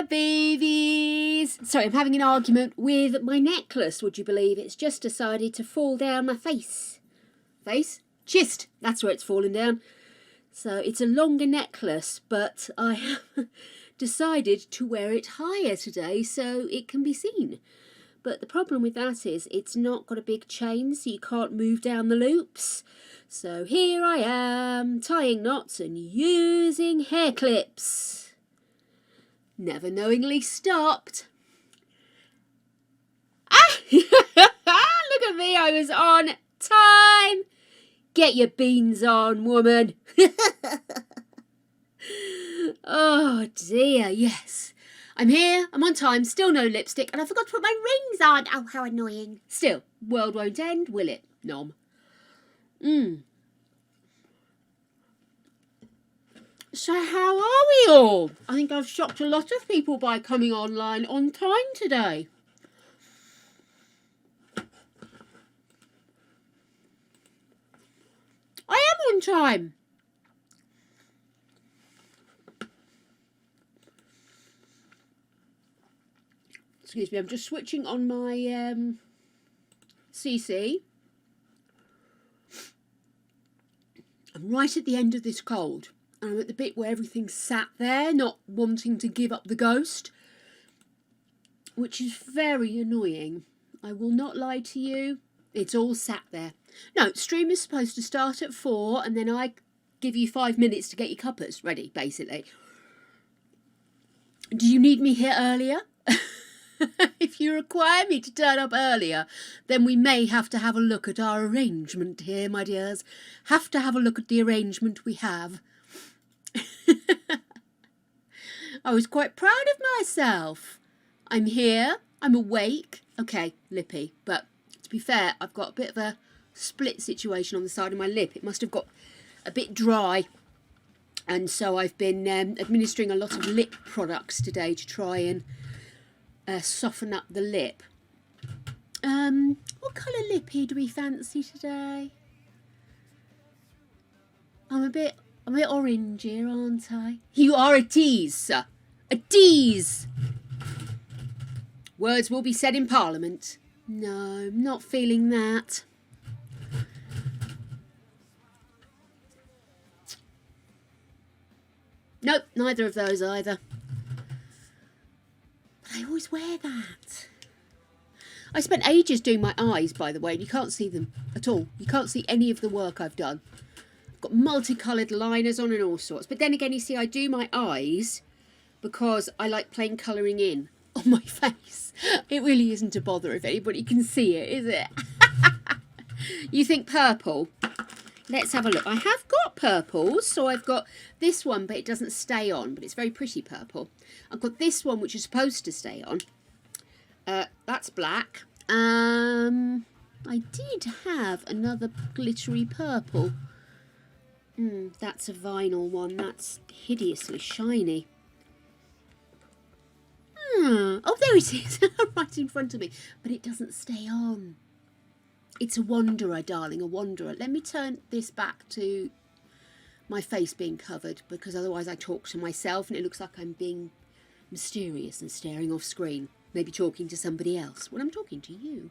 Hiya, babies! Sorry, I'm having an argument with my necklace, would you believe? It's just decided to fall down my face. Face? Chest! That's where it's fallen down. So it's a longer necklace, but I have decided to wear it higher today so it can be seen. But the problem with that is it's not got a big chain, so you can't move down the loops. So here I am, tying knots and using hair clips. Never knowingly stopped. Ah! Look at me, I was on time. Get your beans on, woman. Oh dear, yes. I'm here, I'm on time, still no lipstick, and I forgot to put my rings on. Oh, how annoying. Still, world won't end, will it? Nom. So how are we all? I think I've shocked a lot of people by coming online on time today. I am on time. Excuse me, I'm just switching on my CC. I'm right at the end of this cold. I'm at the bit where everything's sat there, not wanting to give up the ghost, which is very annoying. I will not lie to you. It's all sat there. No, stream is supposed to start at 4 and then I give you 5 minutes to get your cuppers ready, basically. Do you need me here earlier? If you require me to turn up earlier, then we may have to have a look at our arrangement here, my dears. Have to have a look at the arrangement we have. I was quite proud of myself. I'm here, I'm awake. Okay, lippy, but to be fair, I've got a bit of a split situation on the side of my lip. It must have got a bit dry. And so I've been administering a lot of lip products today to try and soften up the lip. What colour lippy do we fancy today? I'm a bit orange here, aren't I? You are a tease, sir. A tease. Words will be said in Parliament. No, I'm not feeling that. Nope, neither of those either. But I always wear that. I spent ages doing my eyes, by the way, and you can't see them at all. You can't see any of the work I've done. I've got multicoloured liners on and all sorts. But then again, you see, I do my eyes because I like plain colouring in on my face. It really isn't a bother if anybody can see it, is it? You think purple? Let's have a look. I have got purples, so I've got this one, but it doesn't stay on, but it's very pretty purple. I've got this one, which is supposed to stay on. That's black. I did have another glittery purple. That's a vinyl one. That's hideously shiny. Oh, there it is, right in front of me. But it doesn't stay on. It's a wanderer, darling, a wanderer. Let me turn this back to my face being covered, because otherwise I talk to myself and it looks like I'm being mysterious and staring off screen. Maybe talking to somebody else when I'm talking to you.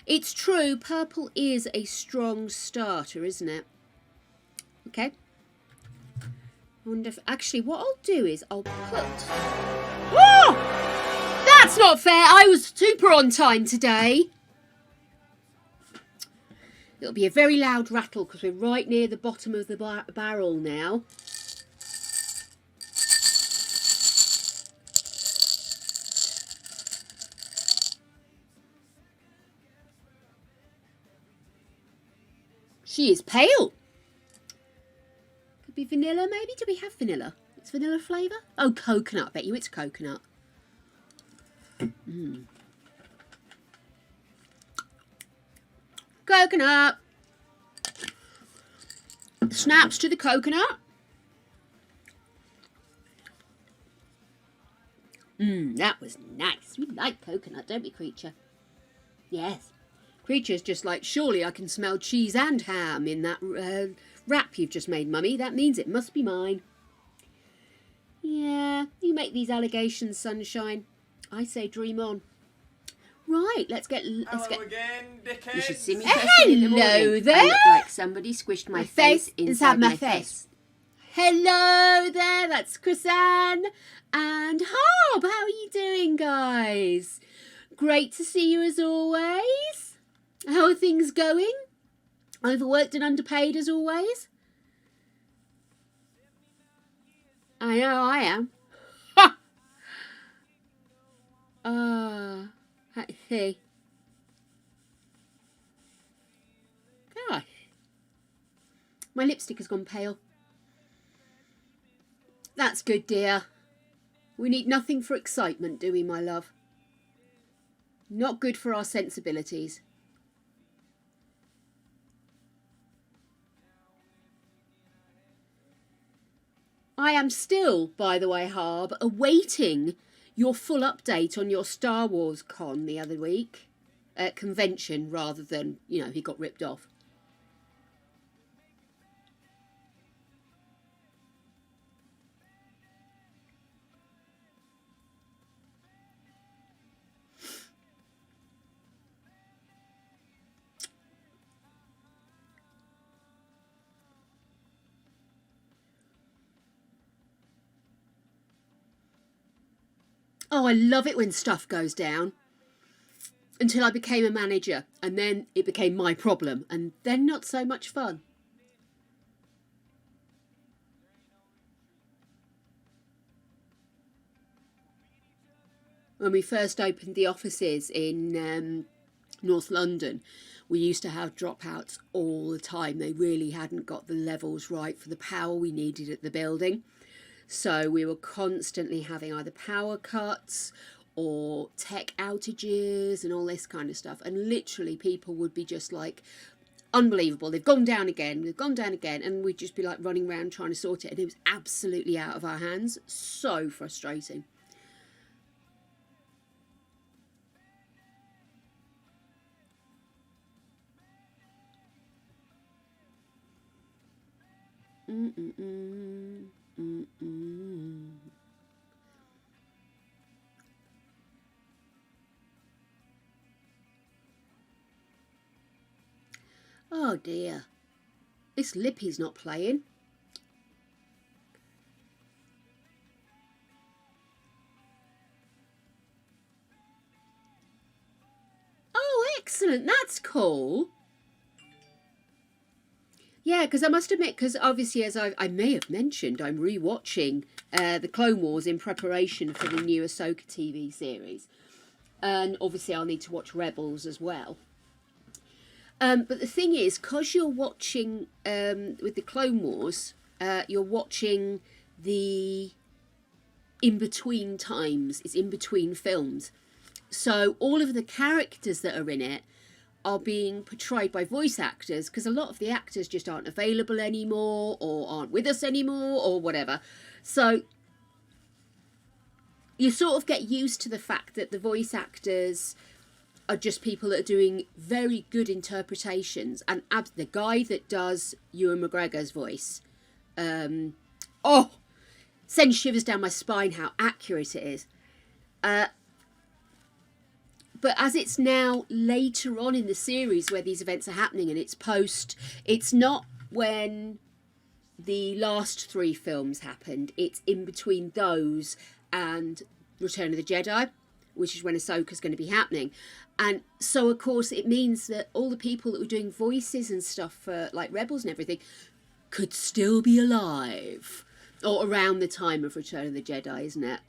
It's true, purple is a strong starter, isn't it? Okay. I wonder if... Actually, what I'll do is I'll put... Oh! That's not fair! I was super on time today. It'll be a very loud rattle because we're right near the bottom of the barrel now. She is pale. Could be vanilla, maybe? Do we have vanilla? It's vanilla flavour? Oh, coconut. I bet you it's coconut. Coconut. Snaps to the coconut. That was nice. We like coconut, don't we, Creature? Yes. Creature's just like, surely I can smell cheese and ham in that wrap you've just made, Mummy. That means it must be mine. Yeah, you make these allegations sunshine. I say dream on. Right, let's get. Hello again, dickheads. You should see me first thing in the morning. Hello there. I look like somebody squished my face inside my face. Hello there, that's Chris-Anne and Hob. How are you doing, guys? Great to see you as always. How are things going? Overworked and underpaid as always? I know I am. Let's see. Gosh. My lipstick has gone pale. That's good, dear. We need nothing for excitement, do we, my love? Not good for our sensibilities. I am still, by the way, Harb, awaiting your full update on your Star Wars con the other week. Convention, rather than, you know, he got ripped off. Oh, I love it when stuff goes down. Until I became a manager, and then it became my problem, and then not so much fun. When we first opened the offices in North London, we used to have dropouts all the time. They really hadn't got the levels right for the power we needed at the building. So we were constantly having either power cuts or tech outages and all this kind of stuff. And literally people would be just like, unbelievable, they've gone down again, and we'd just be like running around trying to sort it. And it was absolutely out of our hands. So frustrating. Oh dear, this Lippy's not playing. Oh, excellent, that's cool. Yeah, because I must admit, because obviously, as I may have mentioned, I'm rewatching the Clone Wars in preparation for the new Ahsoka TV series. And obviously I'll need to watch Rebels as well. But the thing is, because you're watching, with the Clone Wars, you're watching the in-between times. It's in-between films. So all of the characters that are in it are being portrayed by voice actors, because a lot of the actors just aren't available anymore or aren't with us anymore or whatever. So you sort of get used to the fact that the voice actors are just people that are doing very good interpretations. And the guy that does Ewan McGregor's voice, sends shivers down my spine how accurate it is. But as it's now later on in the series where these events are happening, and it's not when the last 3 films happened, it's in between those and Return of the Jedi, which is when Ahsoka's going to be happening. And so, of course, it means that all the people that were doing voices and stuff for, like, Rebels and everything could still be alive. Or around the time of Return of the Jedi, isn't it?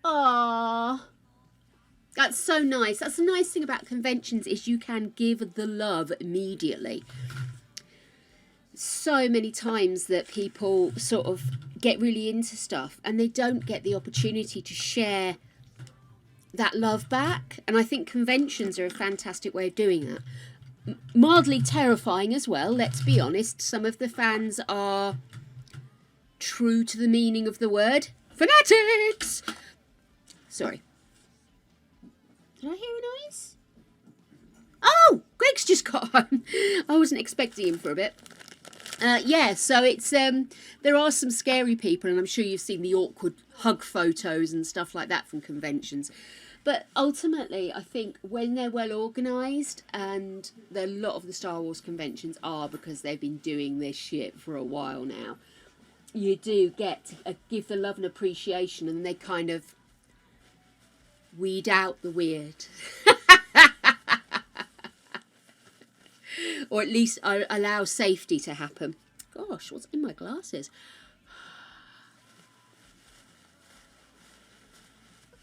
Aww. That's so nice. That's the nice thing about conventions, is you can give the love immediately. So many times that people sort of get really into stuff and they don't get the opportunity to share that love back. And I think conventions are a fantastic way of doing that. Mildly terrifying as well, let's be honest. Some of the fans are true to the meaning of the word fanatics. Sorry. Did I hear a noise? Oh, Greg's just got home. I wasn't expecting him for a bit. Yeah, so it's there are some scary people, and I'm sure you've seen the awkward hug photos and stuff like that from conventions. But ultimately, I think when they're well organised, and a lot of the Star Wars conventions are because they've been doing this shit for a while now, you do get to give the love and appreciation, and they kind of weed out the weird. Or at least allow safety to happen. Gosh, what's in my glasses?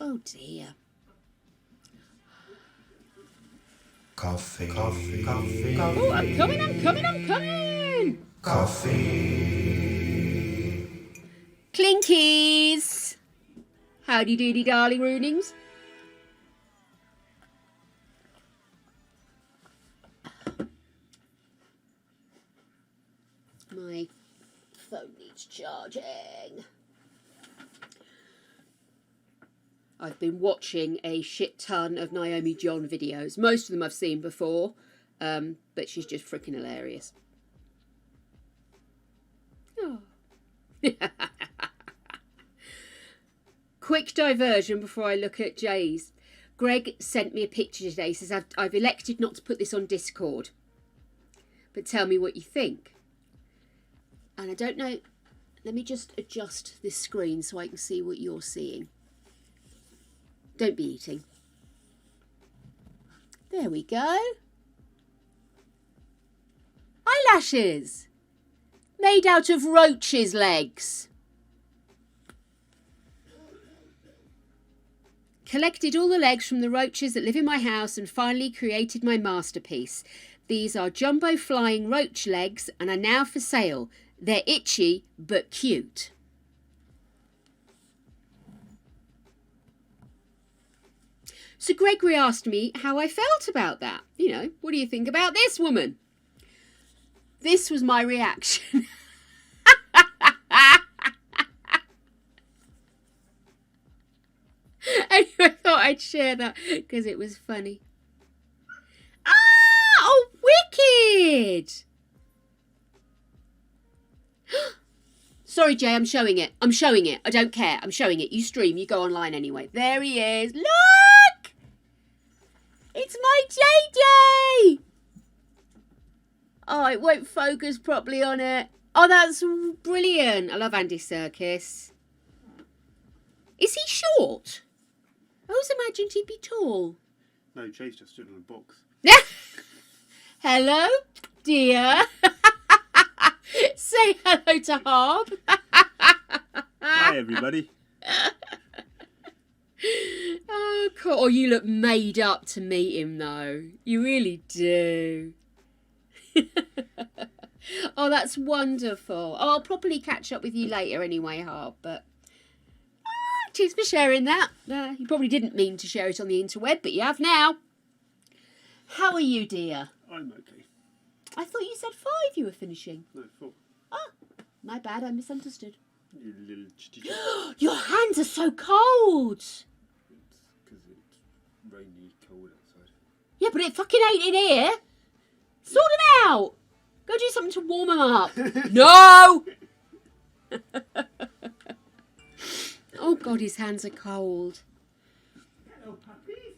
Oh dear. Coffee. Coffee. Coffee. Coffee. Oh, I'm coming. Coffee. Clinkies. Howdy doody darling roonings. My phone needs charging. I've been watching a shit ton of Naomi John videos. Most of them I've seen before, but she's just freaking hilarious. Oh. Quick diversion before I look at Jay's. Greg sent me a picture today. He says, I've elected not to put this on Discord, but tell me what you think. And I don't know, let me just adjust this screen so I can see what you're seeing. Don't be eating. There we go. Eyelashes. Made out of roaches' legs. Collected all the legs from the roaches that live in my house and finally created my masterpiece. These are jumbo flying roach legs and are now for sale. They're itchy but cute. So Gregory asked me how I felt about that. You know, what do you think about this woman? This was my reaction. Anyway, I thought I'd share that because it was funny. Ah! Oh, wicked! Sorry, Jay, I'm showing it. I don't care. I'm showing it. You stream. You go online anyway. There he is. Look! It's my JJ! Oh, it won't focus properly on it. Oh, that's brilliant. I love Andy Serkis. Is he short? I always imagined he'd be tall. No, Jay's just stood in a box. Hello, dear. Say hello to Harb. Hi, everybody. Oh, cool. Oh, you look made up to meet him, though. You really do. Oh, that's wonderful. Oh, I'll probably catch up with you later anyway, Harb, but cheers for sharing that. You probably didn't mean to share it on the interweb, but you have now. How are you, dear? I'm okay. I thought you said 5 you were finishing. No, 4. Oh, my bad, I misunderstood. You little chitty. Your hands are so cold. It's because it's rainy, cold outside. Yeah, but it fucking ain't in here. Sort them out. Go do something to warm them up. No! Oh, God, his hands are cold. Hello, puppies.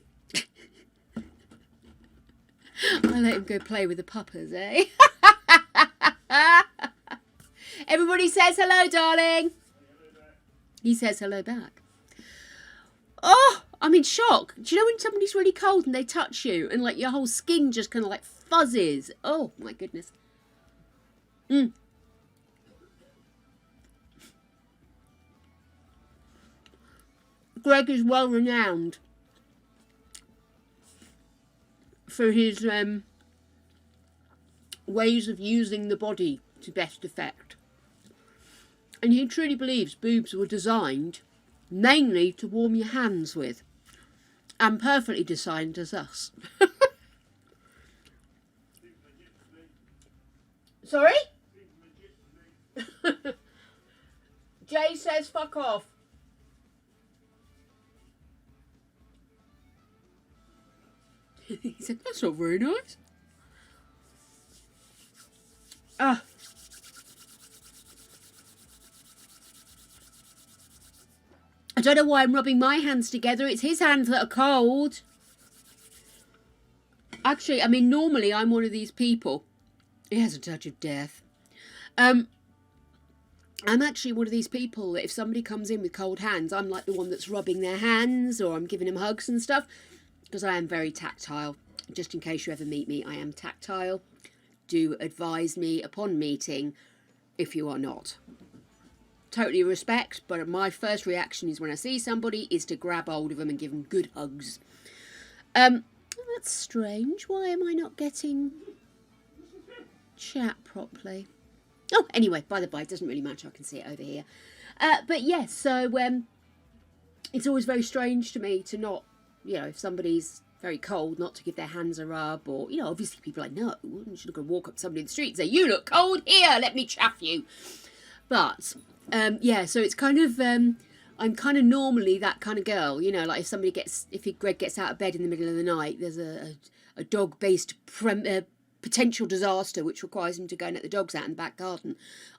I'll let him go play with the puppers, eh? Everybody says hello, darling. He says hello back. Oh, I'm in shock. Do you know when somebody's really cold and they touch you and like your whole skin just kind of like fuzzes? Oh, my goodness. Greg is well renowned for his ways of using the body to best effect. And he truly believes boobs were designed mainly to warm your hands with. And perfectly designed as us. Sorry? Jay says fuck off. He said, that's not very nice. I don't know why I'm rubbing my hands together. It's his hands that are cold. Actually, I mean, normally I'm one of these people. It has a touch of death. I'm actually one of these people that if somebody comes in with cold hands, I'm like the one that's rubbing their hands or I'm giving them hugs and stuff. Because I am very tactile. Just in case you ever meet me, I am tactile. Do advise me upon meeting if you are not. Totally respect, but my first reaction is when I see somebody is to grab hold of them and give them good hugs. That's strange. Why am I not getting chat properly? Oh, anyway, by the by, it doesn't really matter. I can see it over here. But yes, so it's always very strange to me to not, you know, if somebody's very cold, not to give their hands a rub, or, you know, obviously people are like, no, you should go walk up to somebody in the street and say, you look cold, here, let me chaff you. But yeah, so it's kind of, I'm kind of normally that kind of girl, you know, like if Greg gets out of bed in the middle of the night, there's a dog-based potential disaster which requires him to go and let the dogs out in the back garden.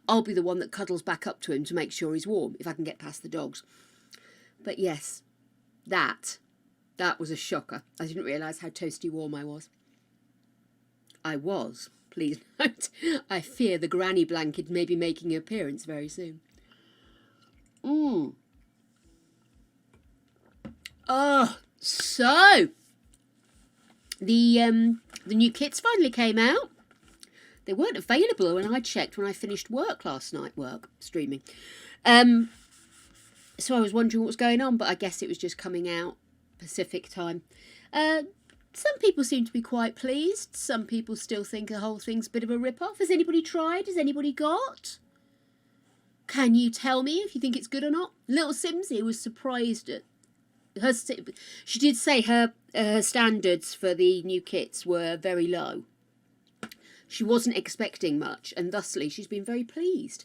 I'll be the one that cuddles back up to him to make sure he's warm, if I can get past the dogs. But yes, that was a shocker. I didn't realise how toasty warm I was. I was. Please note, I fear the granny blanket may be making an appearance very soon. Oh, so the new kits finally came out. They weren't available when I checked when I finished work last night. Streaming. So I was wondering what was going on, but I guess it was just coming out Pacific time. Some people seem to be quite pleased. Some people still think the whole thing's a bit of a rip-off. Has anybody tried? Has anybody got? Can you tell me if you think it's good or not? Little Simsy was surprised at her. She did say her standards for the new kits were very low. She wasn't expecting much, and thusly she's been very pleased.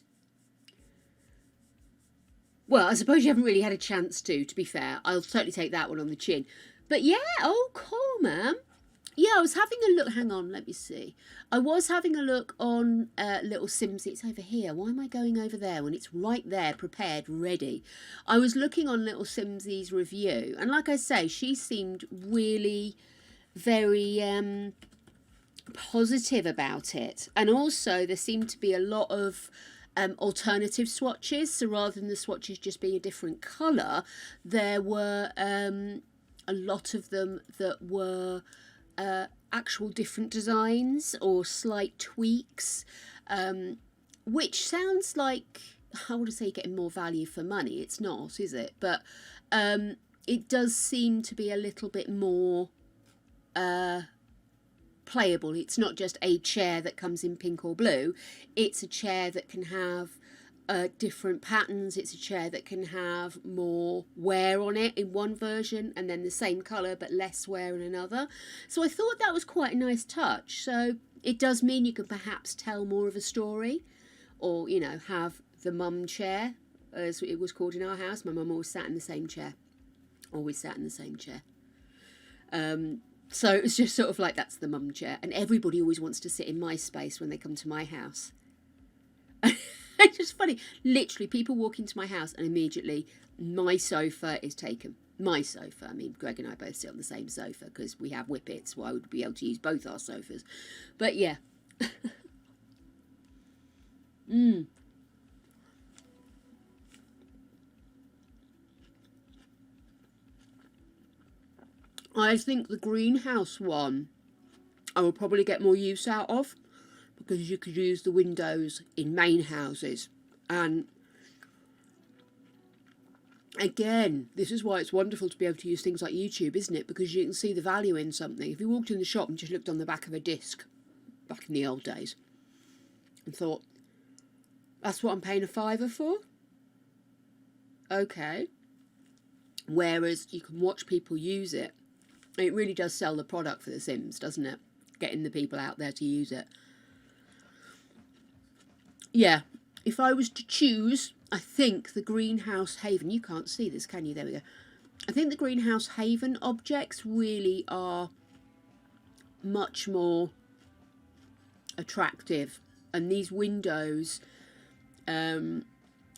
Well, I suppose you haven't really had a chance to be fair. I'll certainly take that one on the chin. But yeah, oh, cool, man. Yeah, I was having a look. Hang on, let me see. I was having a look on Little Simsy. It's over here. Why am I going over there when it's right there, prepared, ready? I was looking on Little Simsy's review. And like I say, she seemed really very positive about it. And also, there seemed to be a lot of alternative swatches. So rather than the swatches just being a different colour, there were a lot of them that were actual different designs or slight tweaks, which sounds like, I want to say getting more value for money. It's not, is it? But it does seem to be a little bit more playable. It's not just a chair that comes in pink or blue. It's a chair that can have different patterns. It's a chair that can have more wear on it in one version and then the same colour but less wear in another. So I thought that was quite a nice touch. So it does mean you can perhaps tell more of a story, or, you know, have the mum chair, as it was called in our house. My mum always sat in the same chair. Always sat in the same chair. So it was just sort of like, that's the mum chair. And everybody always wants to sit in my space when they come to my house. It's just funny. Literally, people walk into my house and immediately my sofa is taken. My sofa. I mean, Greg and I both sit on the same sofa because we have whippets. Why would we be able to use both our sofas? But yeah. I think the greenhouse one I will probably get more use out of, because you could use the windows in main houses. And again, this is why it's wonderful to be able to use things like YouTube, isn't it? Because you can see the value in something. If you walked in the shop and just looked on the back of a disc, back in the old days, and thought, that's what I'm paying a £5 for? Okay. Whereas you can watch people use it. It really does sell the product for The Sims, doesn't it? Getting the people out there to use it. Yeah, if I was to choose, I think the Greenhouse Haven... You can't see this, can you? There we go. I think the Greenhouse Haven objects really are much more attractive. And these windows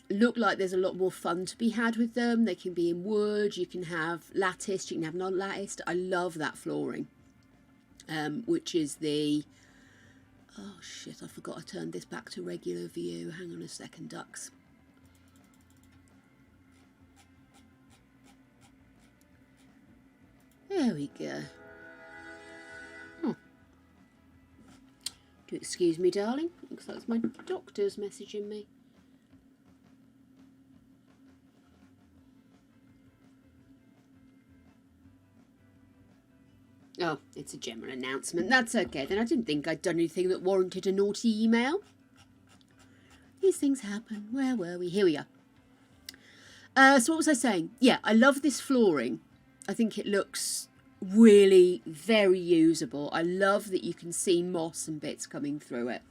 look like there's a lot more fun to be had with them. They can be in wood, you can have latticed, you can have non-latticed. I love that flooring, which is the... Oh shit, I forgot I turned this back to regular view. Hang on a second, ducks. There we go. Oh. Do excuse me, darling. Looks like it's my doctor's messaging me. Oh, it's a general announcement. That's okay then. I didn't think I'd done anything that warranted a naughty email. These things happen. Where were we? Here we are. So what was I saying? Yeah, I love this flooring. I think it looks really very usable. I love that you can see moss and bits coming through it.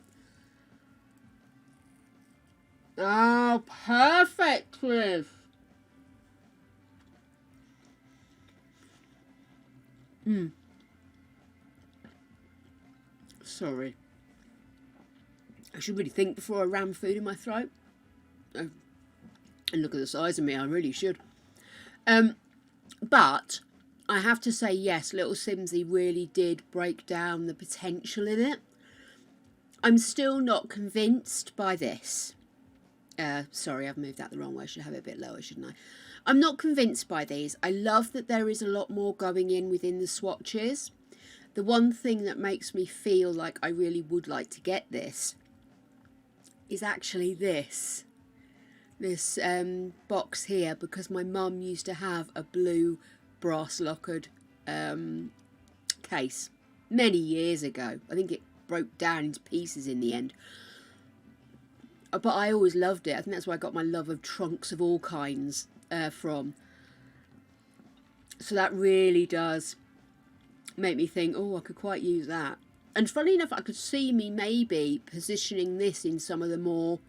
Oh, perfect, Cliff. Sorry. I should really think before I ram food in my throat. And look at the size of me, I really should. But I have to say, yes, Little Simsy really did break down the potential in it. I'm still not convinced by this. Sorry, I've moved that the wrong way. I should have it a bit lower, shouldn't I? I'm not convinced by these. I love that there is a lot more going in within the swatches. The one thing that makes me feel like I really would like to get this is actually this box here, because my mum used to have a blue brass lockered case many years ago. I think it broke down into pieces in the end. But I always loved it. I think that's where I got my love of trunks of all kinds from. So that really does make me think, oh, I could quite use that. And funnily enough, I could see me maybe positioning this in some of the more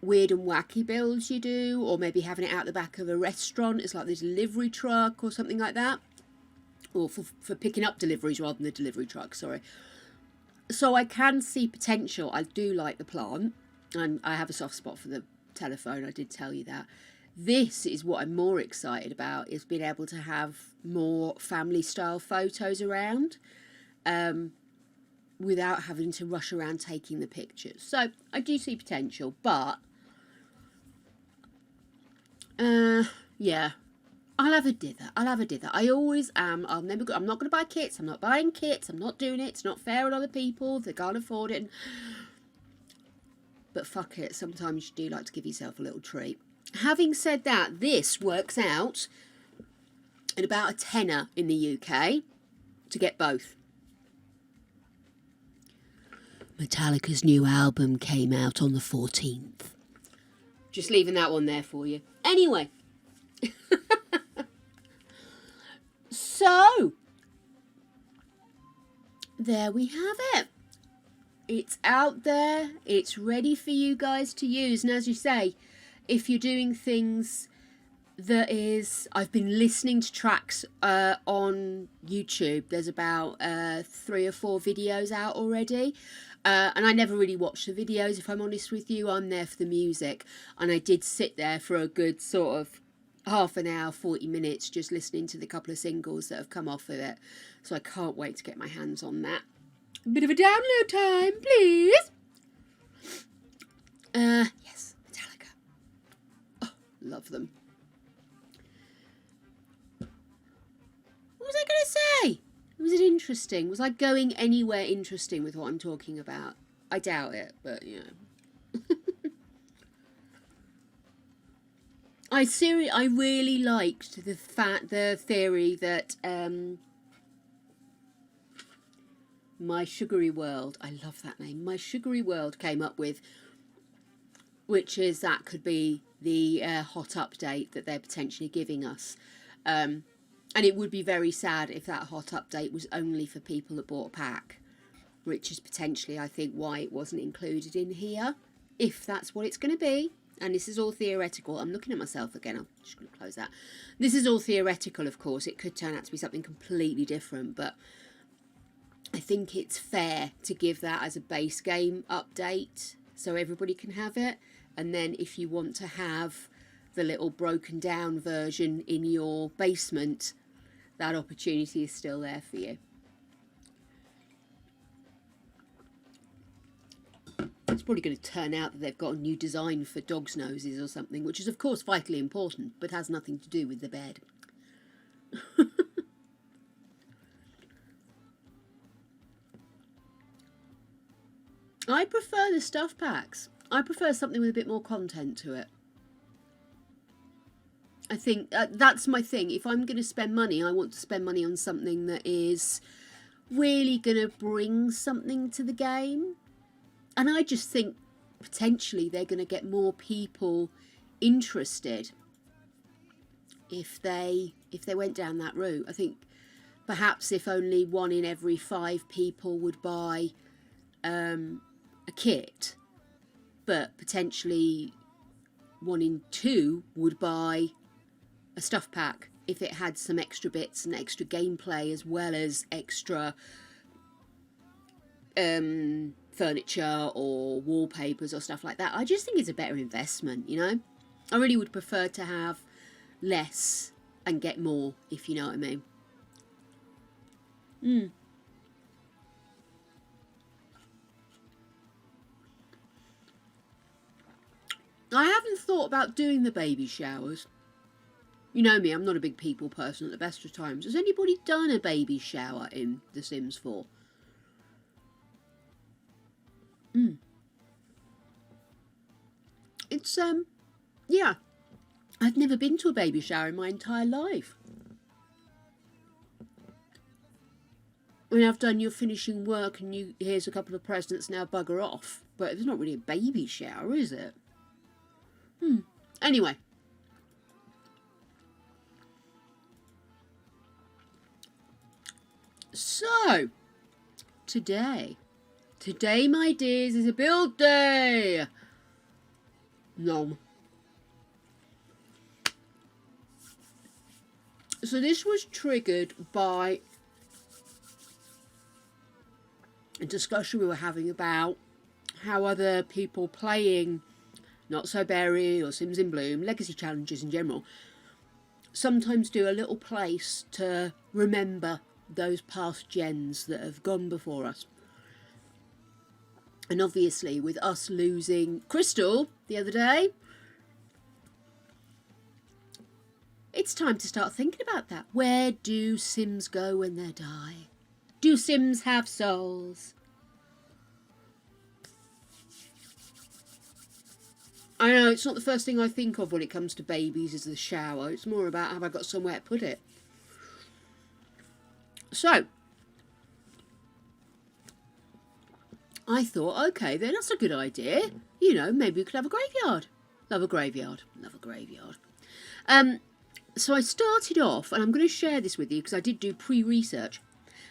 weird and wacky builds you do, or maybe having it out the back of a restaurant as like the delivery truck or something like that, or for picking up deliveries rather than the delivery truck, sorry. So I can see potential. I do like the plant, and I have a soft spot for the telephone, I did tell you that. This is what I'm more excited about, is being able to have more family style photos around without having to rush around taking the pictures. So I do see potential, but yeah, I'll have a dither. I always am. I'm not going to buy kits. I'm not buying kits. I'm not doing it. It's not fair on other people if they can't afford it. But fuck it. Sometimes you do like to give yourself a little treat. Having said that, this works out at about a tenner in the UK to get both. Metallica's new album came out on the 14th. Just leaving that one there for you. Anyway. So, there we have it. It's out there. It's ready for you guys to use. And as you say, if you're doing things that is... I've been listening to tracks on YouTube. There's about 3 or 4 videos out already. And I never really watch the videos, if I'm honest with you. I'm there for the music. And I did sit there for a good sort of half an hour, 40 minutes, just listening to the couple of singles that have come off of it. So I can't wait to get my hands on that. A bit of a download time, please. Yes, Metallica. Oh, love them. What was I going to say? Was it interesting? Was I going anywhere interesting with what I'm talking about? I doubt it, but you know. I really liked the theory that My Sugary World, I love that name, My Sugary World came up with, which is that could be the hot update that they're potentially giving us. And it would be very sad if that hot update was only for people that bought a pack, which is potentially, I think, why it wasn't included in here, if that's what it's going to be. And this is all theoretical. I'm looking at myself again. I'm just going to close that. This is all theoretical, of course. It could turn out to be something completely different, but I think it's fair to give that as a base game update so everybody can have it. And then if you want to have the little broken down version in your basement, that opportunity is still there for you. It's probably going to turn out that they've got a new design for dogs' noses or something, which is of course vitally important, but has nothing to do with the bed. I prefer the stuff packs. I prefer something with a bit more content to it. I think that's my thing. If I'm going to spend money, I want to spend money on something that is really going to bring something to the game. And I just think potentially they're going to get more people interested if they went down that route. I think perhaps if only 1 in every 5 people would buy a kit, but potentially 1 in 2 would buy a stuff pack if it had some extra bits and extra gameplay as well as extra furniture or wallpapers or stuff like that. I just think it's a better investment, you know. I really would prefer to have less and get more, if you know what I mean. I haven't thought about doing the baby showers. You know me, I'm not a big people person at the best of times. Has anybody done a baby shower in The Sims 4? It's, yeah. I've never been to a baby shower in my entire life. I mean, I've done your finishing work and here's a couple of presents, now bugger off. But it's not really a baby shower, is it? Anyway. So, today, my dears, is a build day. Nom. So this was triggered by a discussion we were having about how other people playing Not So Berry or Sims in Bloom, legacy challenges in general, sometimes do a little place to remember those past gens that have gone before us. And obviously with us losing Crystal the other day, it's time to start thinking about that. Where do Sims go when they die? Do Sims have souls? I know it's not the first thing I think of when it comes to babies is the shower. It's more about have I got somewhere to put it. So, I thought, okay, then that's a good idea. You know, maybe we could have a graveyard. Love a graveyard. Love a graveyard. So I started off, and I'm going to share this with you because I did do pre-research.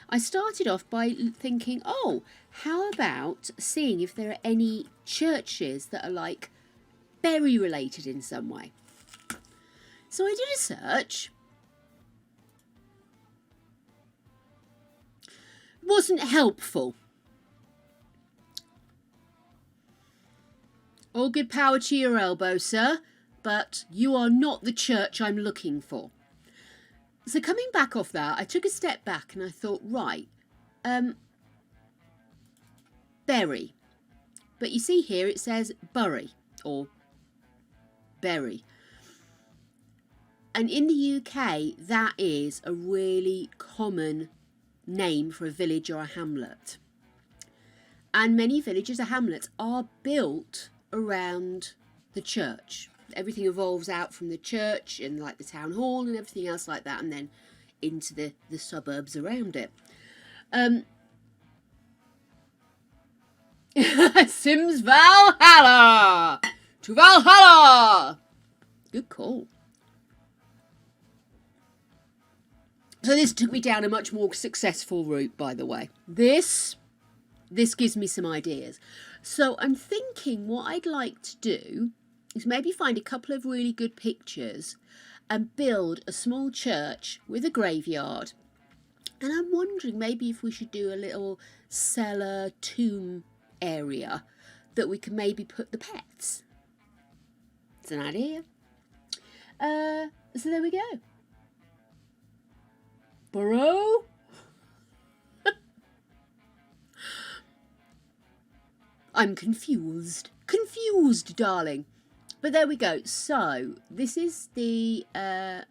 I started off by thinking, oh, how about seeing if there are any churches that are like berry related in some way. So I did a search. Wasn't helpful. All good power to your elbow, sir, but you are not the church I'm looking for. So coming back off that, I took a step back and I thought, right, berry. But you see here it says bury or berry. And in the UK, that is a really common name for a village or a hamlet. And many villages or hamlets are built around the church. Everything evolves out from the church and like the town hall and everything else like that, and then into the suburbs around it. Sims Valhalla! To Valhalla! Good call. So this took me down a much more successful route, by the way. This gives me some ideas. So I'm thinking what I'd like to do is maybe find a couple of really good pictures and build a small church with a graveyard. And I'm wondering maybe if we should do a little cellar tomb area that we can maybe put the pets. It's an idea. So there we go. Bro. I'm confused. Confused, darling. But there we go. So this is the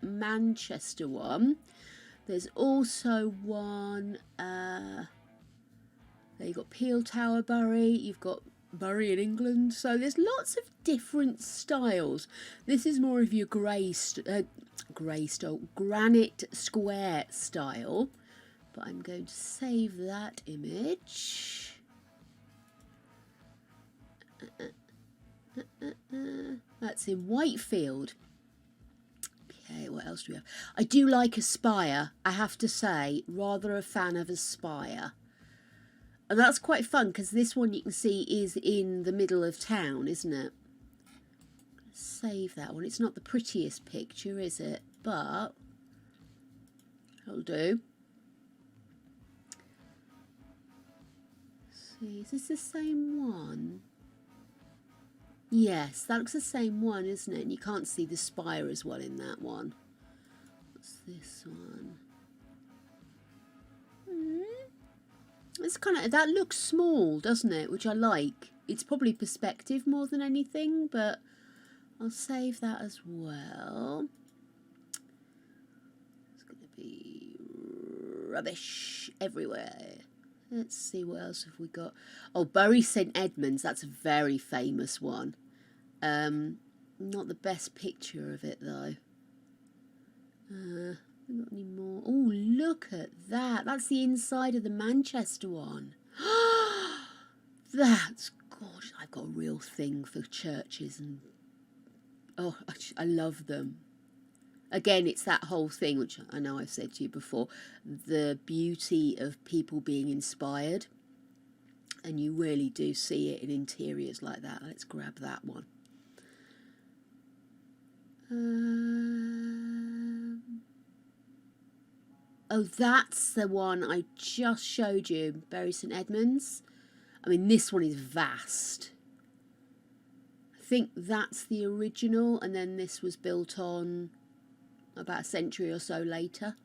Manchester one. There's also one, there you've got Peel Tower Bury, you've got Bury in England. So there's lots of different styles. This is more of your granite square style. But I'm going to save that image. That's in Whitefield. Okay, what else do we have? I do like Aspire, I have to say. Rather a fan of Aspire. And that's quite fun because this one you can see is in the middle of town, isn't it? Save that one. It's not the prettiest picture, is it? But it'll do. Let's see, is this the same one? Yes, that looks the same one, isn't it? And you can't see the spire as well in that one. What's this one? It's kind of, that looks small, doesn't it? Which I like. It's probably perspective more than anything, but I'll save that as well. It's going to be rubbish everywhere. Let's see, what else have we got? Oh, Bury St Edmunds. That's a very famous one. Not the best picture of it, though. Not any more. Oh, look at that. That's the inside of the Manchester one. That's gorgeous. I've got a real thing for churches, and oh, I love them. Again, it's that whole thing, which I know I've said to you before, the beauty of people being inspired. And you really do see it in interiors like that. Let's grab that one. Oh, that's the one I just showed you, Bury St Edmunds. I mean, this one is vast. I think that's the original, and then this was built on about a century or so later.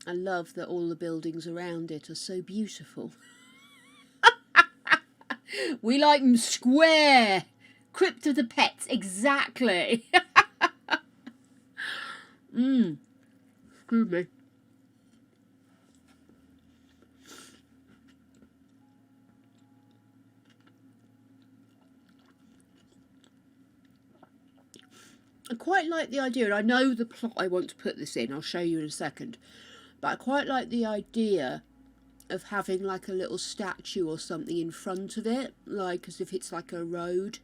I love that all the buildings around it are so beautiful. We like them square. Crypt of the Pets, exactly. Excuse me. I quite like the idea, and I know the plot I want to put this in, I'll show you in a second, but I quite like the idea of having like a little statue or something in front of it, like as if it's like a road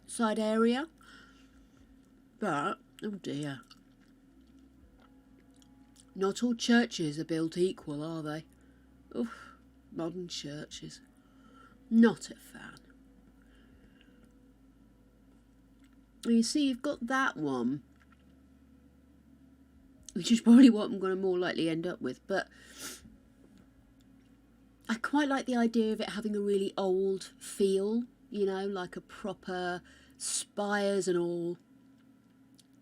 side area. But, oh dear, not all churches are built equal, are they? Oof, modern churches. Not a fan. You see, you've got that one, which is probably what I'm going to more likely end up with, but I quite like the idea of it having a really old feel, you know, like a proper spires and all,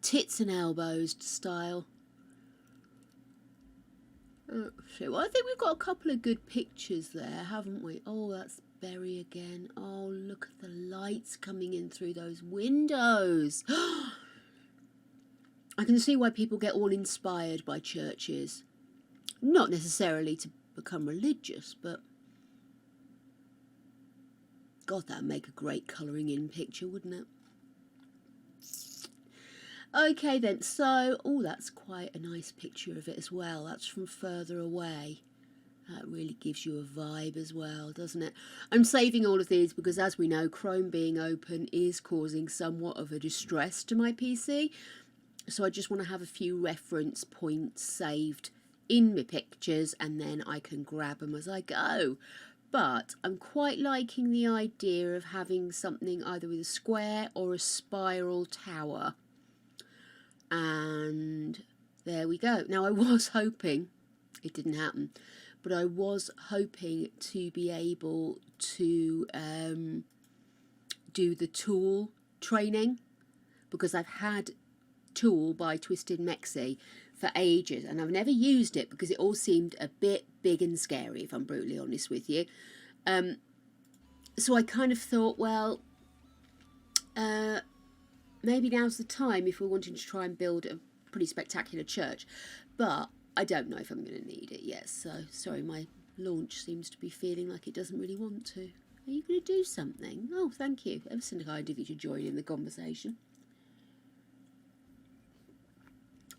tits and elbows style. Well, I think we've got a couple of good pictures there, haven't we? Oh, that's Bury again. Oh, look at the lights coming in through those windows. I can see why people get all inspired by churches. Not necessarily to become religious, but God, that'd make a great colouring in picture, wouldn't it? Okay then, so, oh, that's quite a nice picture of it as well. That's from further away. That really gives you a vibe as well, doesn't it? I'm saving all of these because, as we know, Chrome being open is causing somewhat of a distress to my PC. So I just want to have a few reference points saved in my pictures, and then I can grab them as I go. But I'm quite liking the idea of having something either with a square or a spiral tower. And there we go. Now, I was hoping, it didn't happen, but I was hoping to be able to do the tool training, because I've had Tool by Twisted Mexi for ages and I've never used it because it all seemed a bit big and scary, if I'm brutally honest with you. So I kind of thought, well, maybe now's the time if we're wanting to try and build a pretty spectacular church, but I don't know if I'm going to need it yet. So sorry, my launch seems to be feeling like it doesn't really want to. Are you going to do something? Oh, thank you. Ever so kind of you to join in the conversation.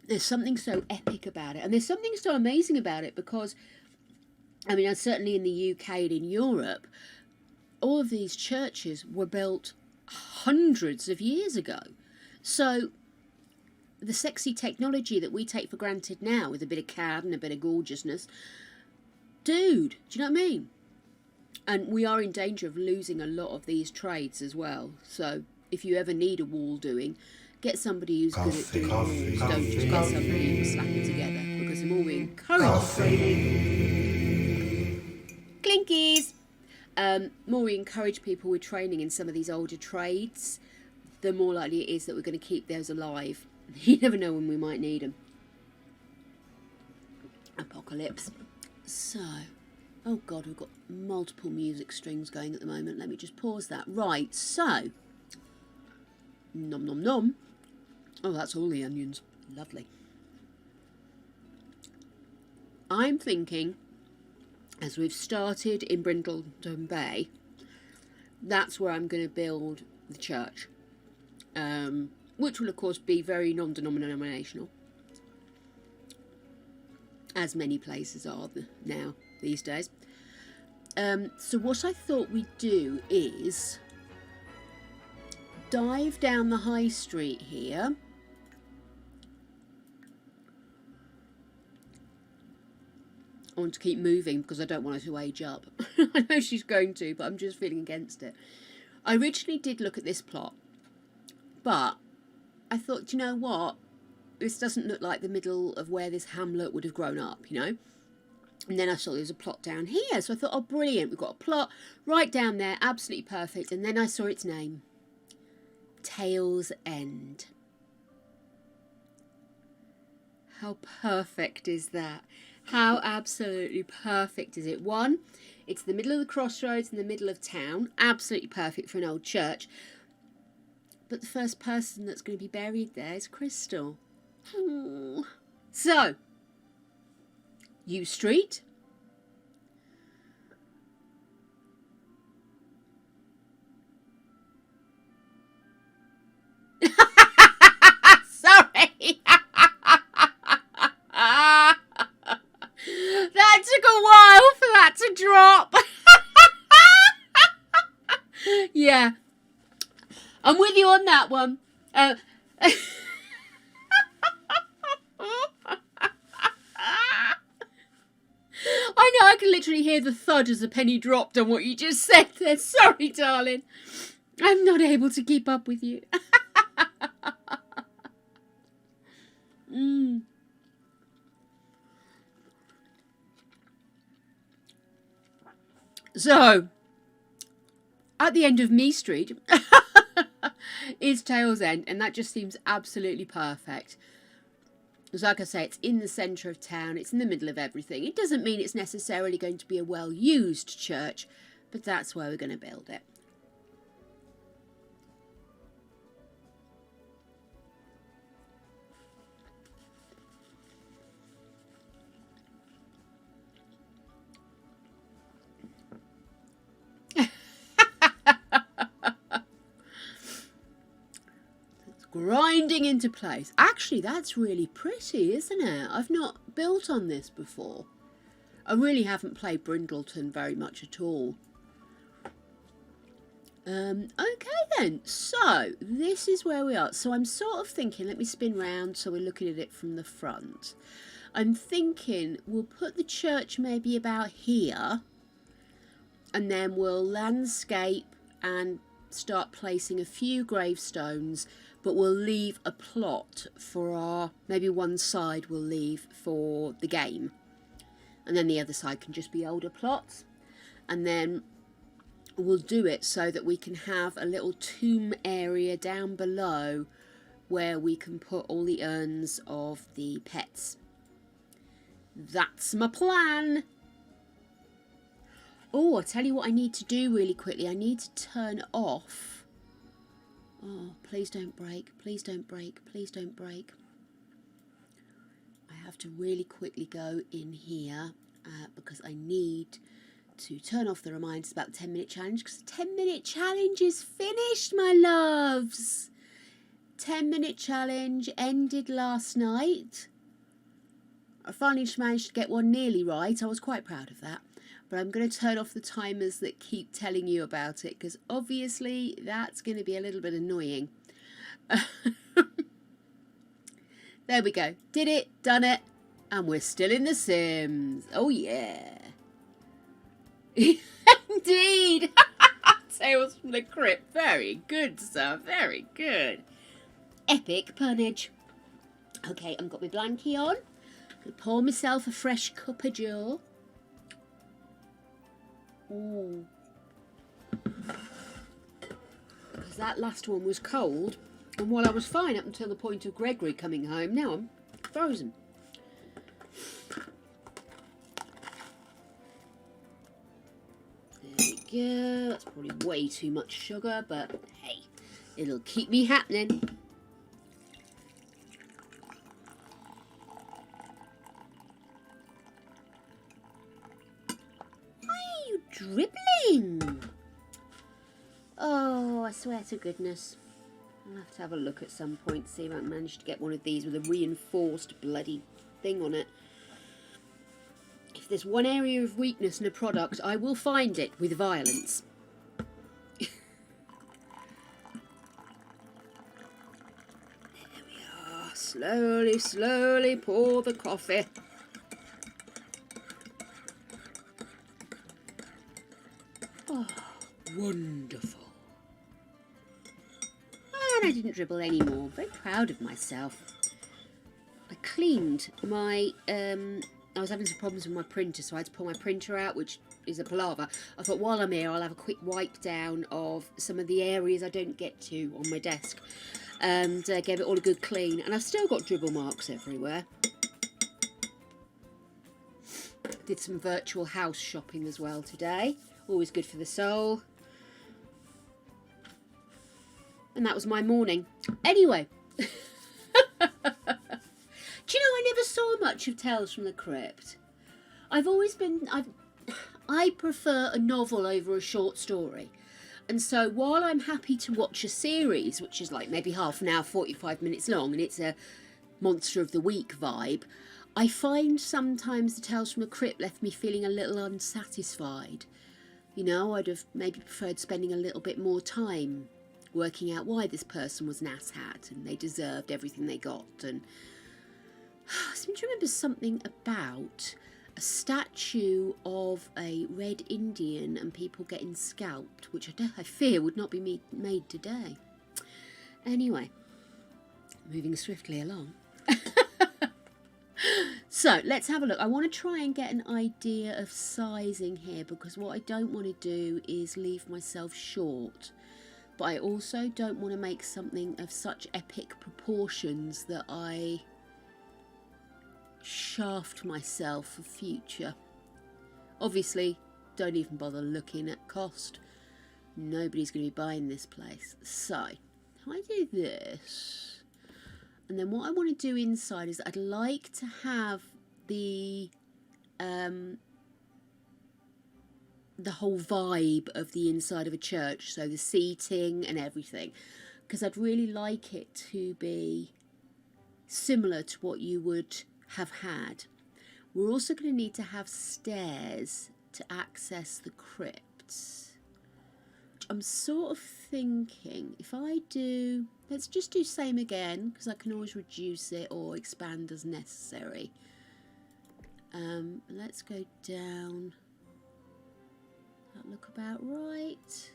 There's something so epic about it, and there's something so amazing about it because, I mean, certainly in the UK and in Europe, all of these churches were built hundreds of years ago. So the sexy technology that we take for granted now with a bit of CAD and a bit of gorgeousness, dude, do you know what I mean? And we are in danger of losing a lot of these trades as well. So if you ever need a wall doing, get somebody who's good at doing walls. Don't just get somebody who's slapping together, because the more we encourage training, clinkies, more we encourage people with training in some of these older trades, the more likely it is that we're going to keep those alive. You never know when we might need them. Apocalypse. So, oh God, we've got multiple music strings going at the moment. Let me just pause that. Right, so, nom nom nom. Oh, that's all the onions. Lovely. I'm thinking, as we've started in Brindleton Bay, that's where I'm going to build the church, which will of course be very non-denominational, as many places are now these days. So what I thought we'd do is dive down the high street here. I want to keep moving because I don't want her to age up. I know she's going to, but I'm just feeling against it. I originally did look at this plot, but I thought, do you know what? This doesn't look like the middle of where this hamlet would have grown up, you know? And then I saw there was a plot down here, so I thought, oh, brilliant. We've got a plot right down there, absolutely perfect. And then I saw its name. Tale's End. How perfect is that? How absolutely perfect is it? One, it's the middle of the crossroads in the middle of town. Absolutely perfect for an old church. But the first person that's going to be buried there is Crystal. Ooh. So, U Street. Sorry. That took a while for that to drop. Yeah. I'm with you on that one. I know, I can literally hear the thud as the penny dropped on what you just said there. Sorry, darling. I'm not able to keep up with you. So, at the end of Me Street is Tale's End, and that just seems absolutely perfect. Because like I say, it's in the centre of town, it's in the middle of everything. It doesn't mean it's necessarily going to be a well-used church, but that's where we're going to build it. Grinding into place. Actually, that's really pretty, isn't it? I've not built on this before. I really haven't played Brindleton very much at all. Okay then, so this is where we are. So I'm sort of thinking, let me spin round so we're looking at it from the front. I'm thinking we'll put the church maybe about here, and then we'll landscape and start placing a few gravestones, but we'll leave a plot for our, maybe one side we'll leave for the game, and then the other side can just be older plots. And then we'll do it so that we can have a little tomb area down below where we can put all the urns of the pets. That's my plan. Oh, I'll tell you what I need to do really quickly. I need to turn off. Oh, please don't break. Please don't break. Please don't break. I have to really quickly go in here because I need to turn off the reminders about the 10-minute challenge, because the 10-minute challenge is finished, my loves. 10-minute challenge ended last night. I finally managed to get one nearly right. I was quite proud of that. But I'm going to turn off the timers that keep telling you about it, because obviously that's going to be a little bit annoying. There we go. Did it, done it, and we're still in The Sims. Oh yeah. Indeed. Tales from the Crypt. Very good, sir. Very good. Epic punnage. Okay, I've got my blankie on. I'm going to pour myself a fresh cup of joe. Oh. Because that last one was cold. And while I was fine up until the point of Gregory coming home, now I'm frozen. There we go. That's probably way too much sugar, but hey, it'll keep me happening. Why are you dribbling? Oh, I swear to goodness. I'll have to have a look at some point, see if I can manage to get one of these with a reinforced bloody thing on it. If there's one area of weakness in a product, I will find it with violence. There we are. Slowly, slowly pour the coffee. Oh, wonderful. And I didn't dribble anymore. Very proud of myself. I cleaned my... I was having some problems with my printer, so I had to pull my printer out, which is a palaver. I thought while I'm here, I'll have a quick wipe down of some of the areas I don't get to on my desk. And gave it all a good clean. And I've still got dribble marks everywhere. Did some virtual house shopping as well today. Always good for the soul. And that was my morning. Anyway. Do you know, I never saw much of Tales from the Crypt. I've always been... I prefer a novel over a short story. And so while I'm happy to watch a series, which is like maybe half an hour, 45 minutes long, and it's a Monster of the Week vibe, I find sometimes the Tales from the Crypt left me feeling a little unsatisfied. You know, I'd have maybe preferred spending a little bit more time working out why this person was an asshat and they deserved everything they got. And I seem to remember something about a statue of a red Indian and people getting scalped, which I fear would not be made today. Anyway, moving swiftly along. So let's have a look. I want to try and get an idea of sizing here, because what I don't want to do is leave myself short. But I also don't want to make something of such epic proportions that I shaft myself for future. Obviously, don't even bother looking at cost. Nobody's going to be buying this place. So, if I do this, and then what I want to do inside is I'd like to have the whole vibe of the inside of a church, so the seating and everything, because I'd really like it to be similar to what you would have had. We're also going to need to have stairs to access the crypts. I'm sort of thinking if I do, let's just do same again, because I can always reduce it or expand as necessary. Let's go down. That look about right.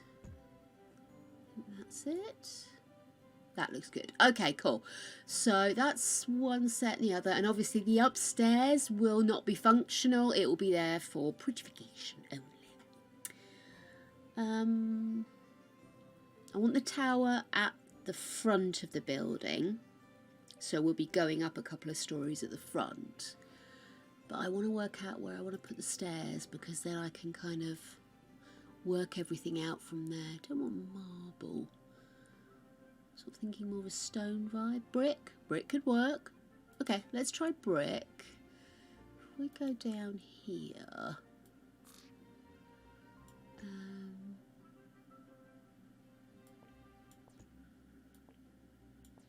I think that's it. That looks good. Okay, cool. So that's one set and the other. And obviously the upstairs will not be functional. It will be there for prettification only. I want the tower at the front of the building, so we'll be going up a couple of stories at the front. But I want to work out where I want to put the stairs, because then I can kind of work everything out from there. Don't want marble. Sort of thinking more of a stone vibe. Brick. Brick could work. Okay, let's try brick. If we go down here...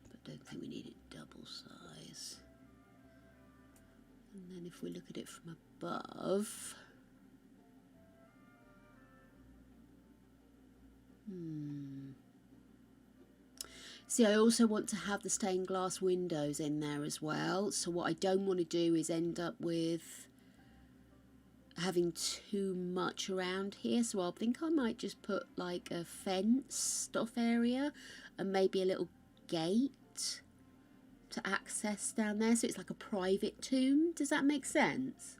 but I don't think we need it double size. And then if we look at it from above... See, I also want to have the stained glass windows in there as well. So what I don't want to do is end up with having too much around here. So I think I might just put like a fence off area and maybe a little gate to access down there. So it's like a private tomb. Does that make sense?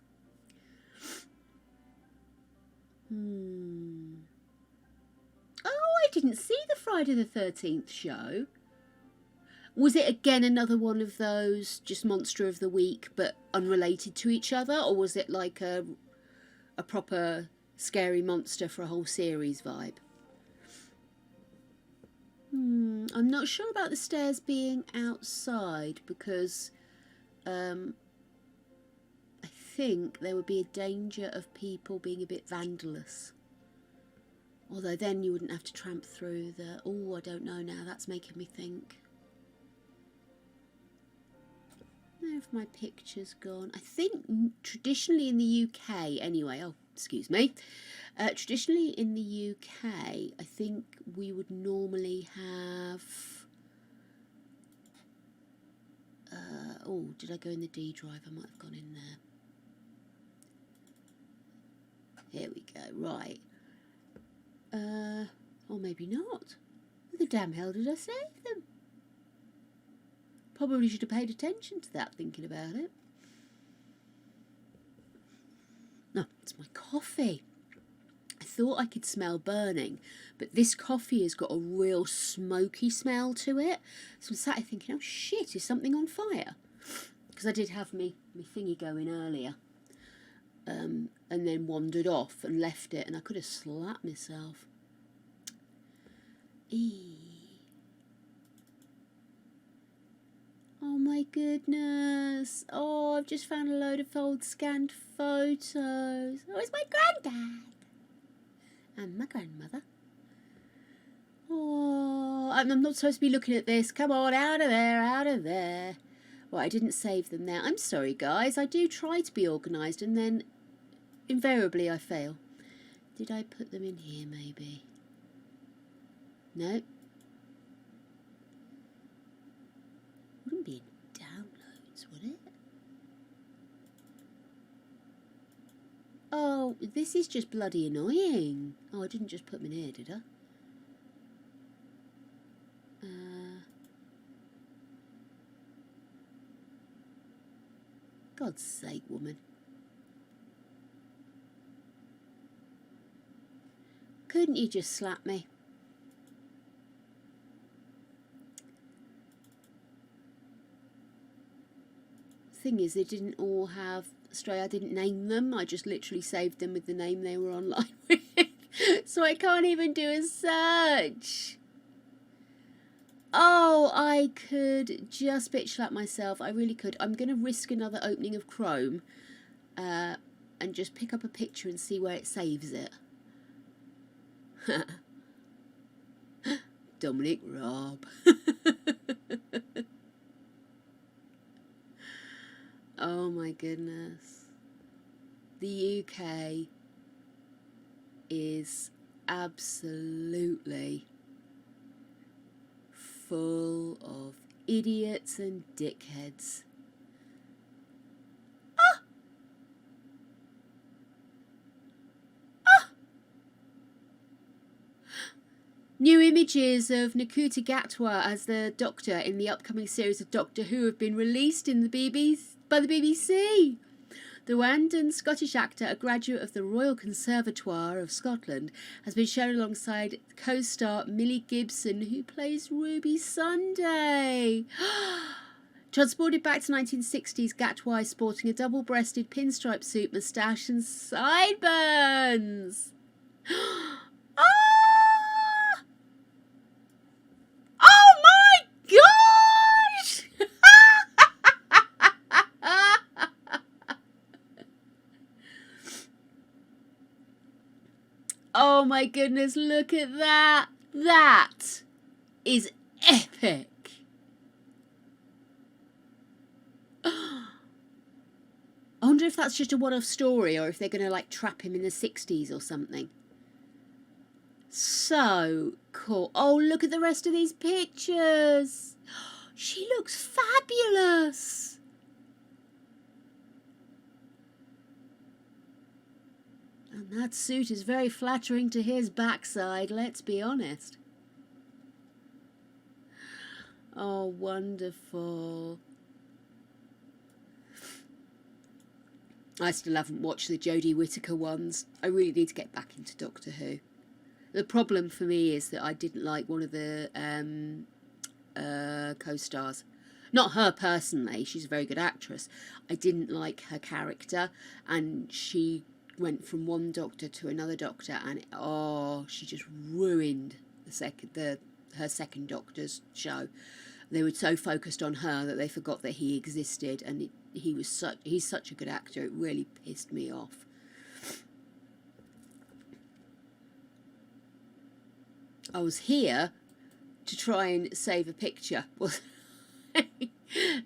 Oh, I didn't see the Friday the 13th show. Was it again another one of those just Monster of the Week but unrelated to each other? Or was it like a proper scary monster for a whole series vibe? I'm not sure about the stairs being outside, because I think there would be a danger of people being a bit vandalous. Although then you wouldn't have to tramp through the... Oh, I don't know now. That's making me think. Where have my pictures gone? I think traditionally in the UK, anyway... Oh, excuse me. Traditionally in the UK, I think we would normally have... oh, did I go in the D drive? I might have gone in there. Here we go. Right. Or maybe not. Where the damn hell did I save them? Probably should have paid attention to that, thinking about it. No, it's my coffee. I thought I could smell burning, but this coffee has got a real smoky smell to it. So I'm sat here thinking, oh shit, is something on fire? Because I did have me thingy going earlier. And then wandered off and left it, and I could have slapped myself. Oh my goodness. Oh, I've just found a load of old scanned photos. Oh, it's my granddad. And my grandmother. Oh, I'm not supposed to be looking at this. Come on, out of there, out of there. Well, I didn't save them there. I'm sorry, guys. I do try to be organised, and then invariably I fail. Did I put them in here, maybe? No. Wouldn't be in downloads, would it? Oh, this is just bloody annoying. Oh, I didn't just put them in here, did I? God's sake, woman. Couldn't you just slap me? Thing is, they didn't all have stray. I didn't name them. I just literally saved them with the name they were online with. So I can't even do a search. Oh, I could just bitch slap myself. I really could. I'm going to risk another opening of Chrome and just pick up a picture and see where it saves it. Dominic Raab. Oh my goodness. The UK is absolutely full of idiots and dickheads. Ah! Ah! New images of Nakuta Gatwa as the Doctor in the upcoming series of Doctor Who have been released in the by the BBC. The Rwandan Scottish actor, a graduate of the Royal Conservatoire of Scotland, has been shown alongside co-star Millie Gibson, who plays Ruby Sunday. Transported back to 1960s, Gatwai sporting a double-breasted pinstripe suit, moustache and sideburns. Ah! Oh my gosh! Oh my goodness, look at that. That is epic. I wonder if that's just a one-off story or if they're going to like trap him in the 60s or something. So cool. Oh, look at the rest of these pictures. She looks fabulous. And that suit is very flattering to his backside, let's be honest. Oh, wonderful. I still haven't watched the Jodie Whittaker ones. I really need to get back into Doctor Who. The problem for me is that I didn't like one of the co-stars. Not her personally, she's a very good actress. I didn't like her character, and she went from one Doctor to another Doctor, and she just ruined her second Doctor's show. They were so focused on her that they forgot that he existed, and he's such a good actor. It really pissed me off. I was here to try and save a picture. Well,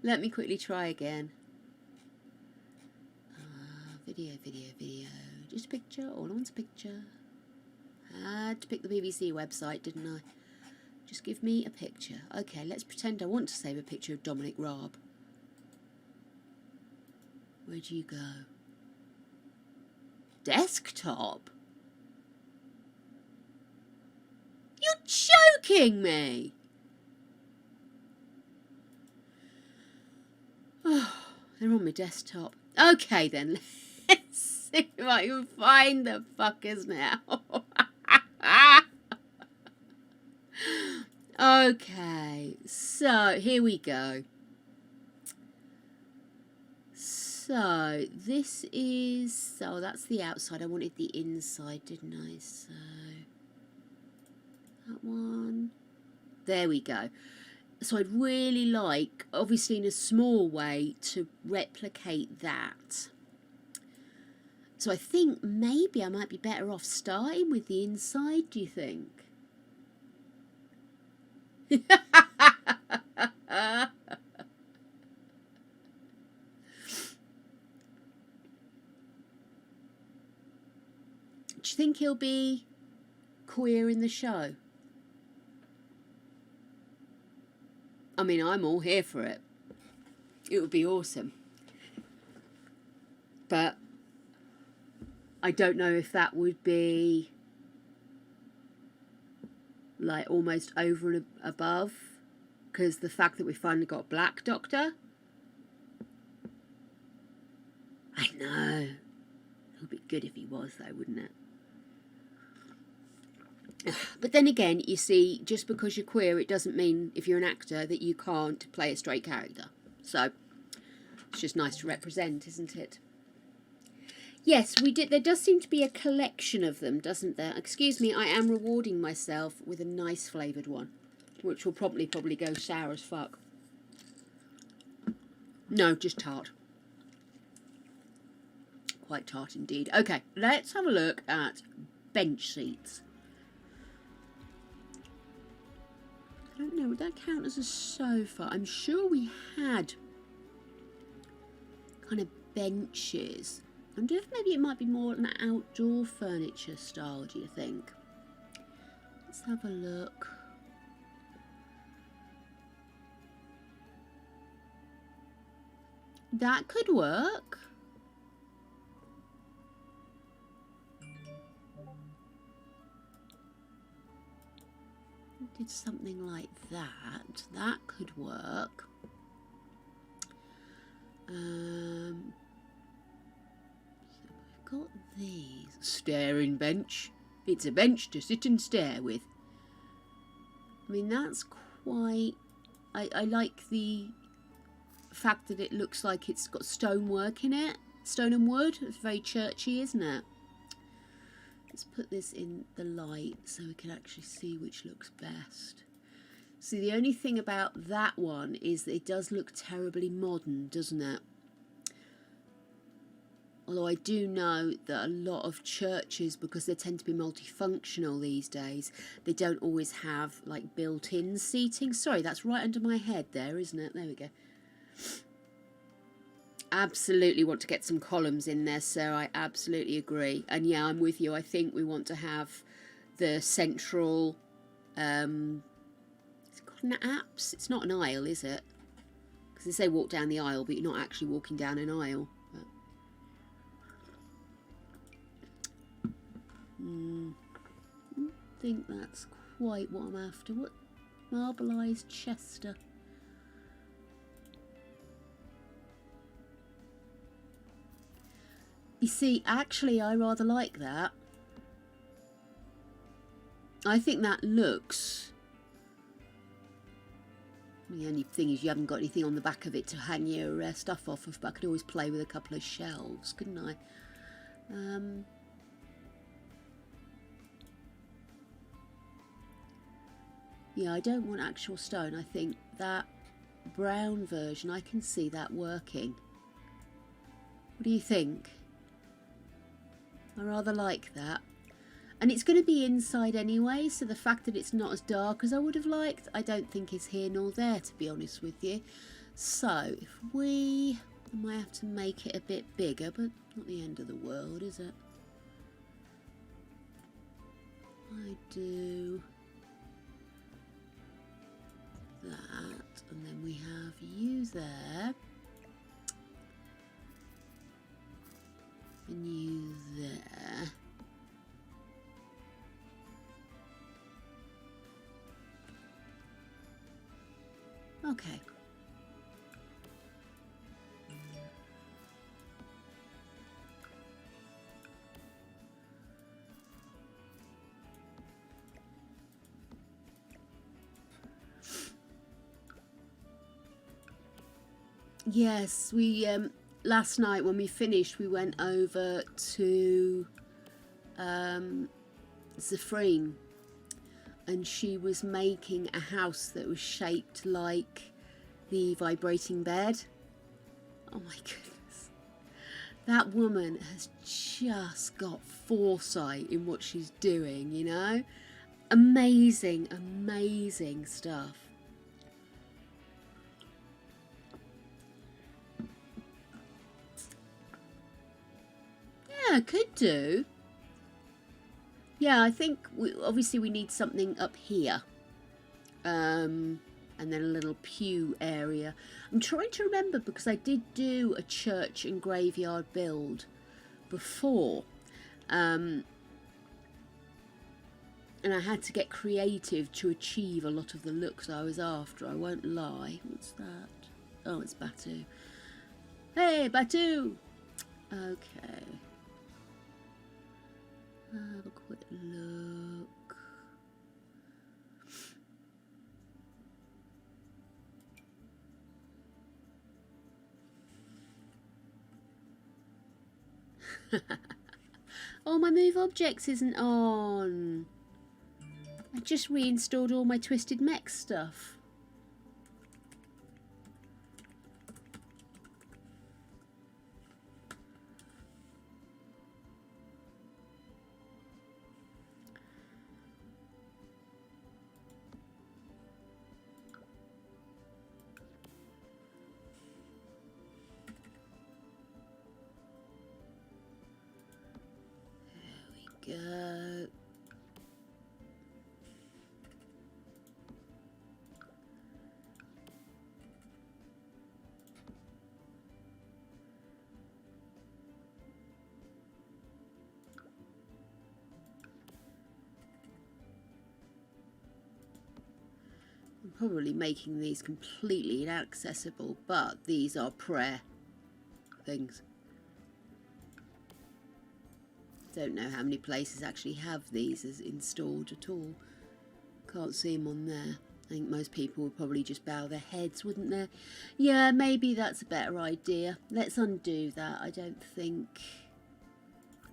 let me quickly try again. Video. Just a picture. All I want's a picture. I had to pick the BBC website, didn't I? Just give me a picture. Okay, let's pretend I want to save a picture of Dominic Raab. Where'd you go? Desktop? You're joking me! Oh, they're on my desktop. Okay then, let's see if I can find the fuckers now. Okay, so here we go. So this is, that's the outside. I wanted the inside, didn't I? So that one. There we go. So I'd really like, obviously in a small way, to replicate that. So I think maybe I might be better off starting with the inside, do you think? Do you think he'll be queer in the show? I mean, I'm all here for it. It would be awesome. But I don't know if that would be like almost over and above, because the fact that we finally got Black Doctor. I know. It would be good if he was though, wouldn't it? But then again, you see, just because you're queer, it doesn't mean, if you're an actor, that you can't play a straight character. So, it's just nice to represent, isn't it? Yes, we did. There does seem to be a collection of them, doesn't there? Excuse me, I am rewarding myself with a nice flavoured one, which will probably go sour as fuck. No, just tart. Quite tart indeed. Okay, let's have a look at bench seats. I don't know, would that count as a sofa? I'm sure we had kind of benches. I wonder if maybe it might be more an outdoor furniture style, do you think? Let's have a look. That could work. Did something like that. That could work. got these. Staring bench. It's a bench to sit and stare with. I mean, that's quite... I like the fact that it looks like it's got stonework in it. Stone and wood. It's very churchy, isn't it? Let's put this in the light so we can actually see which looks best. See, the only thing about that one is that it does look terribly modern, doesn't it? Although I do know that a lot of churches, because they tend to be multifunctional these days, they don't always have like built-in seating. Sorry, that's right under my head there, isn't it? There we go. Absolutely want to get some columns in there, sir. I absolutely agree. And yeah, I'm with you. I think we want to have the central... an apse. It's not an aisle, is it? Because they say walk down the aisle, but you're not actually walking down an aisle. But... I think that's quite what I'm after. What? Marbleized Chester. You see, actually, I rather like that. I think that looks... The only thing is you haven't got anything on the back of it to hang your stuff off of, but I could always play with a couple of shelves, couldn't I? Yeah, I don't want actual stone. I think that brown version, I can see that working. What do you think? I rather like that. And it's going to be inside anyway, so the fact that it's not as dark as I would have liked, I don't think is here nor there, to be honest with you. So, if we... I might have to make it a bit bigger, but not the end of the world, is it? I do that, and then we have you there. And you there. Okay. Yes, we last night when we finished, we went over to Zafreen. And she was making a house that was shaped like the vibrating bed. Oh my goodness. That woman has just got foresight in what she's doing, you know? Amazing, amazing stuff. Yeah, could do. Yeah, I think obviously we need something up here. And then a little pew area. I'm trying to remember because I did do a church and graveyard build before. And I had to get creative to achieve a lot of the looks I was after. I won't lie. What's that? Oh, it's Batu. Hey, Batu! Okay. Have a quick look. Oh, my move objects isn't on. I just reinstalled all my Twisted Mech stuff. Go. I'm probably making these completely inaccessible, but these are prayer things. Don't know how many places actually have these as installed at all. Can't see them on there. I think most people would probably just bow their heads, wouldn't they? Yeah, maybe that's a better idea. Let's undo that. I think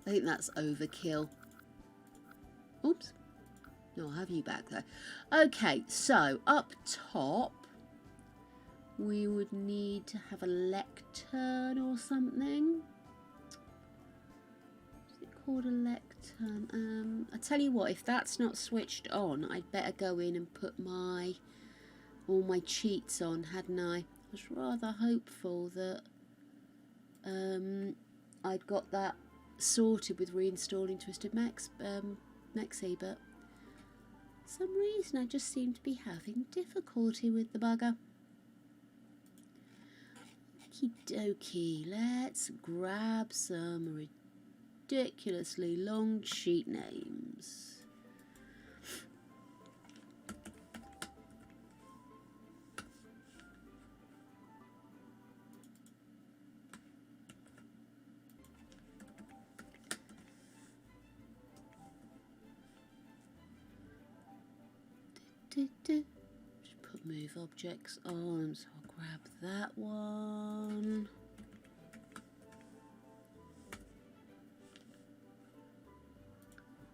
that's overkill. Oops. No, I'll have you back though. Okay, so up top we would need to have a lectern or something. Is it called a lectern? I tell you what, if that's not switched on, I'd better go in and put all my cheats on, hadn't I? I was rather hopeful that I'd got that sorted with reinstalling Twisted Mexi, but for some reason I just seem to be having difficulty with the bugger. Okie dokie, let's grab some ridiculously long sheet names. Just put move objects on, so I'll grab that one.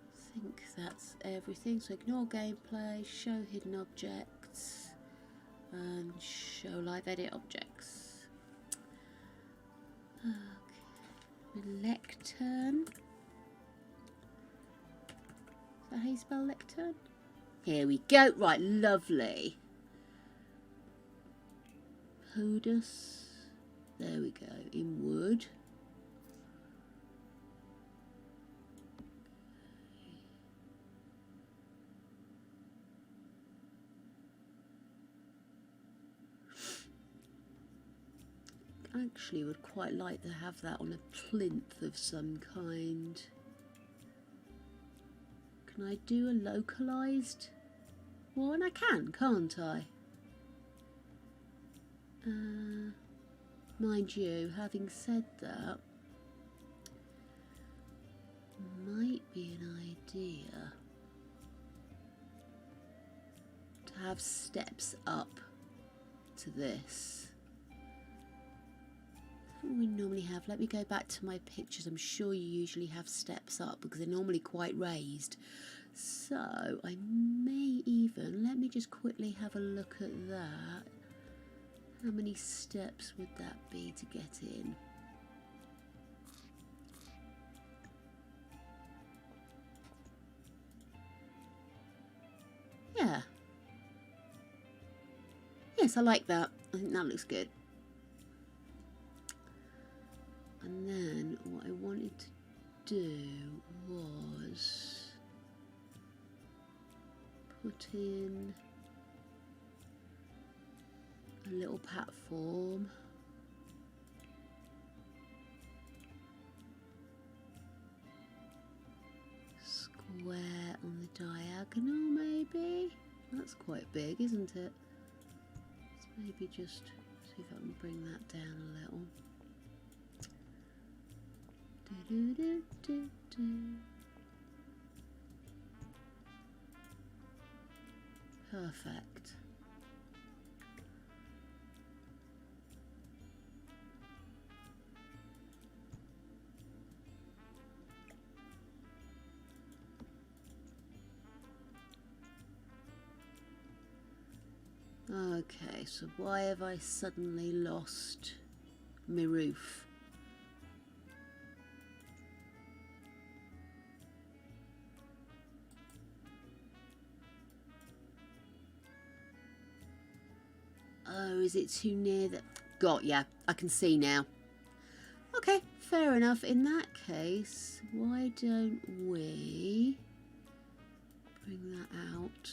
I think that's everything, so ignore gameplay, show hidden objects, and show live edit objects. Okay, lectern. Is that how you spell lectern? Here we go. Right, lovely. Hodus. There we go. In wood. Actually would quite like to have that on a plinth of some kind. Can I do a localized one? I can, can't I? Mind you, having said that, might be an idea to have steps up to this. What we normally have. Let me go back to my pictures. I'm sure you usually have steps up because they're normally quite raised. So I may even, let me just quickly have a look at that. How many steps would that be to get in? Yeah. Yes, I like that. I think that looks good. And then what I wanted to do was put in a little platform. Square on the diagonal, maybe? That's quite big, isn't it? Let's maybe just see if I can bring that down a little. Perfect. Okay, so why have I suddenly lost my roof? Oh, is it too near the... Got ya. I can see now. Okay, fair enough. In that case, why don't we bring that out?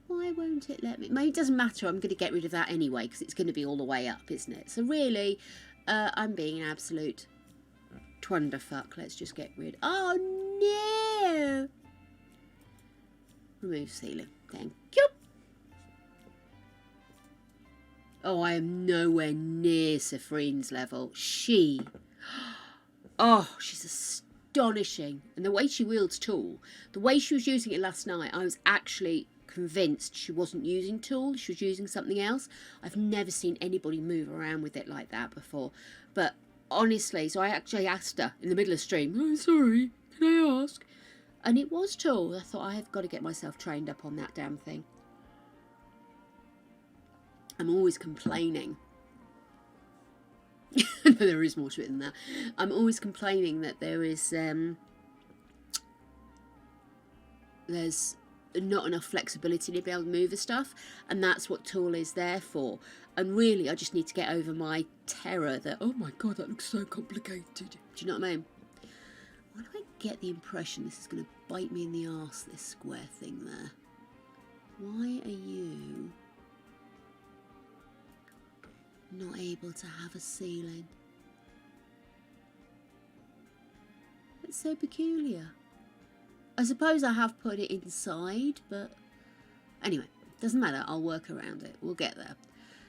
Why won't it let me? It doesn't matter. I'm going to get rid of that anyway because it's going to be all the way up, isn't it? So really, I'm being an absolute twunderfuck. Let's just get rid. Oh no! Remove ceiling. Thank you. Oh, I am nowhere near Safrine's level. She. Oh, she's astonishing. And the way she wields tool, the way she was using it last night, I was actually convinced she wasn't using tool. She was using something else. I've never seen anybody move around with it like that before. But honestly, so I actually asked her in the middle of stream, oh, sorry, can I ask? And it was tool. I thought, I have got to get myself trained up on that damn thing. I'm always complaining. There is more to it than that. I'm always complaining that there's not enough flexibility to be able to move the stuff, and that's what tool is there for. And really, I just need to get over my terror that, oh my god, that looks so complicated. Do you know what I mean? Why do I get the impression this is going to bite me in the arse, this square thing there? Why are you not able to have a ceiling? It's so peculiar. I suppose I have put it inside, but anyway, doesn't matter. I'll work around it. We'll get there.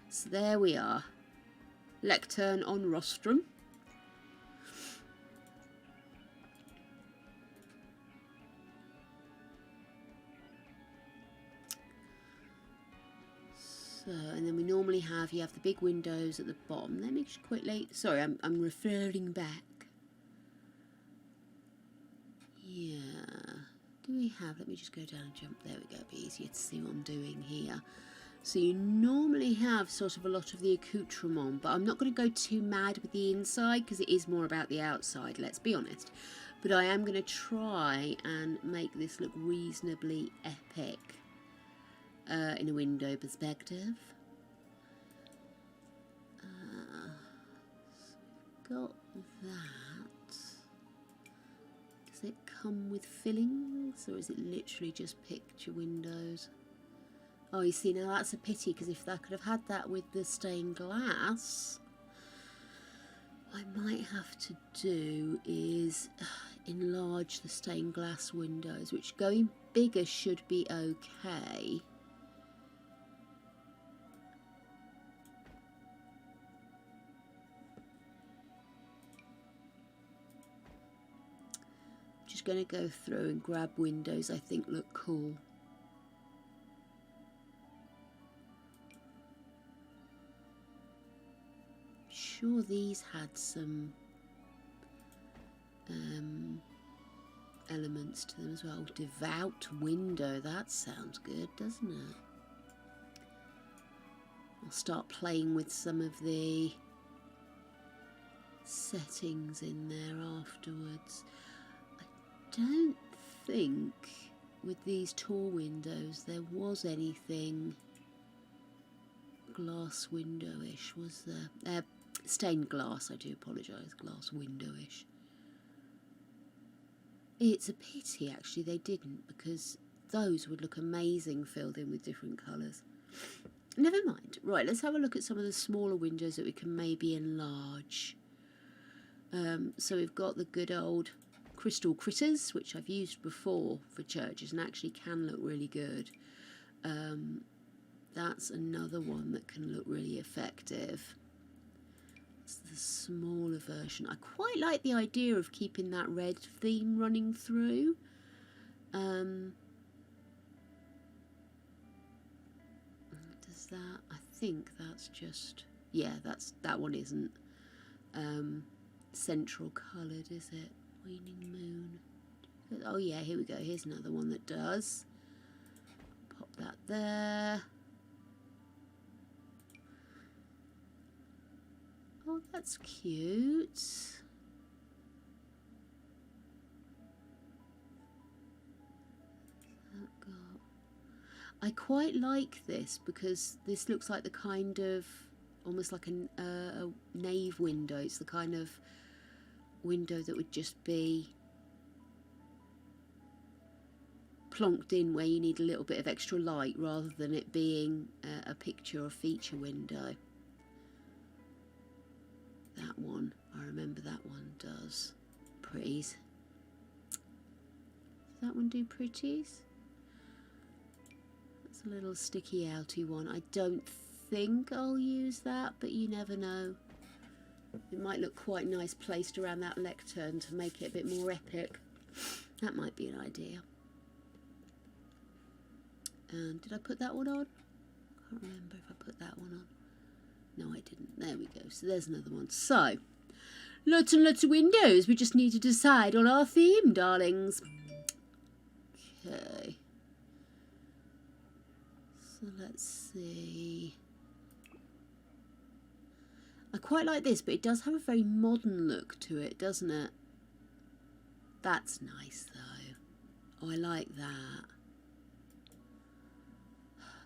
So there we are. Lectern on rostrum. So, and then we normally have, you have the big windows at the bottom. Let me just quickly, sorry, I'm referring back. Yeah, do we have, let me just go down and jump, there we go, it'll be easier to see what I'm doing here. So you normally have sort of a lot of the accoutrement, but I'm not going to go too mad with the inside because it is more about the outside, let's be honest. But I am going to try and make this look reasonably epic. In a window perspective. So got that. Does it come with fillings, or is it literally just picture windows? Oh, you see, now that's a pity, because if I could have had that with the stained glass, what I might have to do is enlarge the stained glass windows, which going bigger should be okay. Just going to go through and grab windows I think look cool. Sure, these had some elements to them as well. Devout window, that sounds good, doesn't it? I'll start playing with some of the settings in there afterwards. I don't think with these tall windows there was anything glass window-ish, was there? Stained glass, I do apologise, glass window-ish. It's a pity actually they didn't, because those would look amazing filled in with different colours. Never mind. Right, let's have a look at some of the smaller windows that we can maybe enlarge. So we've got the good old crystal critters, which I've used before for churches and actually can look really good. That's another one that can look really effective. It's the smaller version. I quite like the idea of keeping that red theme running through. Does that? I think that's just, yeah, that one isn't central coloured, is it? Waning moon. Oh yeah, here we go. Here's another one that does. Pop that there. Oh, that's cute. I quite like this because this looks like the kind of, almost like a nave window. It's the kind of window that would just be plonked in where you need a little bit of extra light rather than it being a picture or feature window. That one, I remember that one does pretties. Does that one do pretties? That's a little sticky outy one. I don't think I'll use that, but you never know. It might look quite nice placed around that lectern to make it a bit more epic. That might be an idea. And did I put that one on? I can't remember if I put that one on. No, I didn't. There we go. So there's another one. So, lots and lots of windows. We just need to decide on our theme, darlings. Okay. So let's see. I quite like this, but it does have a very modern look to it, doesn't it? That's nice, though. Oh, I like that.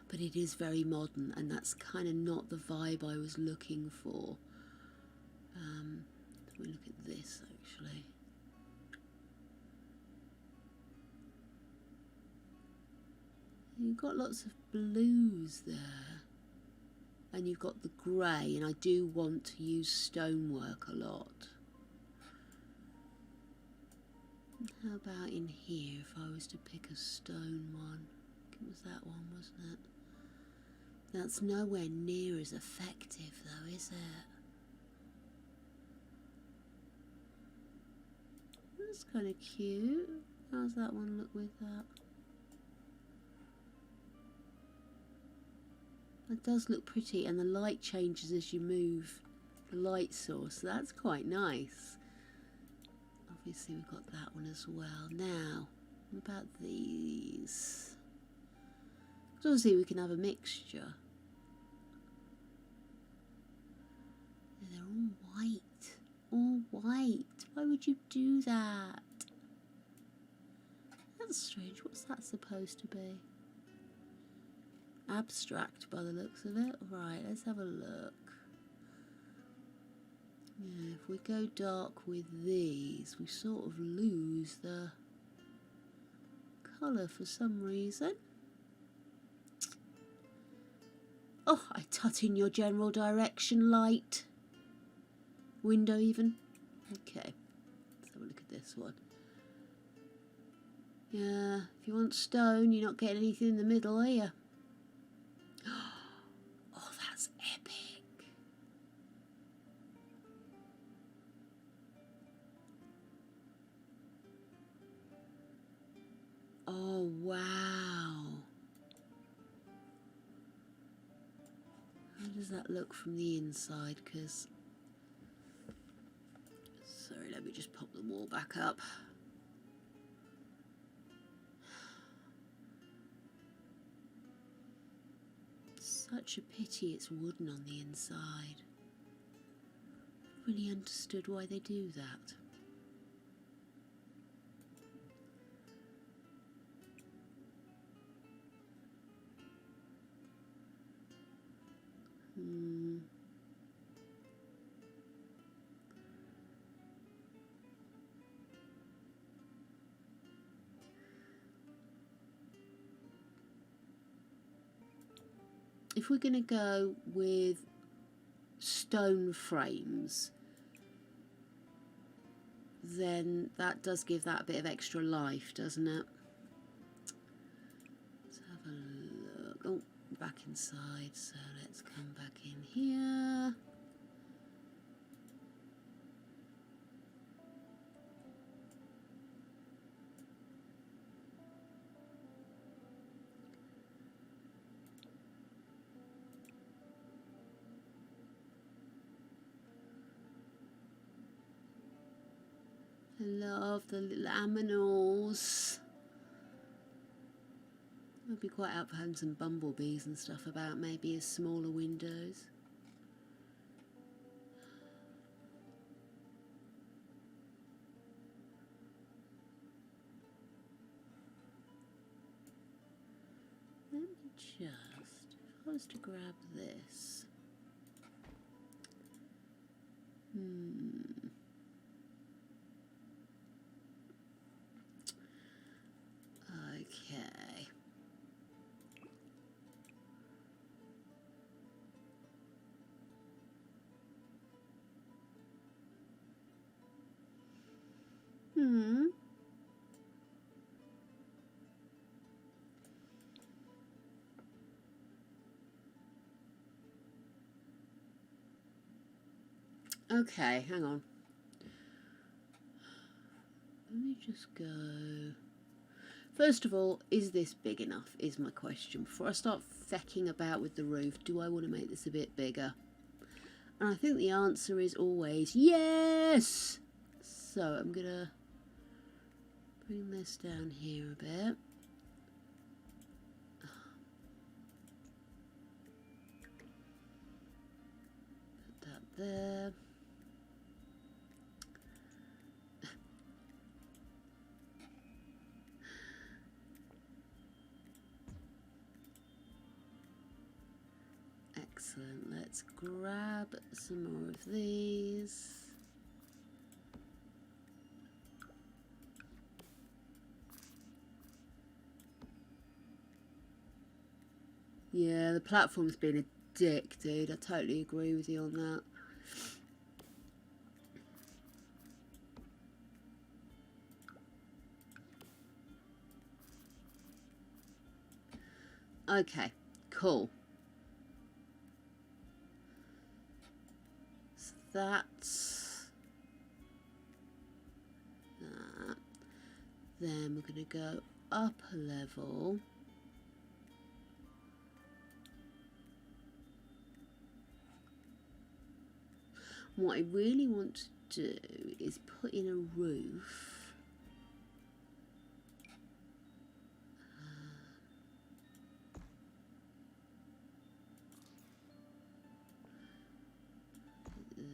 But it is very modern, and that's kind of not the vibe I was looking for. Let me look at this, actually. You've got lots of blues there. And you've got the grey, and I do want to use stonework a lot. How about in here, if I was to pick a stone one? It was that one, wasn't it? That's nowhere near as effective, though, is it? That's kind of cute. How's that one look with that? It does look pretty, and the light changes as you move the light source, so that's quite nice. Obviously we've got that one as well. Now, what about these? So obviously we can have a mixture. They're all white. All white. Why would you do that? That's strange. What's that supposed to be? Abstract by the looks of it. Right, let's have a look. Yeah, if we go dark with these, we sort of lose the colour for some reason. Oh, I tut in your general direction, light. Window even. Okay, let's have a look at this one. Yeah, if you want stone, you're not getting anything in the middle, are you? Oh, that's epic. Oh, wow. How does that look from the inside? Because, sorry, let me just pop the wall back up. Such a pity it's wooden on the inside. Really understood why they do that. If we're going to go with stone frames, then that does give that a bit of extra life, doesn't it? Let's have a look. Oh, back inside, so let's come back in here. I love the little aminals. I'd be quite out for having some bumblebees and stuff about, maybe as smaller windows. Let me just, if I was to grab this. Okay. Okay, hang on. Let me just go. First of all, is this big enough is my question. Before I start fecking about with the roof, do I want to make this a bit bigger? And I think the answer is always yes! So I'm going to bring this down here a bit. Put that there. Excellent. Let's grab some more of these. Yeah, the platform's been a dick, dude. I totally agree with you on that. Okay, cool. So that's that. Then we're going to go up a level. What I really want to do is put in a roof.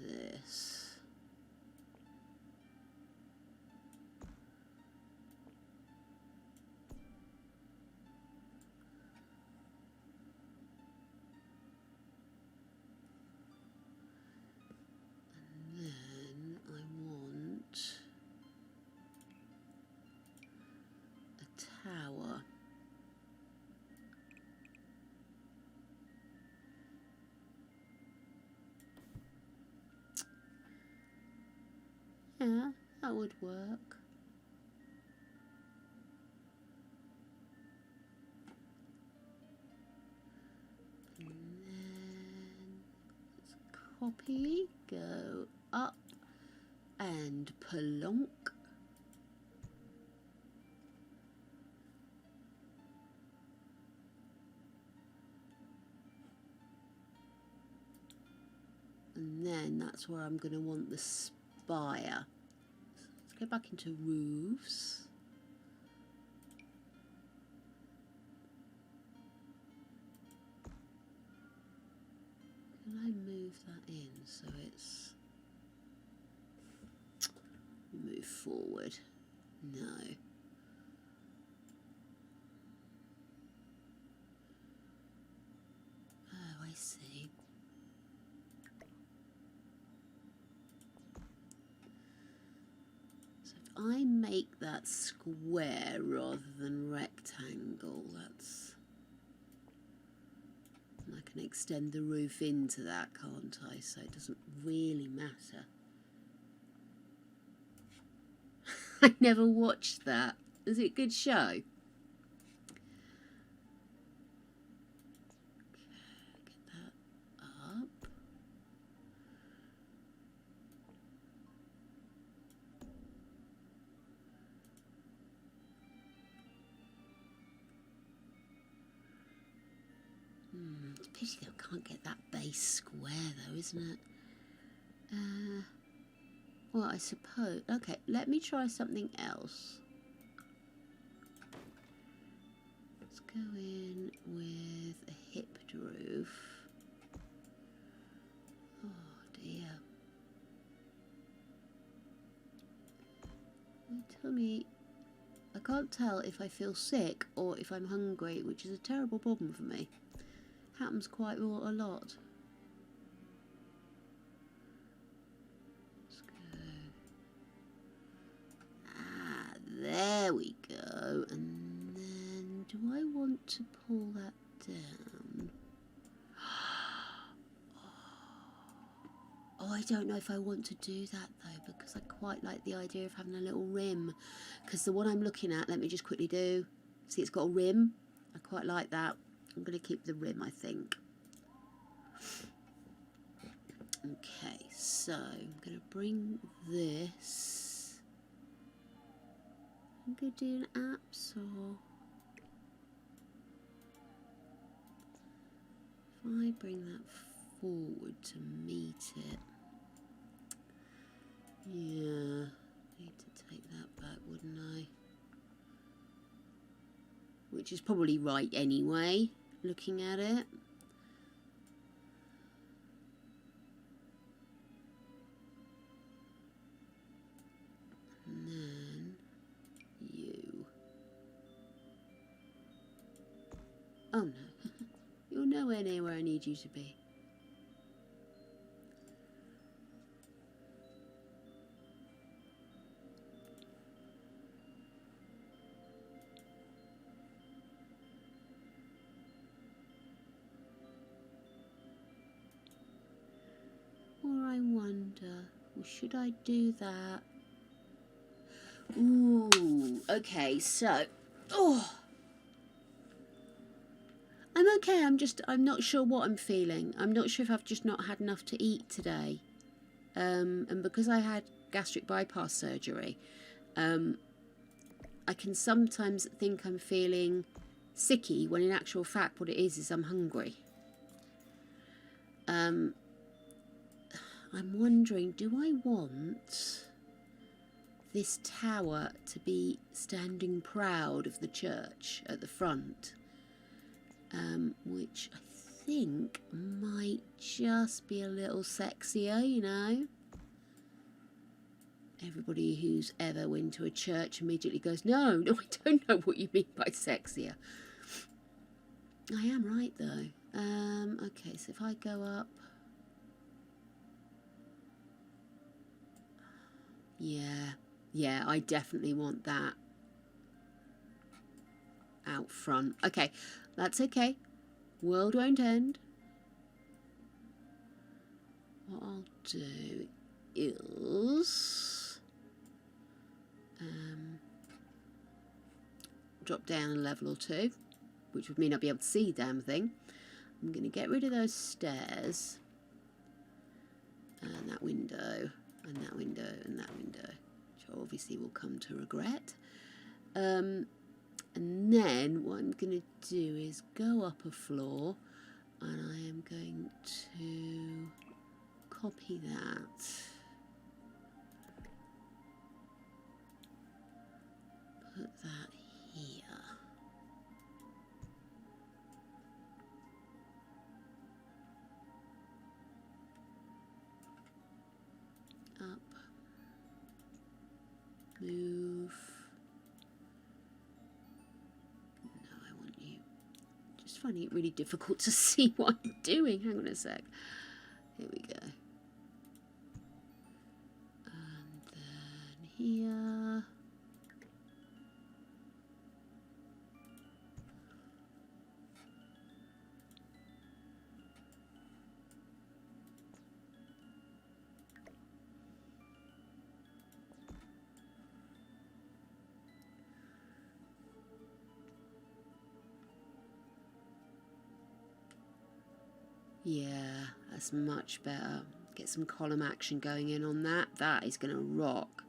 This. And then I want a tower. Yeah, that would work. And then let's copy, go up and plonk. And then that's where I'm going to want the spire. So let's go back into roofs. Can I move that in so it's move forward? No. Oh, I see. So if I make that square rather than rectangle, that's... And I can extend the roof into that, can't I? So it doesn't really matter. I never watched that. Is it a good show? Okay, get that up. It's a pity that I can't get that base square though, isn't it? Well, I suppose... Okay, let me try something else. Let's go in with a hipped roof. Oh dear. Tell me... I can't tell if I feel sick or if I'm hungry, which is a terrible problem for me. Happens quite a lot. There we go. And then do I want to pull that down? Oh, I don't know if I want to do that though, because I quite like the idea of having a little rim. Because the one I'm looking at, let me just quickly do. See, it's got a rim. I quite like that. I'm going to keep the rim, I think. Okay, So I'm going to bring this. I'm going to do an absorb. If I bring that forward to meet it, yeah, need to take that back, wouldn't I? Which is probably right anyway, looking at it. And then you. Oh no, you're nowhere near where I need you to be. Or I wonder, well, should I do that? Ooh, okay, so, oh, I'm okay. I'm not sure what I'm feeling. I'm not sure if I've just not had enough to eat today. And because I had gastric bypass surgery, I can sometimes think I'm feeling sicky when in actual fact what it is I'm hungry. I'm wondering, do I want this tower to be standing proud of the church at the front? Which I think might just be a little sexier, you know. Everybody who's ever went to a church immediately goes, no, I don't know what you mean by sexier. I am right though. Okay, so if I go up, yeah, I definitely want that out front. Okay, that's okay. World won't end. What I'll do is drop down a level or two, which would mean I'll be able to see the damn thing. I'm going to get rid of those stairs and that window and that window and that window, which I obviously will come to regret. And then what I'm going to do is go up a floor, and I am going to copy that. Put that here. Up. Move. No, I want you. Just finding it really difficult to see what I'm doing. Hang on a sec. Here we go. And then here. Yeah, that's much better. Get some column action going in on that. That is going to rock.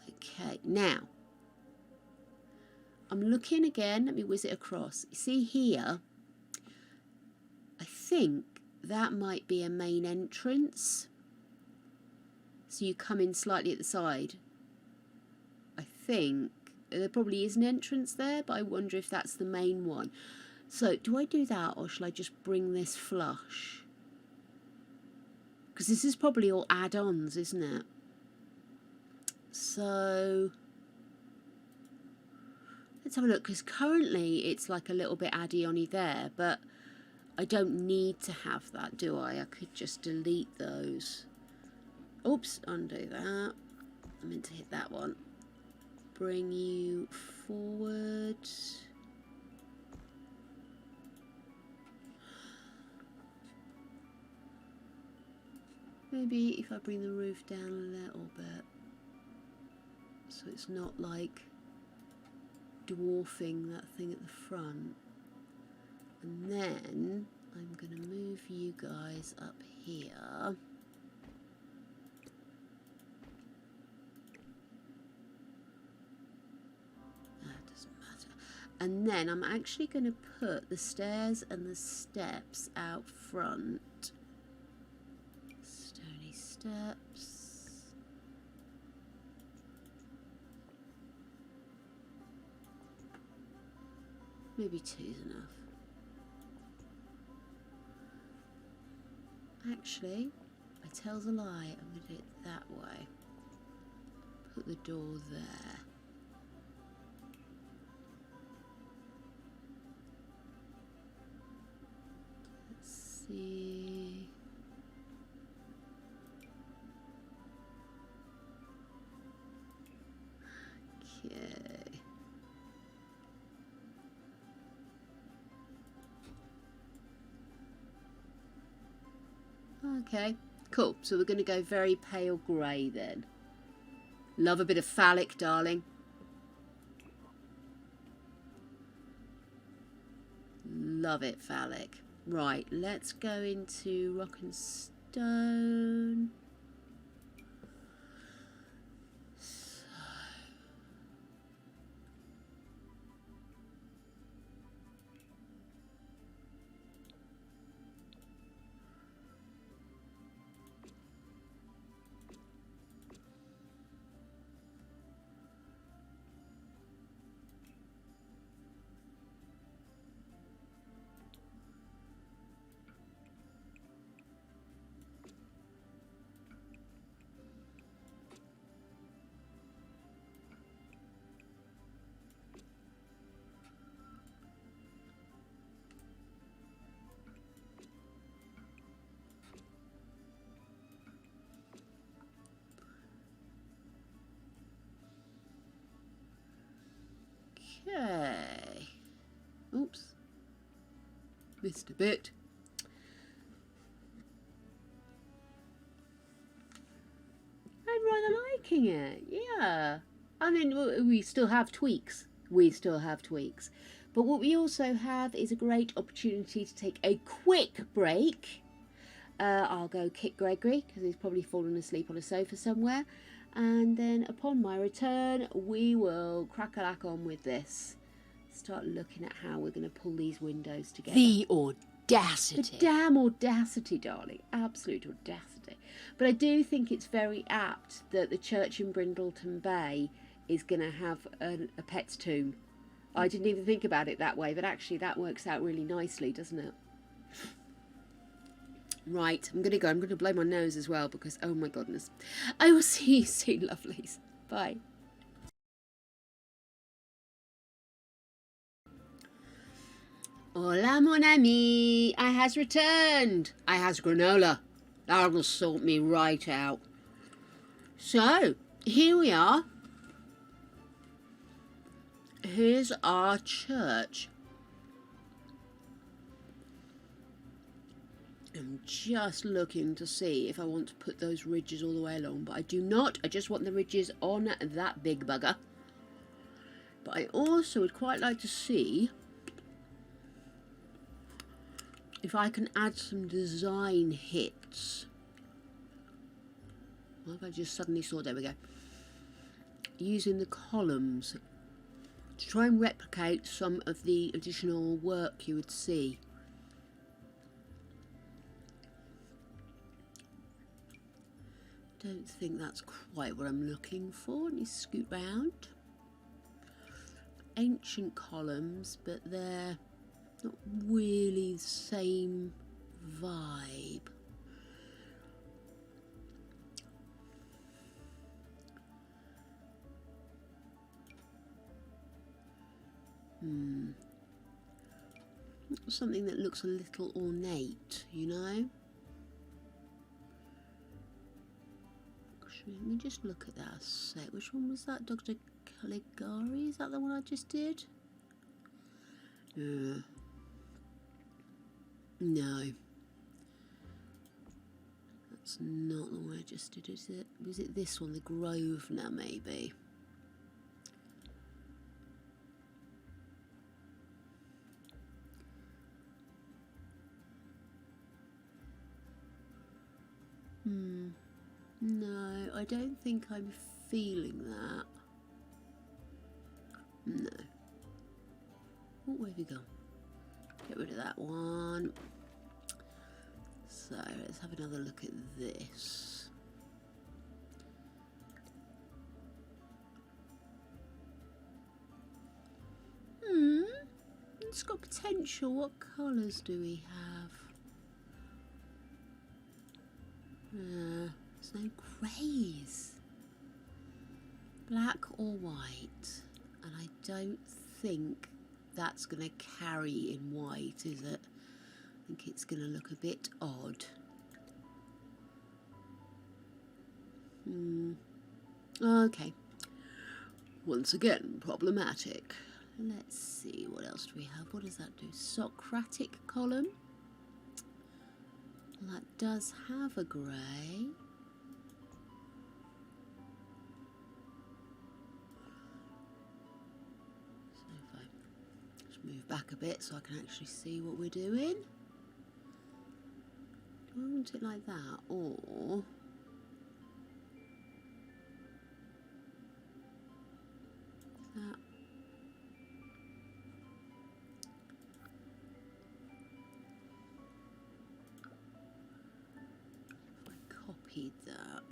Okay, now, I'm looking again. Let me whiz it across. You see here, I think that might be a main entrance. So you come in slightly at the side. I think there probably is an entrance there, but I wonder if that's the main one. So, do I do that, or shall I just bring this flush? Because this is probably all add-ons, isn't it? So, let's have a look, because currently it's like a little bit addy-on-y there, but I don't need to have that, do I? I could just delete those. Oops, undo that. I meant to hit that one. Bring you forward. Maybe if I bring the roof down a little bit, so it's not like dwarfing that thing at the front. And then I'm going to move you guys up here. And then I'm actually going to put the stairs and the steps out front. Stony steps. Maybe 2's enough. Actually, I tells a lie. I'm going to do it that way. Put the door there. Let's see. Okay. Okay, cool. So we're going to go very pale grey then. Love a bit of phallic, darling. Love it, phallic. Right, let's go into rock and stone. Okay. Oops. Missed a bit. I'm rather liking it. Yeah. I mean, we still have tweaks. We still have tweaks. But what we also have is a great opportunity to take a quick break. I'll go kick Gregory because he's probably fallen asleep on a sofa somewhere. And then upon my return, we will crack-a-lack on with this. Start looking at how we're going to pull these windows together. The audacity. The damn audacity, darling. Absolute audacity. But I do think it's very apt that the church in Brindleton Bay is going to have a pet's tomb. I didn't even think about it that way, but actually that works out really nicely, doesn't it? Right, I'm going to go. I'm going to blow my nose as well because, oh my goodness. I will see you soon, lovelies. Bye. Hola, mon ami. I has returned. I has granola. That'll sort me right out. So, here we are. Here's our church. I'm just looking to see if I want to put those ridges all the way along, but I do not. I just want the ridges on that big bugger. But I also would quite like to see if I can add some design hits. What if I just suddenly saw, there we go. Using the columns to try and replicate some of the additional work you would see. Don't think that's quite what I'm looking for. Let me scoot round. Ancient columns, but they're not really the same vibe. Something that looks a little ornate, you know? Let me just look at that a sec. Which one was that? Dr. Caligari? Is that the one I just did? No. That's not the one I just did, is it? Was it this one? The Grosvenor, maybe? No, I don't think I'm feeling that. No. we go. Get rid of that one. So let's have another look at this. It's got potential. What colours do we have? There's no greys. Black or white. And I don't think that's going to carry in white, is it? I think it's going to look a bit odd. Okay. Once again, problematic. Let's see, what else do we have? What does that do? Socratic column. Well, that does have a grey. So if I just move back a bit so I can actually see what we're doing. Do I want it like that, or that? Copied that,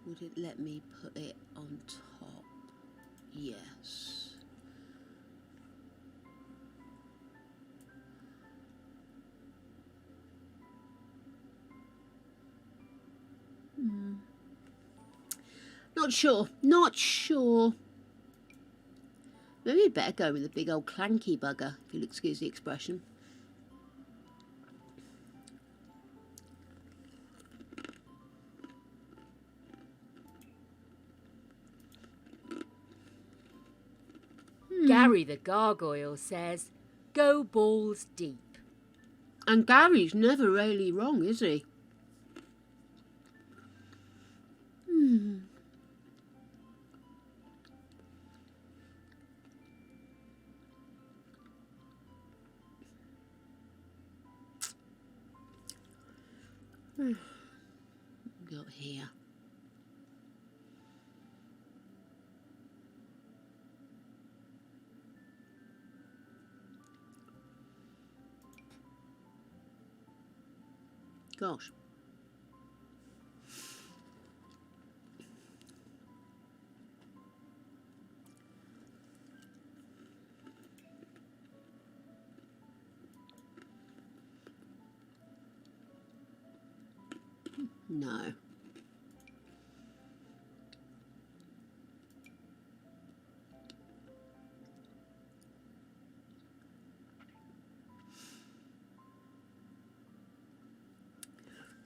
would it let me put it on top? Yes. Not sure, not sure. Maybe we'd better go with the big old clanky bugger, if you'll excuse the expression. Gary the Gargoyle says, go balls deep. And Gary's never really wrong, is he? Got here. Gosh. No.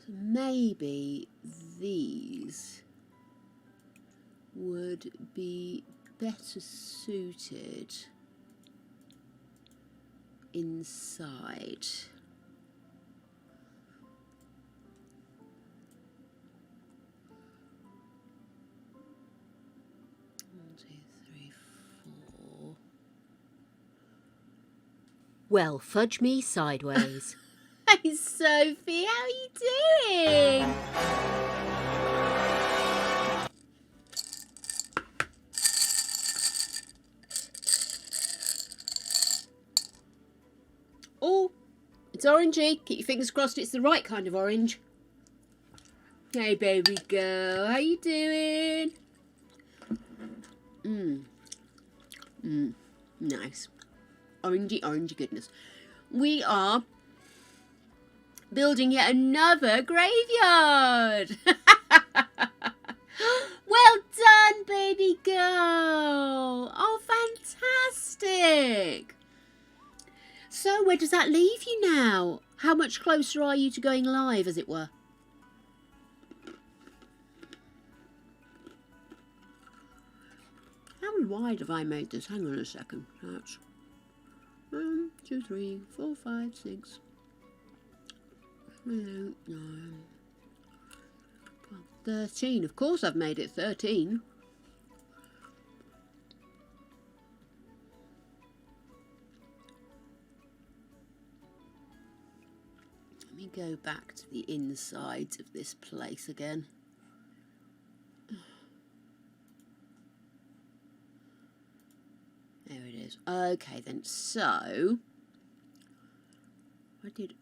So maybe these would be better suited inside. Well, fudge me sideways. Hey Sophie, how are you doing? Oh, it's orangey. Keep your fingers crossed it's the right kind of orange. Hey baby girl, how you doing? Nice. Orangey goodness. We are building yet another graveyard. Well done, baby girl. Oh, fantastic. So where does that leave you now? How much closer are you to going live, as it were? How wide have I made this? Hang on a second. That's 1, 2, 3, 4, 5, 6, 7, 8, 9, 12, 13. Of course I've made it 13. Let me go back to the insides of this place again. There Here it is. Okay then, so I did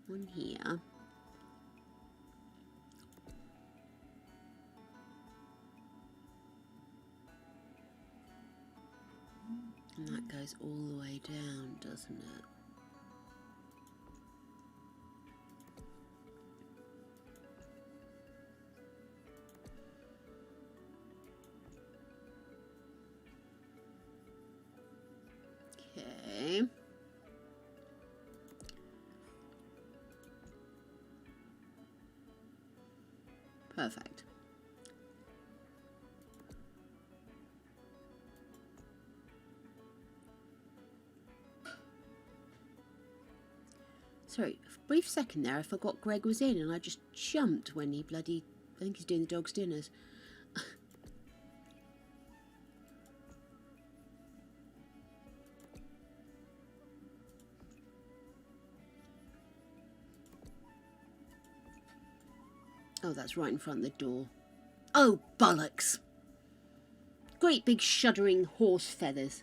one here. And that goes all the way down, doesn't it? Okay. Perfect. Sorry, for a brief second there I forgot Greg was in and I just jumped when he bloody... I think he's doing the dog's dinners. Oh, that's right in front of the door. Oh, bollocks! Great big shuddering horse feathers.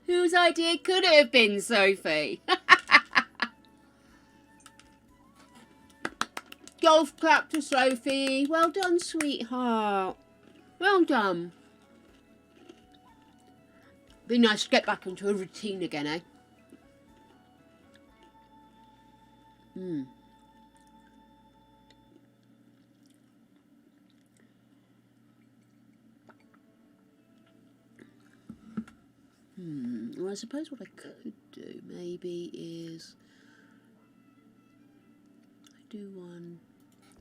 Whose idea could it have been, Sophie? Golf clap to Sophie. Well done, sweetheart. Well done. Be nice to get back into a routine again, eh? Well, I suppose what I could do maybe is I do one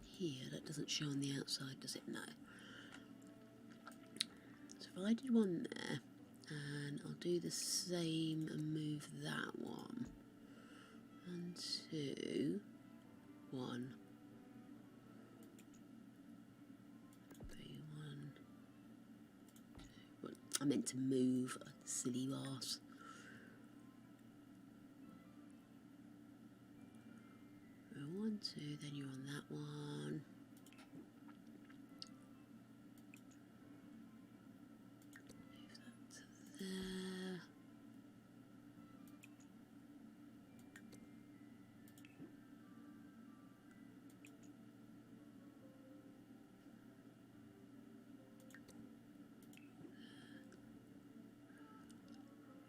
here. That doesn't show on the outside, does it? No. So if I did one there, and I'll do the same and move that one. 1, 2, 1. 3, 1, 2, 1. I meant to move, silly ass. Row 1, 2, then you're on that one. Move that to there.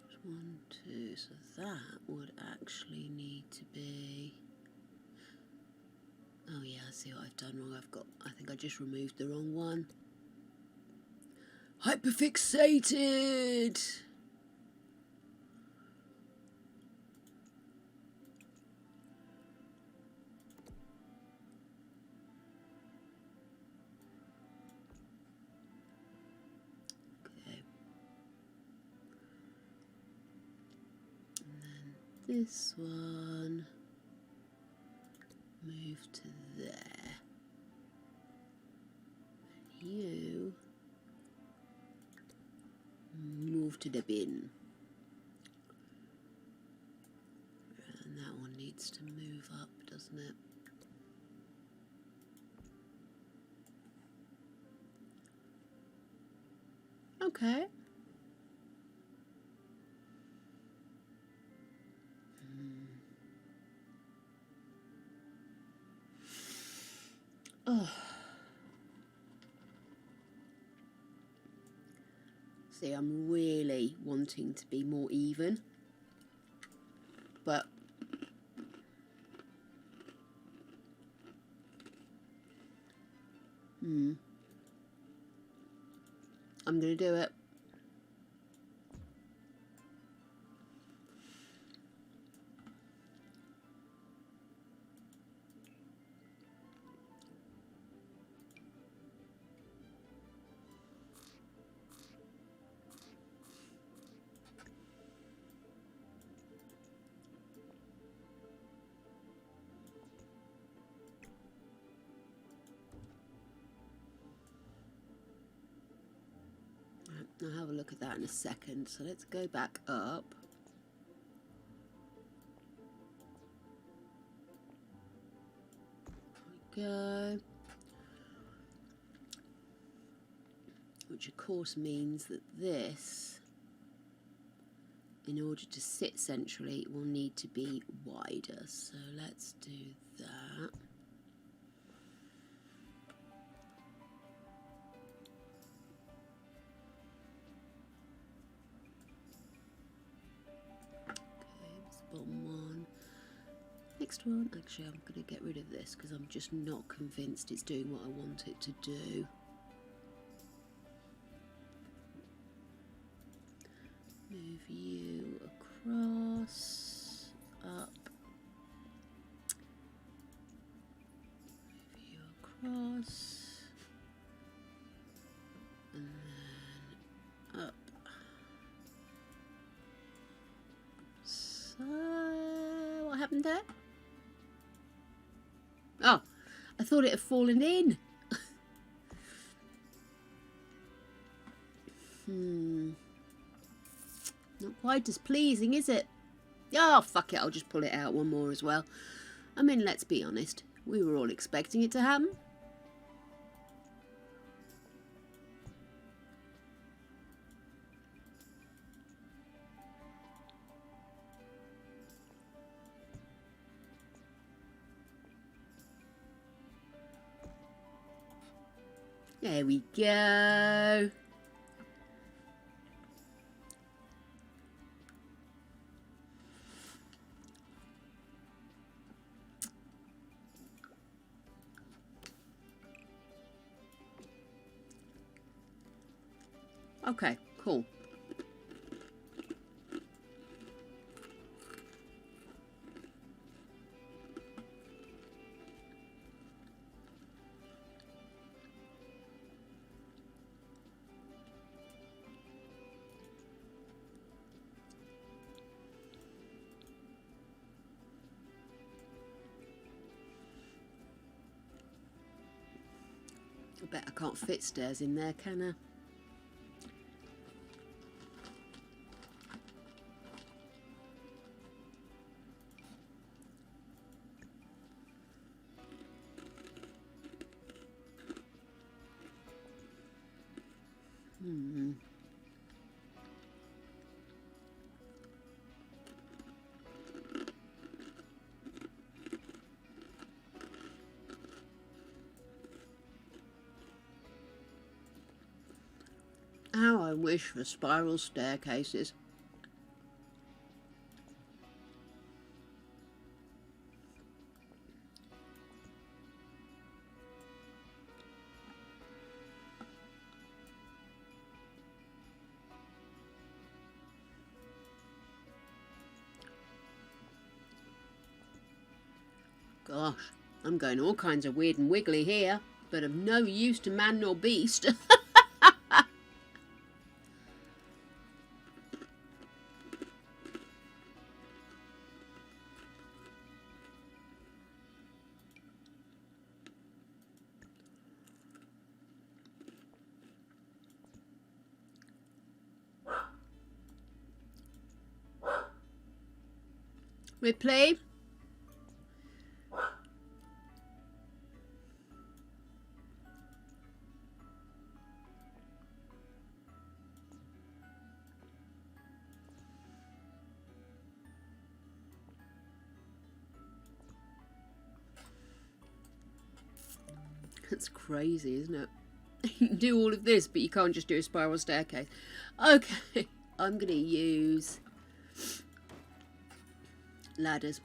There's 1, 2, so that would actually need to be... Oh yeah, I see what I've done wrong. I think I just removed the wrong one. Hyperfixated! Okay. And then this one. Move to there. And you move to the bin. And that one needs to move up, doesn't it? Okay. Oh. See, I'm really wanting to be more even, but I'm gonna do it. I'll have a look at that in a second. So let's go back up. There we go. which of course means that this, in order to sit centrally, will need to be wider. So let's do that. Bottom one. Next one, actually I'm going to get rid of this because I'm just not convinced it's doing what I want it to do. Move you across, up, move you across, and then up. What happened there? Oh, I thought it had fallen in. Not quite as pleasing, is it? Oh, fuck it, I'll just pull it out one more as well. I mean, let's be honest. We were all expecting it to happen. There we go. Okay, cool. I bet I can't fit stairs in there, can I? How I wish for spiral staircases. Gosh, I'm going all kinds of weird and wiggly here, but of no use to man nor beast. Replay. That's crazy, isn't it? You can do all of this, but you can't just do a spiral staircase. Okay, I'm going to use ladders.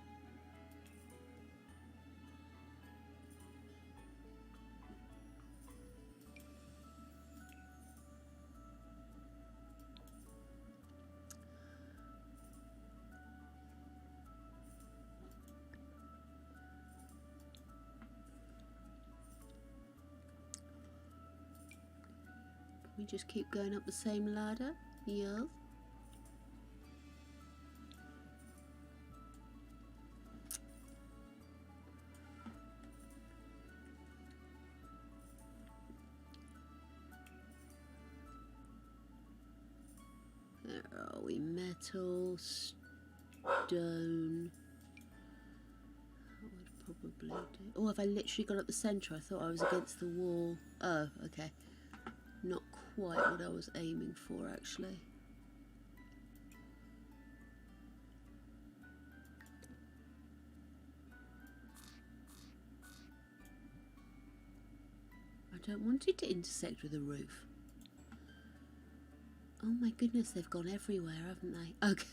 We just keep going up the same ladder. Yeah. Where are we? Metal, stone. That would probably do. Oh, have I literally got up the centre? I thought I was against the wall. Oh, okay. Not quite what I was aiming for, actually. I don't want it to intersect with the roof. Oh my goodness, they've gone everywhere, haven't they? Okay.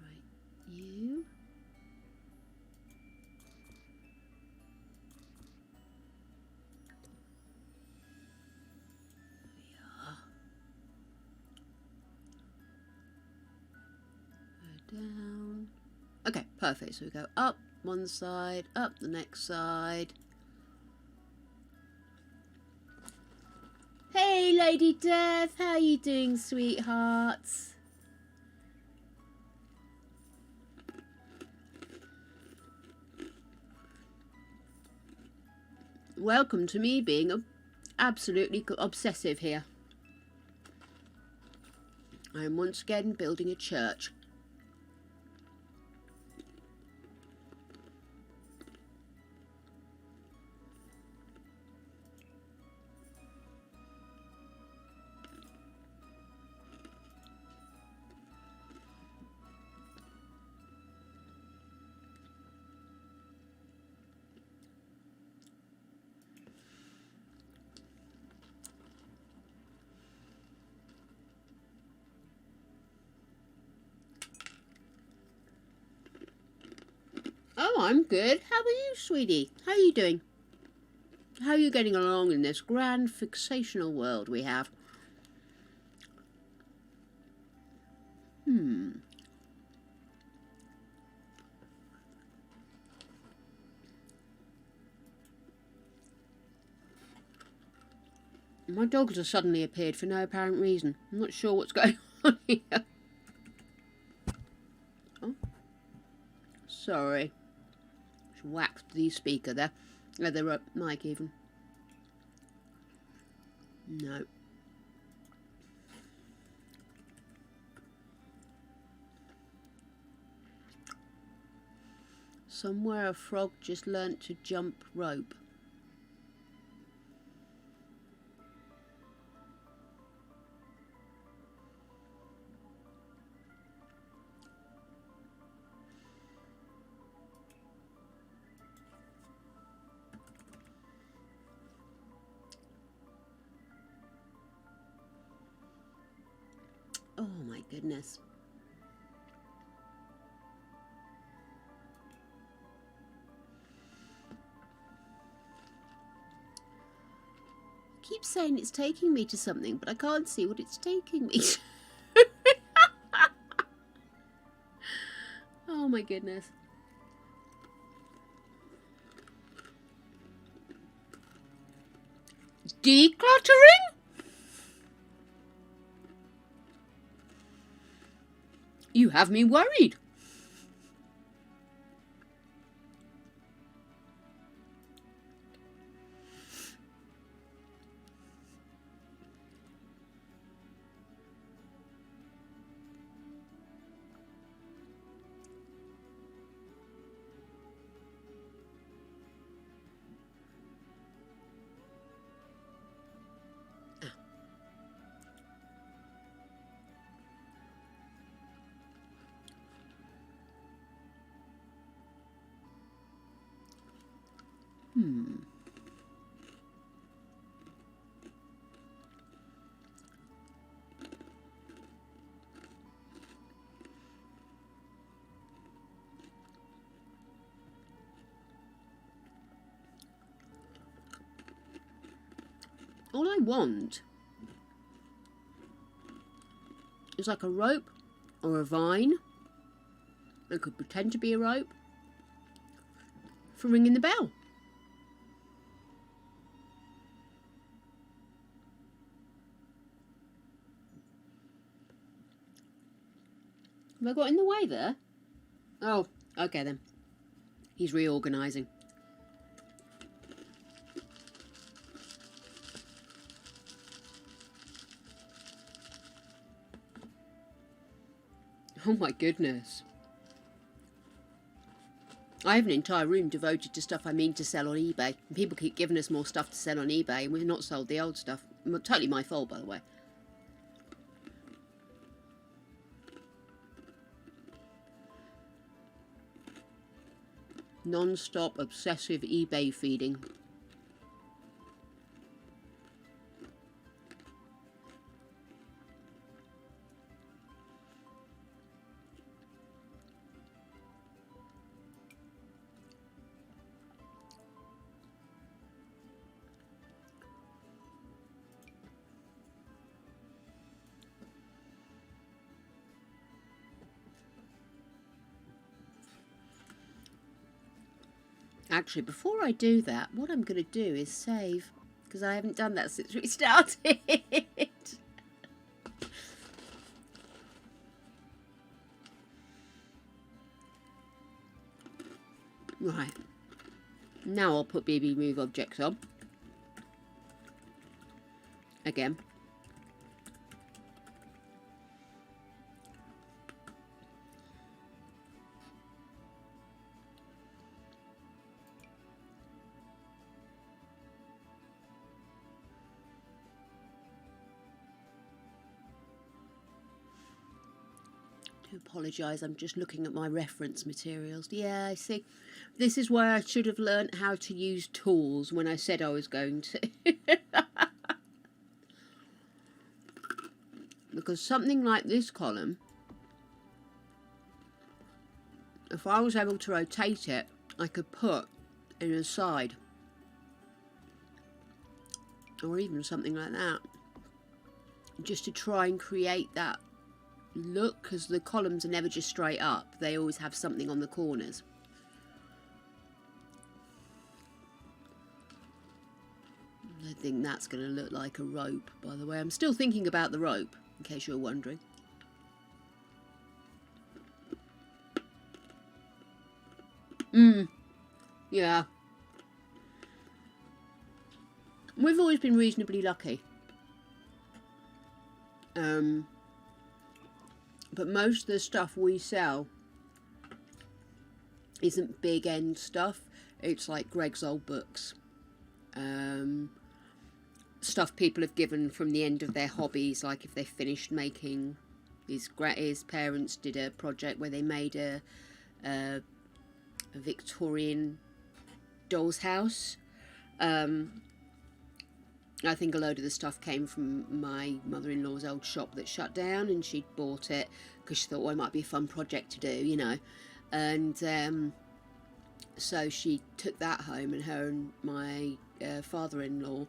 Right, you. Down. Okay, perfect. So we go up one side, up the next side. Hey, Lady Death, how you doing, sweethearts? Welcome to me being absolutely obsessive here. I am once again building a church. Oh, I'm good. How are you, sweetie? How are you doing? How are you getting along in this grand fictional world we have? My dogs have suddenly appeared for no apparent reason. I'm not sure what's going on here. Oh, sorry. Just whacked the speaker there. The mic even. No. Somewhere a frog just learnt to jump rope. Oh my goodness. I keep saying it's taking me to something, but I can't see what it's taking me to. Oh my goodness. Decluttering? You have me worried. All I want is like a rope or a vine. It could pretend to be a rope for ringing the bell. Have I got in the way there? Oh, okay then. He's reorganising. Oh my goodness. I have an entire room devoted to stuff I mean to sell on eBay. And people keep giving us more stuff to sell on eBay, and we've not sold the old stuff. Totally my fault, by the way. Non-stop obsessive eBay feeding. Actually, before I do that, what I'm going to do is save, because I haven't done that since we started. Right. Now I'll put BB Move objects on. Again. Apologise, I'm just looking at my reference materials. Yeah, I see. This is where I should have learnt how to use tools when I said I was going to. Because something like this column, if I was able to rotate it, I could put in a side. Or even something like that. Just to try and create that look, because the columns are never just straight up, they always have something on the corners. I think that's going to look like a rope, by the way. I'm still thinking about the rope, in case you're wondering. Yeah. We've always been reasonably lucky. But most of the stuff we sell isn't big end stuff. It's like Greg's old books. Stuff people have given from the end of their hobbies, like if they finished making... His parents did a project where they made a Victorian doll's house. I think a load of the stuff came from my mother-in-law's old shop that shut down, and she'd bought it because she thought, well, it might be a fun project to do, you know. And so she took that home, and her and my father-in-law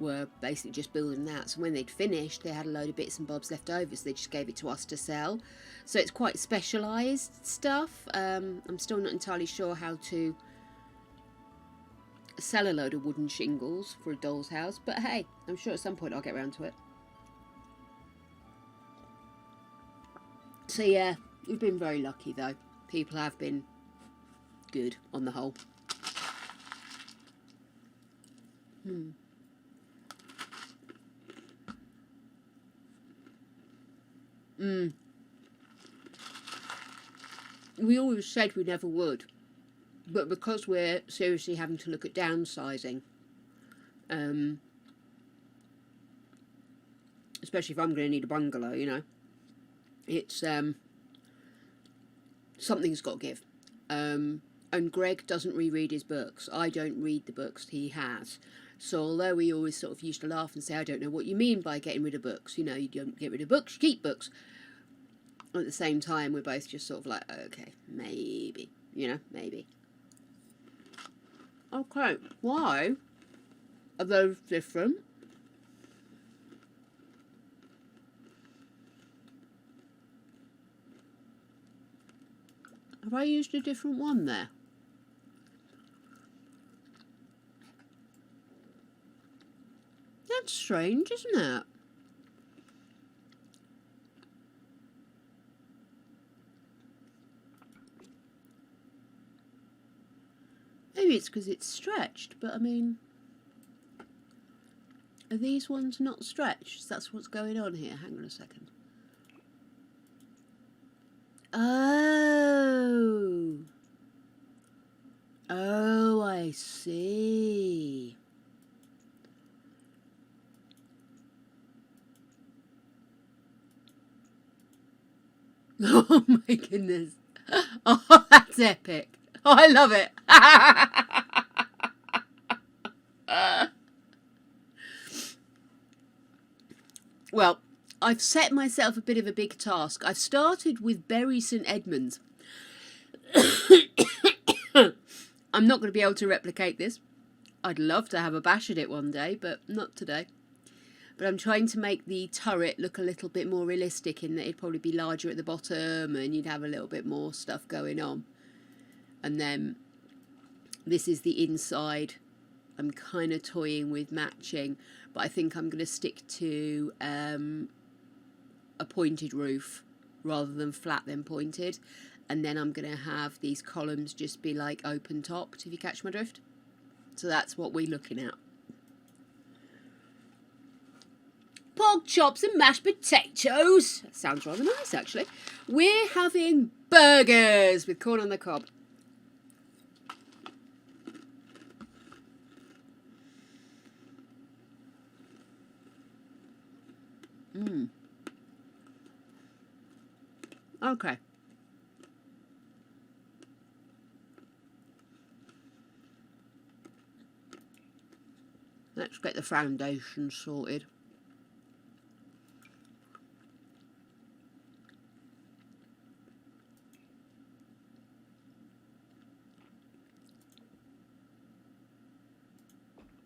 were basically just building that. So when they'd finished, they had a load of bits and bobs left over, so they just gave it to us to sell. So it's quite specialised stuff. I'm still not entirely sure how to sell a load of wooden shingles for a doll's house, but hey, I'm sure at some point I'll get around to it. So yeah, we've been very lucky though. People have been good on the whole. We always said we never would. But because we're seriously having to look at downsizing, especially if I'm going to need a bungalow, you know, it's something's got to give. And Greg doesn't reread his books. I don't read the books he has. So although we always sort of used to laugh and say, I don't know what you mean by getting rid of books. You know, you don't get rid of books, you keep books. At the same time, we're both just sort of like, okay, maybe, you know, maybe. Okay, why are those different? Have I used a different one there? That's strange, isn't it? Maybe it's because it's stretched, but I mean, are these ones not stretched? That's what's going on here. Hang on a second. Oh. Oh, I see. Oh my goodness. Oh, that's epic. Oh, I love it. Well, I've set myself a bit of a big task. I've started with Bury St Edmunds. I'm not going to be able to replicate this. I'd love to have a bash at it one day, but not today. But I'm trying to make the turret look a little bit more realistic in that it'd probably be larger at the bottom and you'd have a little bit more stuff going on. And then this is the inside. I'm kind of toying with matching, but I think I'm going to stick to a pointed roof rather than flat then pointed. And then I'm going to have these columns just be like open topped, if you catch my drift. So that's what we're looking at. Pork chops and mashed potatoes. That sounds rather nice, actually. We're having burgers with corn on the cob. Okay. Let's get the foundation sorted.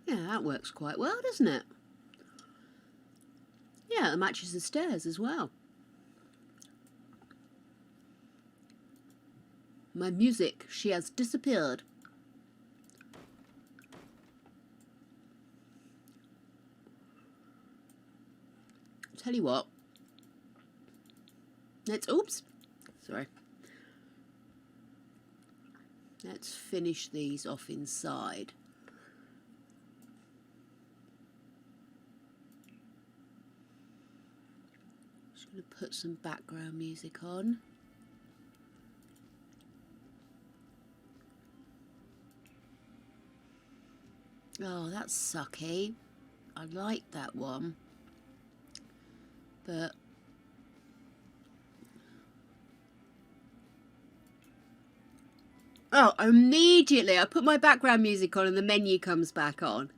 Yeah, that works quite well, doesn't it? Yeah, it matches the stairs as well. My music, she has disappeared. Tell you what. Oops. Sorry. Let's finish these off inside. Just going to put some background music on. Oh, that's sucky. I like that one. But oh, immediately I put my background music on and the menu comes back on.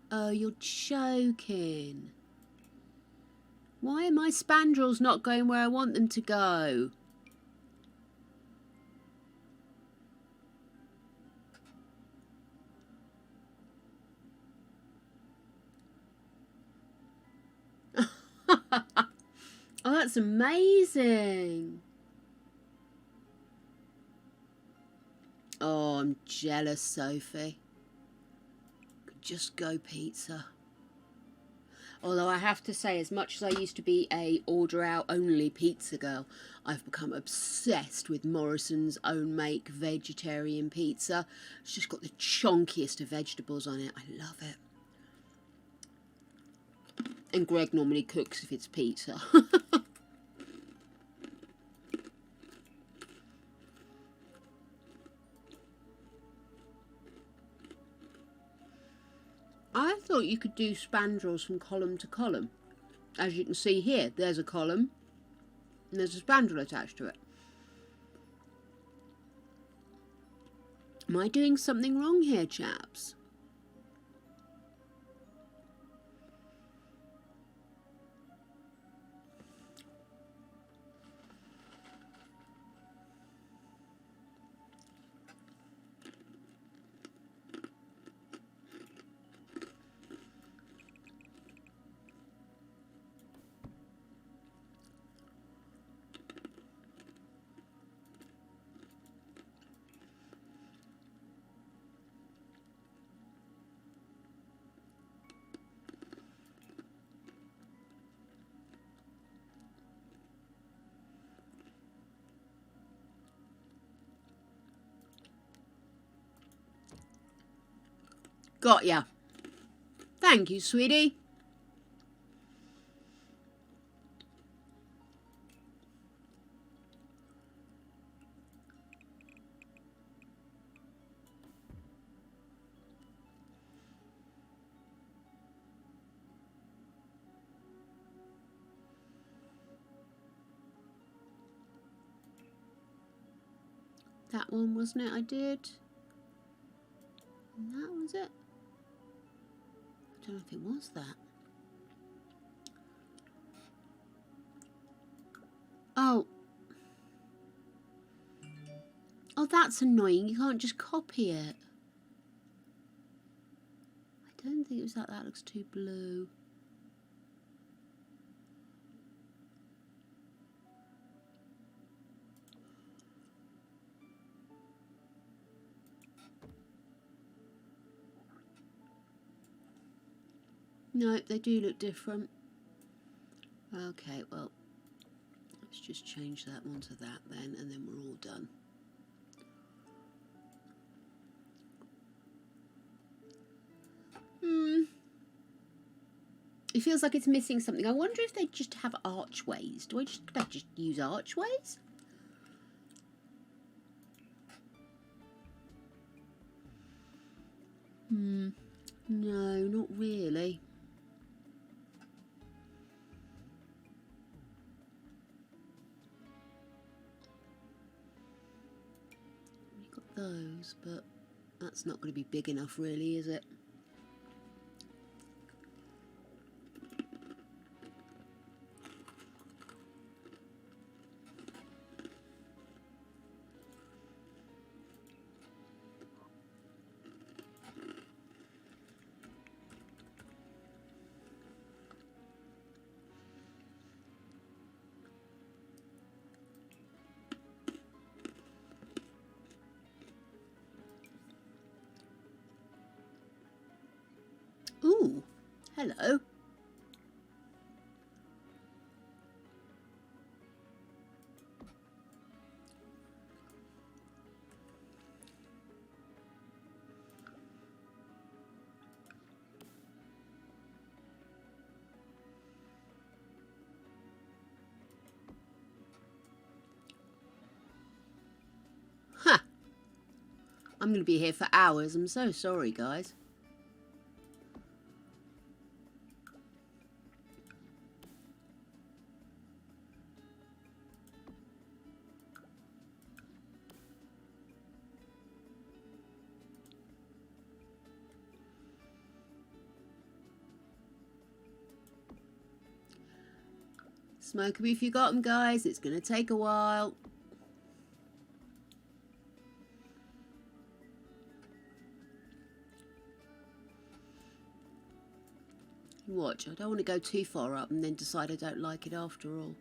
Oh, you're joking. Why are my spandrels not going where I want them to go? Oh, that's amazing. Oh, I'm jealous, Sophie. Could just go pizza. Although I have to say, as much as I used to be a order out only pizza girl, I've become obsessed with Morrison's own make vegetarian pizza. It's just got the chunkiest of vegetables on it. I love it. And Greg normally cooks if it's pizza. I thought you could do spandrels from column to column. As you can see here, there's a column and there's a spandrel attached to it. Am I doing something wrong here, chaps? Got ya. Thank you, sweetie. That one, wasn't it? I did. And that was it. I don't know if it was that. Oh. Oh, that's annoying. You can't just copy it. I don't think it was that. That looks too blue. No, they do look different. Okay, well, let's just change that one to that then, and then we're all done. It feels like it's missing something. I wonder if they just have archways. Could I just use archways? No, not really. We've got those, but that's not going to be big enough really, is it? Ooh, hello. Huh. I'm going to be here for hours. I'm so sorry, guys. Smoke 'em if you got 'em, guys. It's going to take a while. Watch, I don't want to go too far up and then decide I don't like it after all.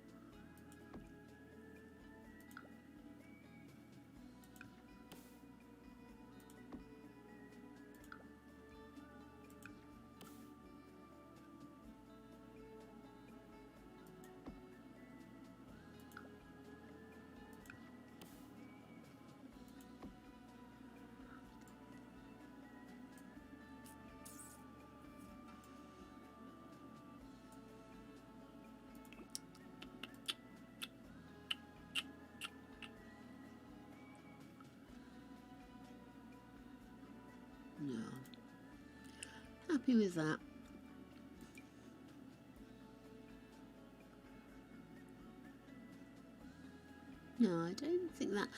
No. Happy with that. No, I don't think that.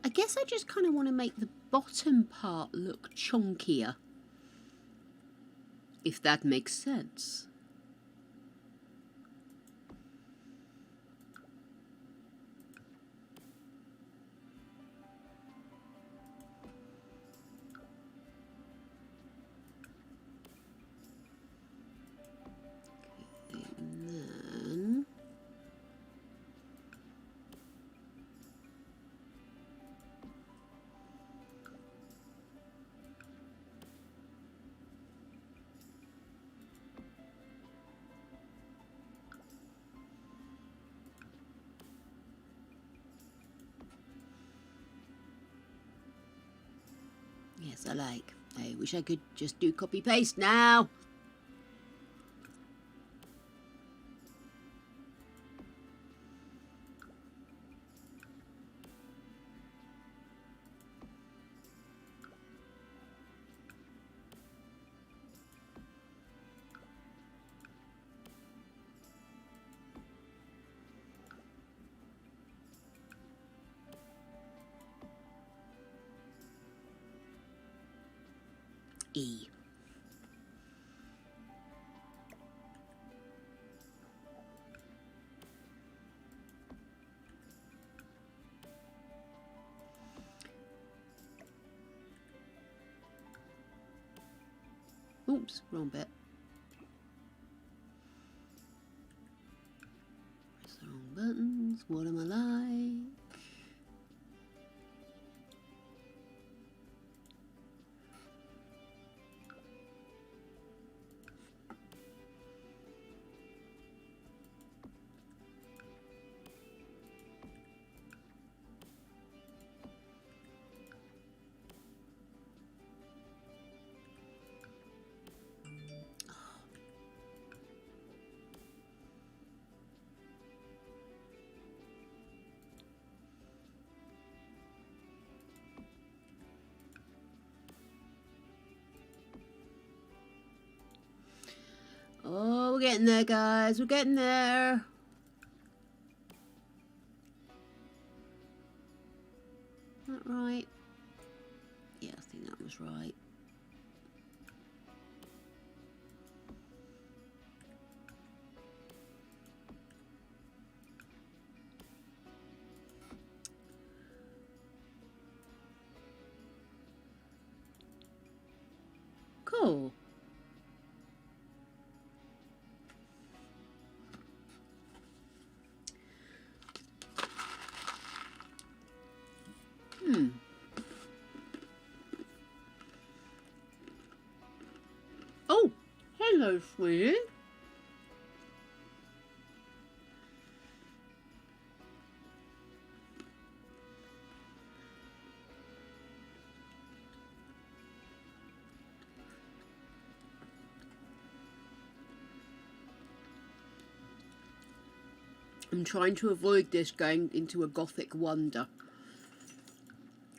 I guess I just kind of want to make the bottom part look chunkier. If that makes sense. And then... Yes, I like. I wish I could just do copy paste now. E. Oops, wrong bit. Press the wrong buttons. What am I like? Oh, we're getting there, guys. We're getting there. Is that right? Yeah, I think that was right. Cool. Oh, hello, sweetie. I'm trying to avoid this going into a gothic wonder,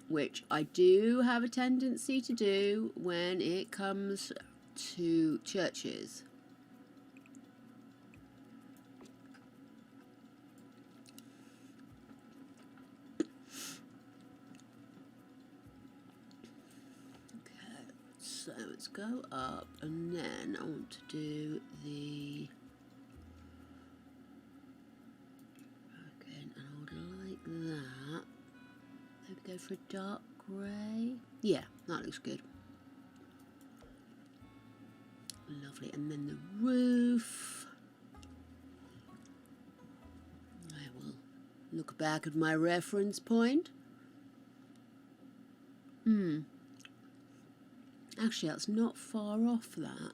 which I do have a tendency to do when it comes to churches. Okay, so let's go up, and then I want to do the... and I would like that. Maybe go for a dark grey. Yeah, that looks good. Lovely. And then the roof. I will look back at my reference point. Actually, that's not far off that.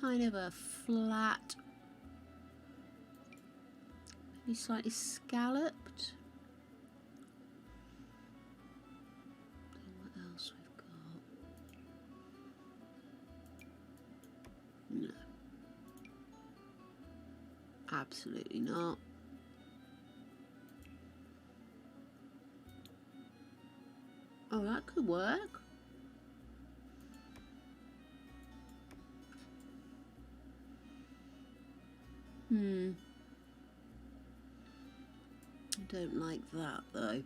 Kind of a flat, maybe slightly scalloped. What else we've got? No, absolutely not. Oh, that could work. I don't like that though.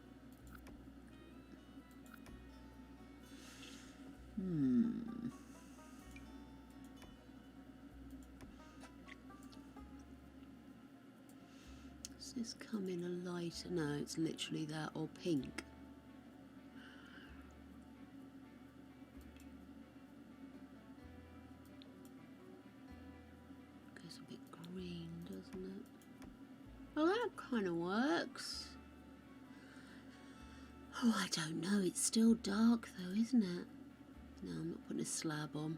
Does this come in a lighter? No, it's literally that, or pink. Goes a bit green, doesn't it? Well, that kind of works. Oh, I don't know. It's still dark though, isn't it? No, I'm not putting a slab on.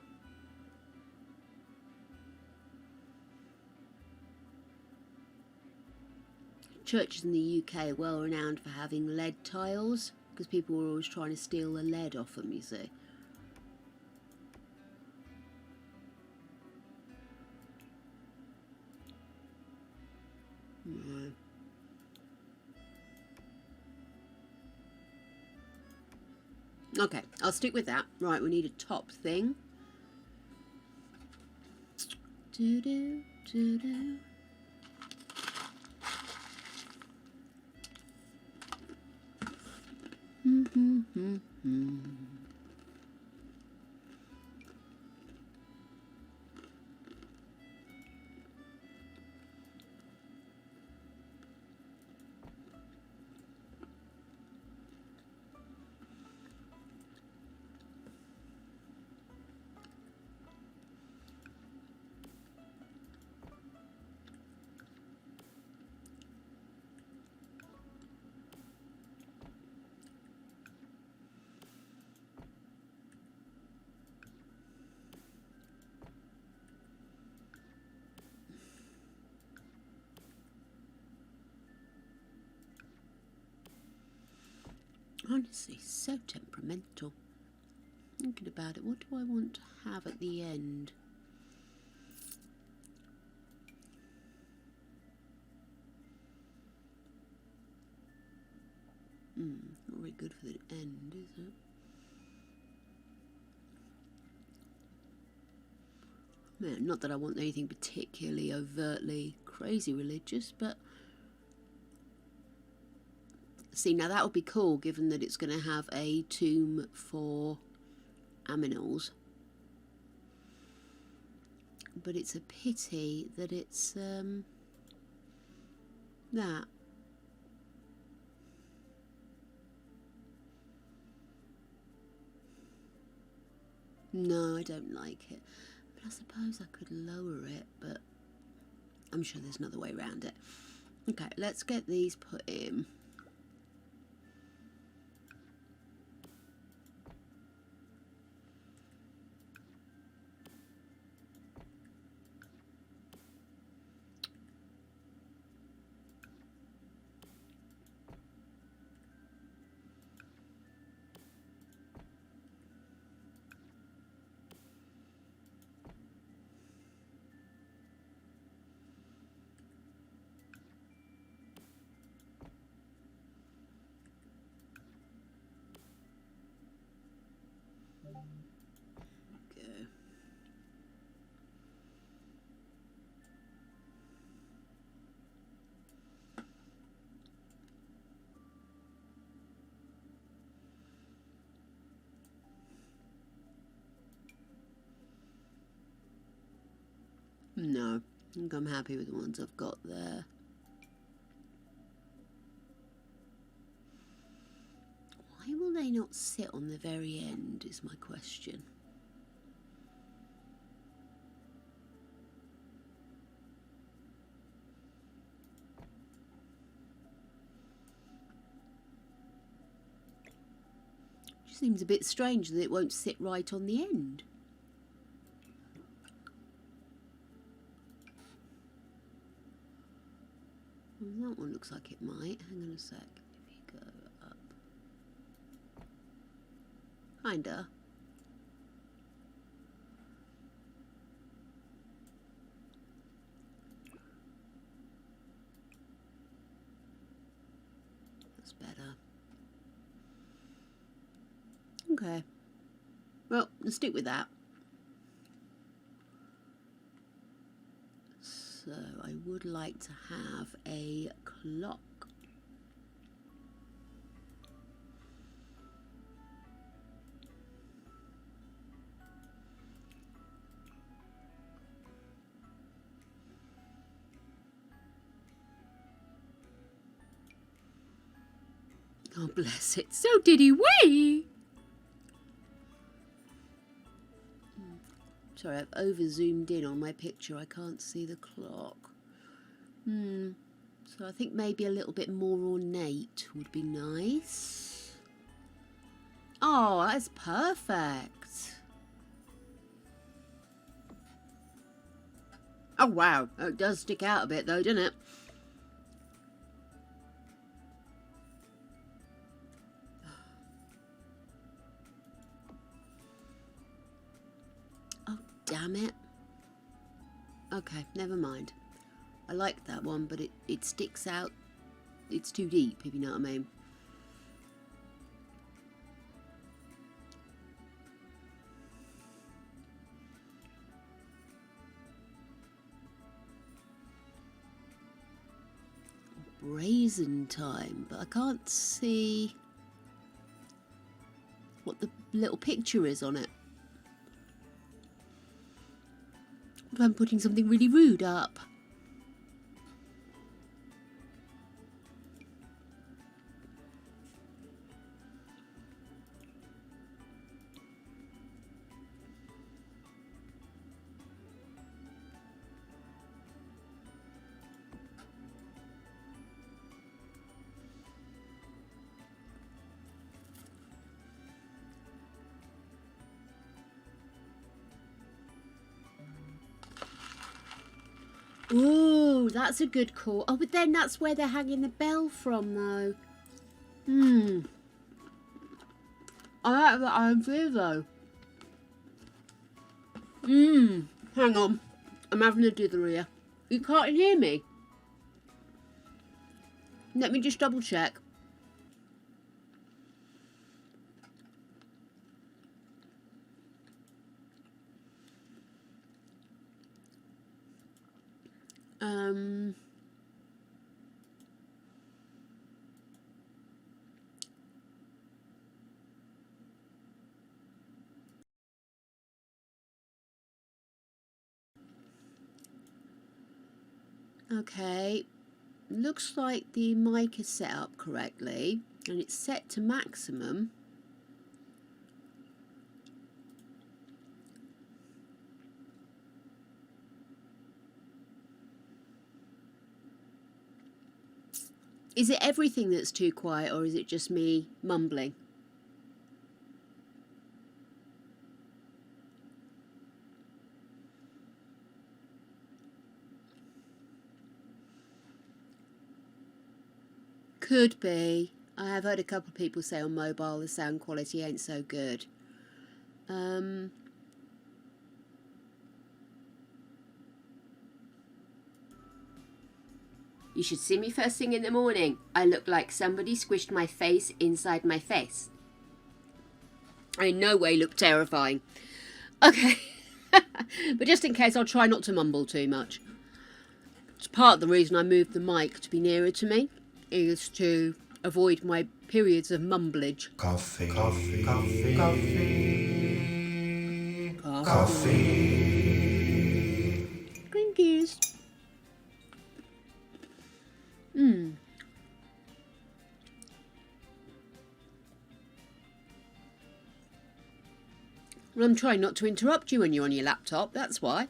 Churches in the UK are well renowned for having lead tiles because people were always trying to steal the lead off them, you see. No. Okay, I'll stick with that. Right, we need a top thing. Do-do, do-do. Honestly, so temperamental. Thinking about it, what do I want to have at the end? Not very good for the end, is it? Yeah, not that I want anything particularly overtly crazy religious, but see, now that would be cool, given that it's going to have a tomb for aminals. But it's a pity that it's that. No, I don't like it. But I suppose I could lower it, but I'm sure there's another way around it. Okay, let's get these put in. Okay. No, I think I'm happy with the ones I've got there. Why will they not sit on the very end is my question. It seems a bit strange that it won't sit right on the end. Well, that one looks like it might. Hang on a sec. If you go up. Kinda. That's better. Okay. Well, let's stick with that. So I would like to have a clock. Oh, bless it. So diddy wee! Sorry, I've over zoomed in on my picture. I can't see the clock. So I think maybe a little bit more ornate would be nice. Oh, that's perfect. Oh, wow. Oh, it does stick out a bit though, doesn't it? Oh, damn it. Okay, never mind. I like that one, but it sticks out. It's too deep, if you know what I mean. brazen time, but I can't see what the little picture is on it. What if I'm putting something really rude up? Ooh, that's a good call. Oh, but then that's where they're hanging the bell from, though. I like that idea, though. Hang on. I'm having a dither here. You can't hear me? Let me just double check. Okay, looks like the mic is set up correctly and it's set to maximum. Is it everything that's too quiet, or is it just me mumbling? Could be. I have heard a couple of people say on mobile the sound quality ain't so good. You should see me first thing in the morning. I look like somebody squished my face inside my face. I in no way look terrifying. Okay. But just in case, I'll try not to mumble too much. It's part of the reason I moved the mic to be nearer to me, is to avoid my periods of mumblage. Coffee, coffee, coffee, coffee, Coffee. coffee. Clinkies. Well, I'm trying not to interrupt you when you're on your laptop, that's why.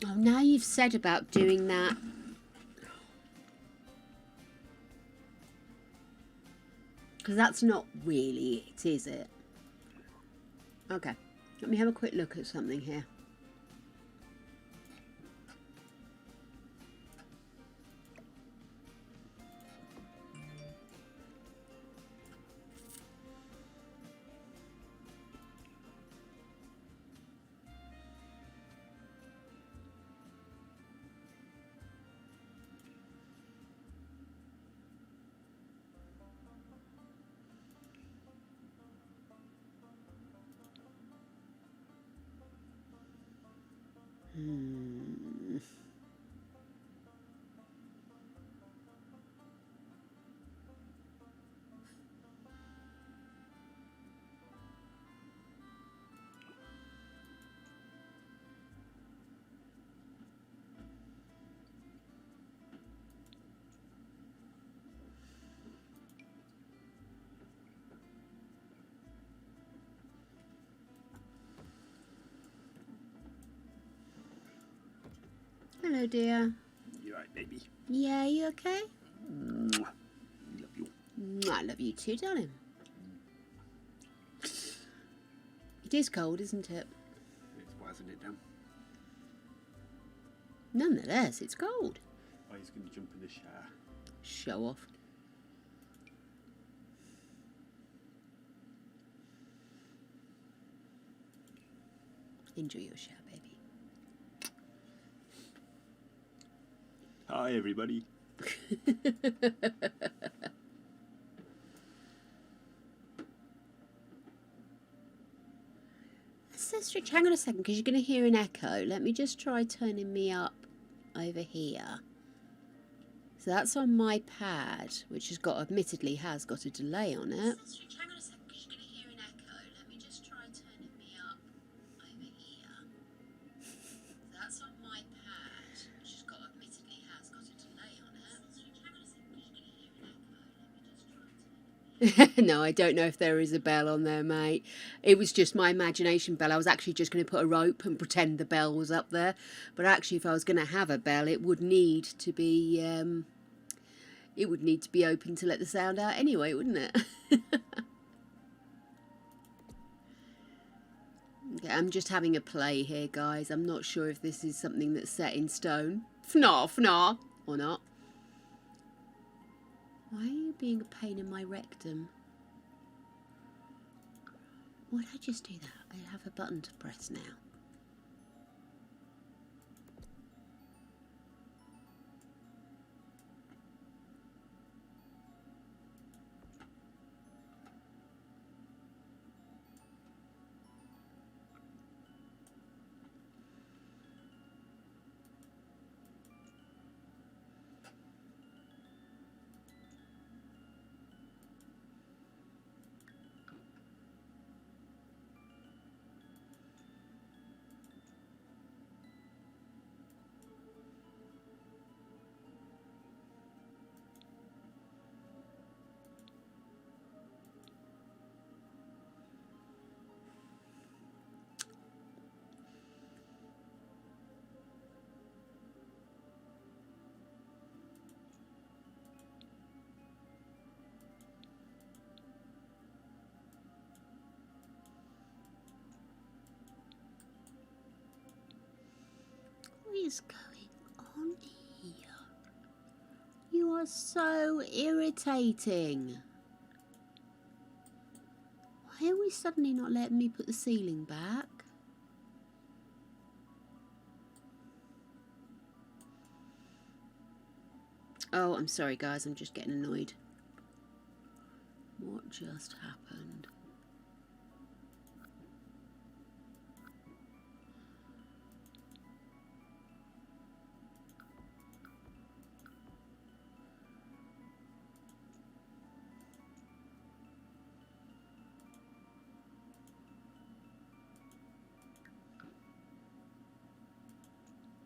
Oh, now you've said about doing that. Because that's not really it, is it? Okay, let me have a quick look at something here. Hello, dear. You right, baby? Yeah, you okay? Mwah. Love you. I love you too, darling. It is cold, isn't it? Why isn't it down? Nonetheless, it's cold. Oh, he's going to jump in the shower. Show off. Enjoy your shower, baby. Hi, everybody. switch. Hang on a second, because you're going to hear an echo. Let me just try turning me up over here. So that's on my pad, which has got, admittedly, has got a delay on it. Hang on a second, because you're going to hear an echo. Let me just try turning me up over here. So that's on my pad, which has got, admittedly, has got a delay on it. Hang on a second, because you're going to hear an echo. Let me just try turning me up. No, I don't know if there is a bell on there, mate. It was just my imagination bell. I was actually just going to put a rope and pretend the bell was up there. But actually, if I was going to have a bell, it would need to be open to let the sound out anyway, wouldn't it? Okay, I'm just having a play here, guys. I'm not sure if this is something that's set in stone. Fnar, or not. Why are you being a pain in my rectum? Why did I just do that? I have a button to press now. What is going on here? You are so irritating. Why are we suddenly not letting me put the ceiling back? Oh, I'm sorry, guys. I'm just getting annoyed. What just happened?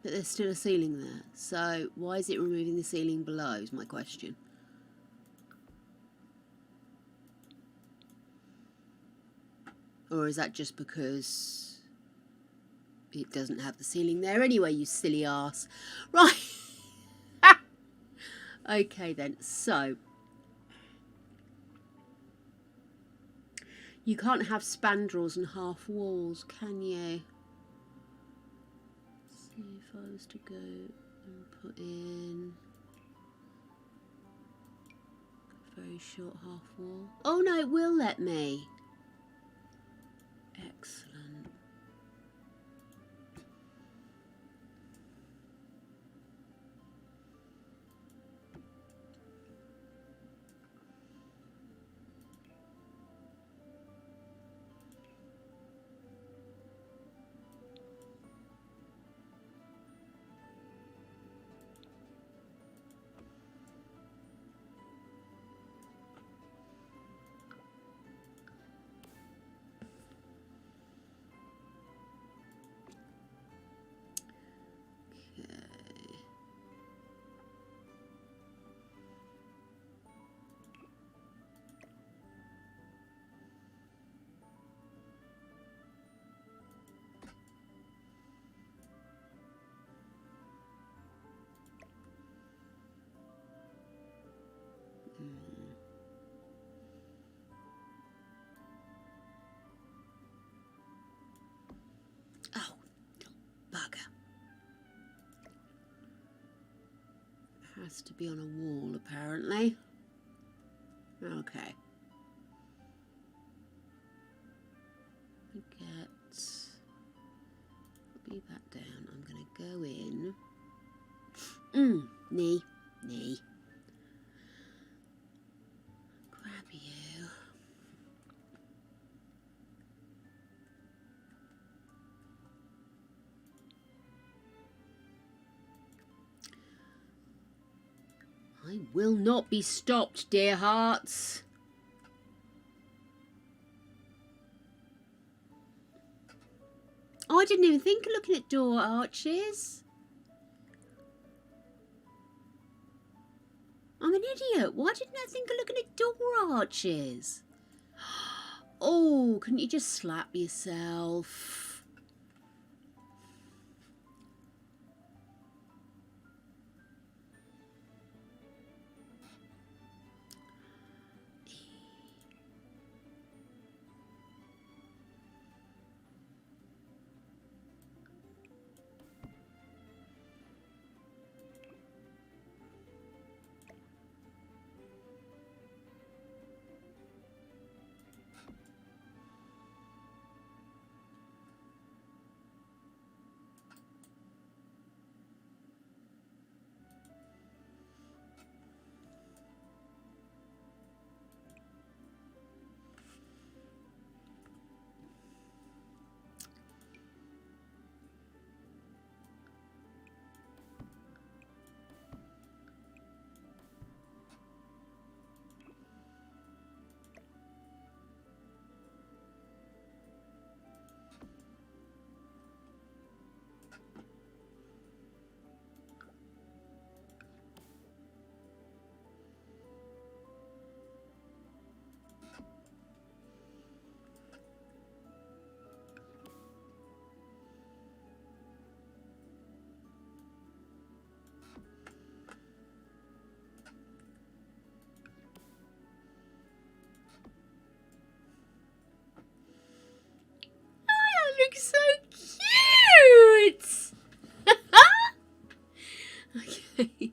But there's still a ceiling there. So why is it removing the ceiling below is my question. Or is that just because it doesn't have the ceiling there anyway, you silly arse? Right. Okay then, so you can't have spandrels and half walls, can you? See if I was to go and put in a very short half wall. Oh no, it will let me. Excellent. Oh, bugger. Has to be on a wall, apparently. Okay. Copy that down. I'm going to go in. Knee. Grab you. I will not be stopped, dear hearts. Oh, I didn't even think of looking at door arches. I'm an idiot. Why didn't I think of looking at door arches? Oh, couldn't you just slap yourself? Looks so cute. Okay.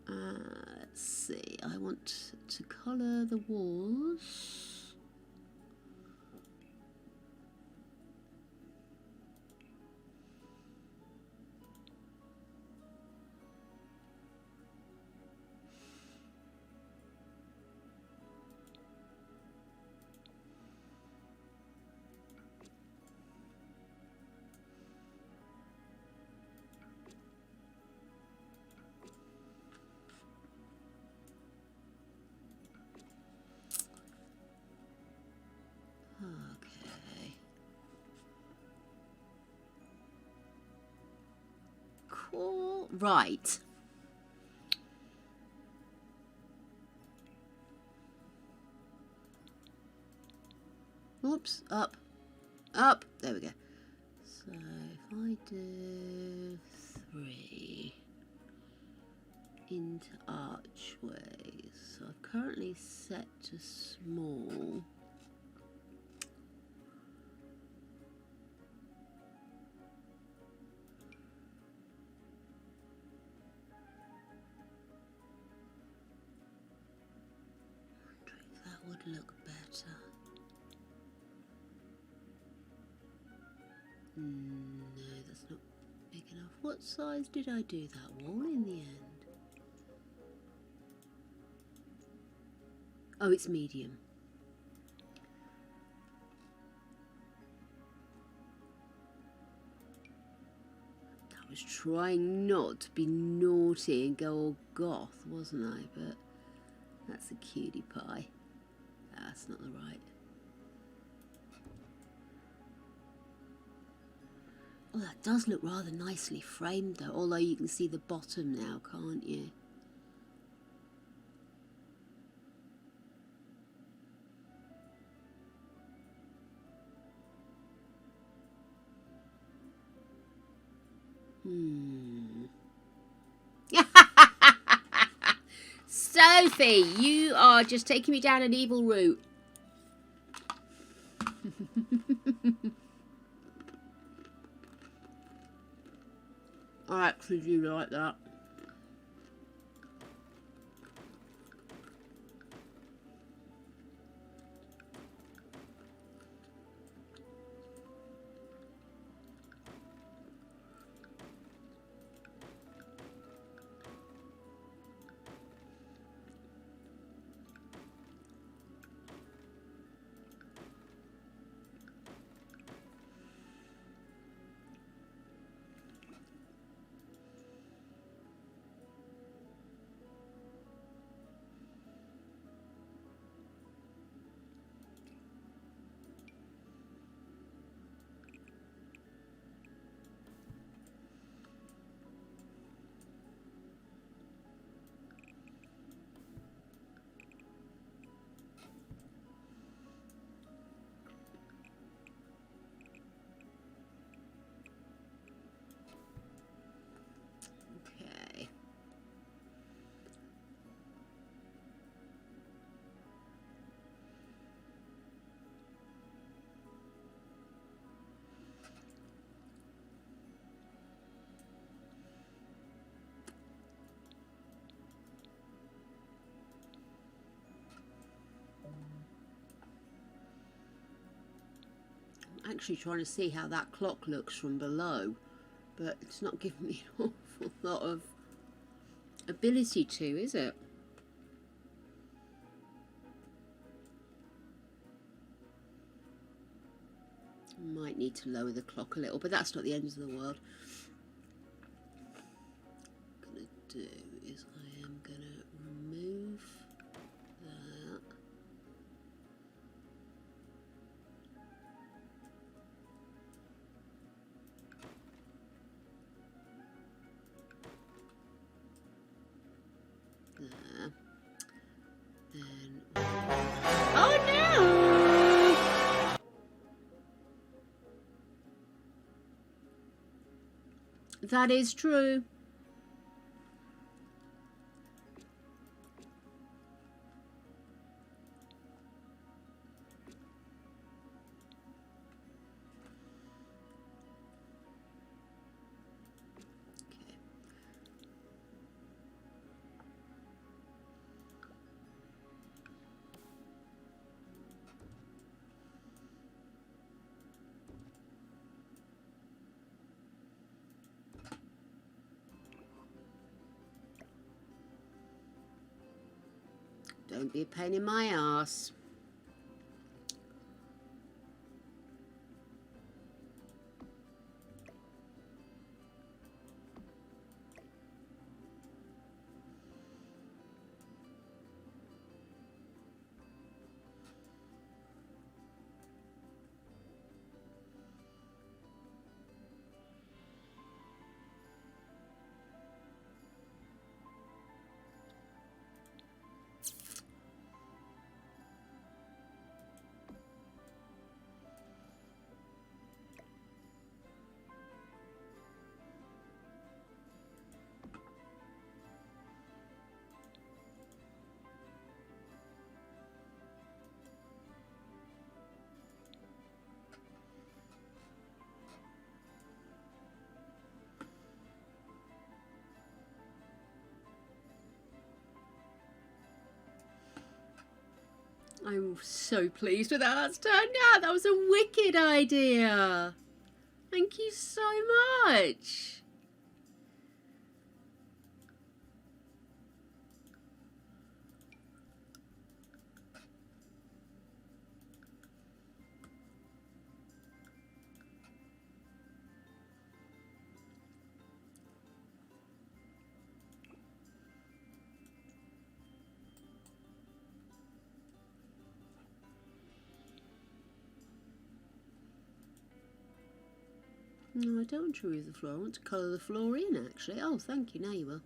Let's see. I want to colour the walls. Okay. Cool. Right. Oops. Up. Up. There we go. So if I do 3 into archways, so I've currently set to small. That would look better. No, that's not big enough. What size did I do that wall in the end? Oh, it's medium. I was trying not to be naughty and go all goth, wasn't I? But that's a cutie pie. That's not the right. Oh, that does look rather nicely framed though, although you can see the bottom now, can't you? Sophie, you are just taking me down an evil route. I actually do like that. actually trying to see how that clock looks from below, but it's not giving me an awful lot of ability to, is it? Might need to lower the clock a little, but that's not the end of the world. What I'm going to do is I am going to remove that. There. Then. Oh no! That is true. Don't be a pain in my arse. I'm so pleased with how that's turned out. That was a wicked idea. Thank you so much. No, I don't want to remove the floor. I want to colour the floor in, actually. Oh, thank you. Now you will.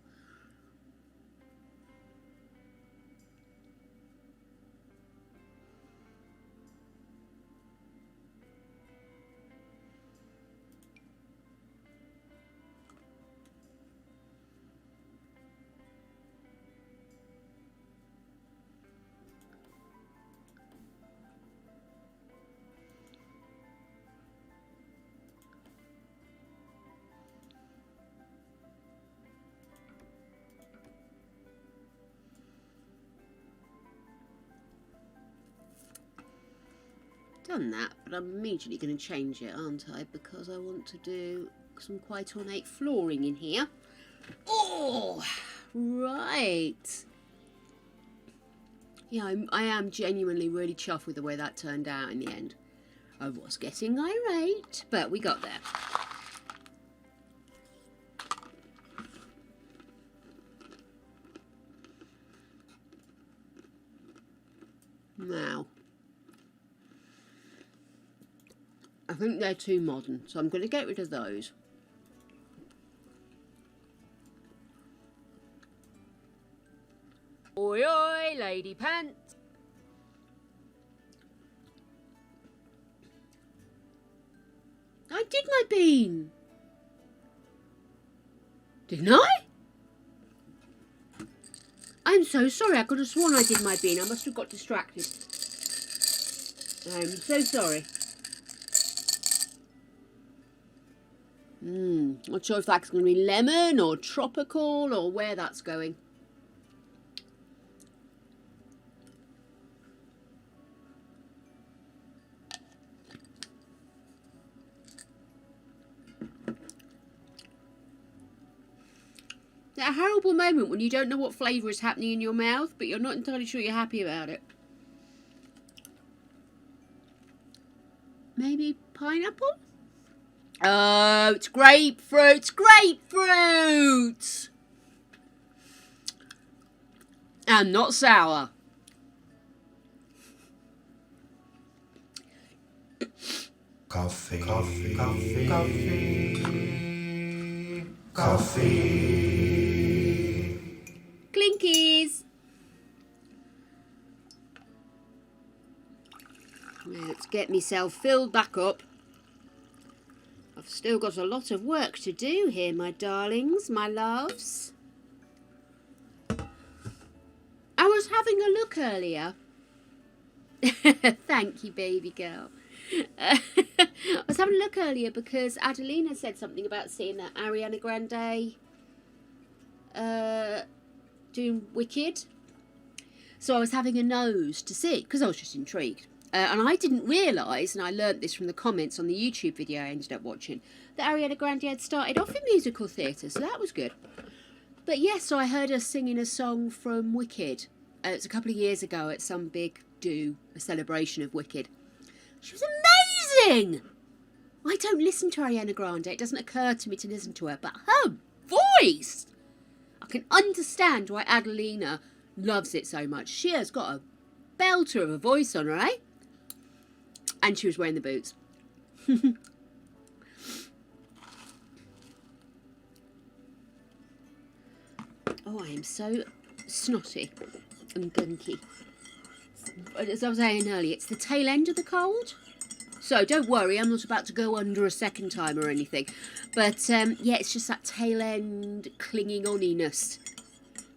Done that, but I'm immediately going to change it, aren't I? Because I want to do some quite ornate flooring in here. Oh, right. Yeah, I am genuinely really chuffed with the way that turned out in the end. I was getting irate, but we got there. Now, I think they're too modern, so I'm going to get rid of those. Oi, oi, lady pants. I did my bean. Didn't I? I'm so sorry. I could have sworn I did my bean. I must have got distracted. I'm so sorry. Not sure if that's going to be lemon or tropical or where that's going. That horrible moment when you don't know what flavour is happening in your mouth, but you're not entirely sure you're happy about it. Maybe pineapple? Oh, it's grapefruit. It's grapefruit! And not sour. Coffee, coffee, coffee, coffee, coffee. Clinkies. Now let's get myself filled back up. I've still got a lot of work to do here, my darlings, my loves. I was having a look earlier. Thank you, baby girl. I was having a look earlier because Adelina said something about seeing that Ariana Grande doing Wicked. So I was having a nose to see because I was just intrigued. And I didn't realise, and I learnt this from the comments on the YouTube video I ended up watching, that Ariana Grande had started off in musical theatre, so that was good. But yes, so I heard her singing a song from Wicked. It was a couple of years ago at some big do, a celebration of Wicked. She was amazing! I don't listen to Ariana Grande. It doesn't occur to me to listen to her. But her voice! I can understand why Adelina loves it so much. She has got a belter of a voice on her, eh? And she was wearing the boots. Oh, I am so snotty and gunky. As I was saying earlier, it's the tail end of the cold. So don't worry, I'm not about to go under a second time or anything. But yeah, it's just that tail end clinging oniness.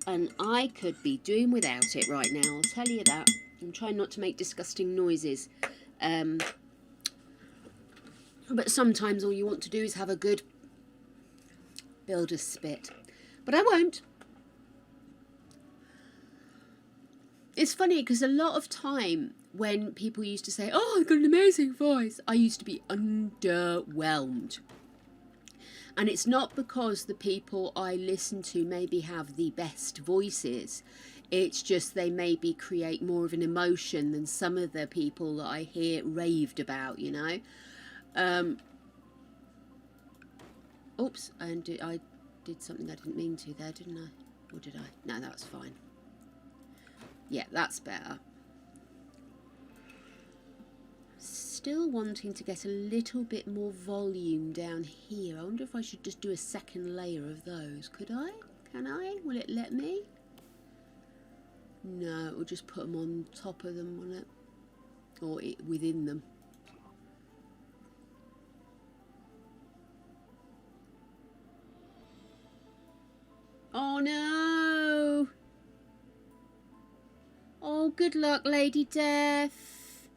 And I could be doing without it right now, I'll tell you that. I'm trying not to make disgusting noises. But sometimes all you want to do is have a good builder's spit. But I won't. It's funny because a lot of time when people used to say, oh, I've got an amazing voice, I used to be underwhelmed. And it's not because the people I listen to maybe have the best voices. It's just they maybe create more of an emotion than some of the people that I hear raved about, you know. Oops, and I did something I didn't mean to there, didn't I? Or did I? No, that's fine. Yeah, that's better. Still wanting to get a little bit more volume down here. I wonder if I should just do a second layer of those. Could I? Can I? Will it let me? No, it will just put them on top of them, won't it? Or within them. Oh no! Oh, good luck, Lady Death.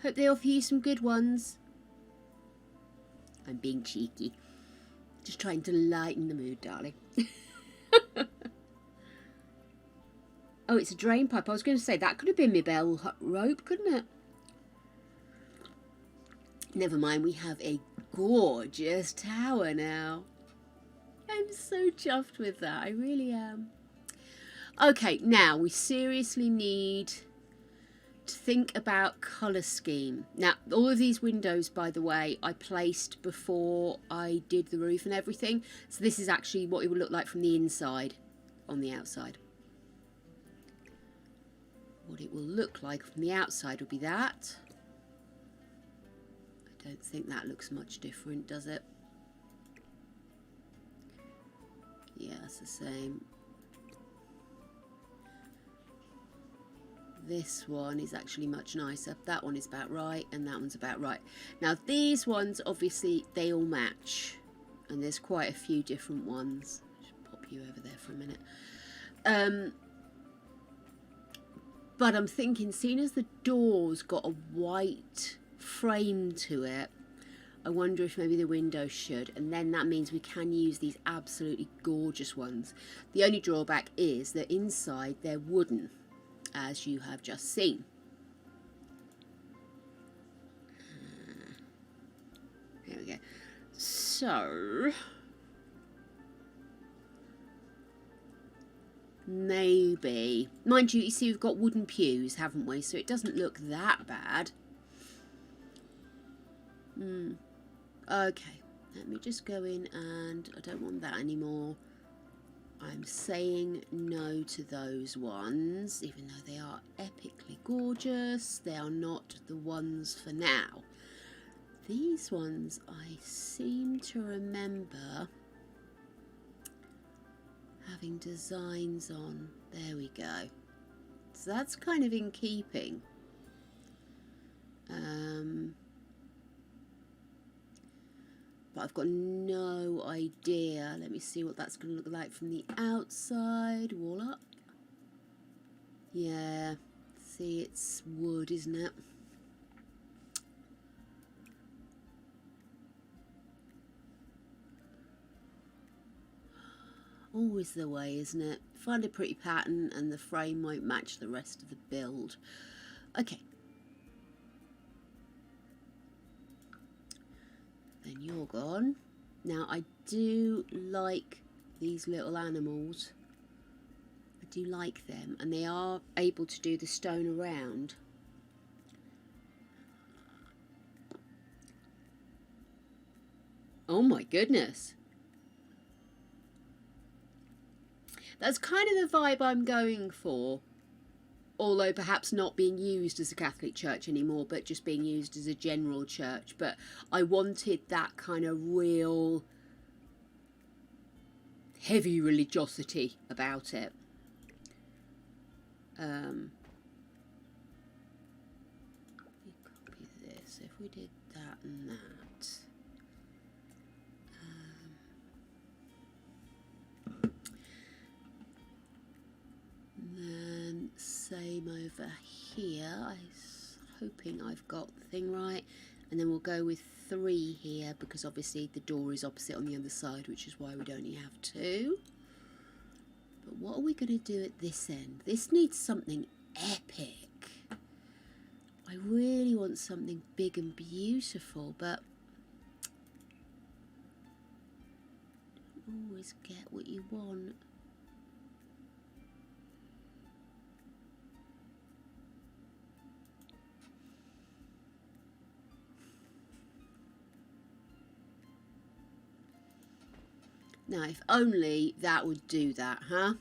Hope they offer you some good ones. I'm being cheeky. Just trying to lighten the mood, darling. Oh, it's a drain pipe. I was going to say, that could have been my bell rope, couldn't it? Never mind, we have a gorgeous tower now. I'm so chuffed with that. I really am. Okay, now we seriously need to think about colour scheme. Now, all of these windows, by the way, I placed before I did the roof and everything. So this is actually what it would look like from the inside on the outside. What it will look like from the outside will be that. I don't think that looks much different, does it? Yeah, it's the same. This one is actually much nicer. That one is about right, and that one's about right. Now these ones, obviously, they all match, and there's quite a few different ones. Just pop you over there for a minute. But I'm thinking, seeing as the door's got a white frame to it, I wonder if maybe the window should, and then that means we can use these absolutely gorgeous ones. The only drawback is that inside they're wooden, as you have just seen. There we go. So Maybe. Mind you, you see we've got wooden pews, haven't we? So it doesn't look that bad. Okay, let me just go in, and I don't want that anymore. I'm saying no to those ones, even though they are epically gorgeous. They are not the ones for now. These ones I seem to remember having designs on. There we go. So that's kind of in keeping. But I've got no idea. Let me see what that's going to look like from the outside. Wall up. Yeah. See, it's wood, isn't it? Always the way, isn't it? Find a pretty pattern and the frame won't match the rest of the build. Okay. Then you're gone. Now I do like these little animals. I do like them, and they are able to do the stone around. Oh my goodness. That's kind of the vibe I'm going for. Although perhaps not being used as a Catholic church anymore, but just being used as a general church. But I wanted that kind of real heavy religiosity about it. Let me copy this. If we did that and that. Then same over here. I'm hoping I've got the thing right. And then we'll go with 3 here, because obviously the door is opposite on the other side, which is why we'd only have 2. But what are we going to do at this end? This needs something epic. I really want something big and beautiful, but you don't always get what you want. Now, if only that would do that, huh?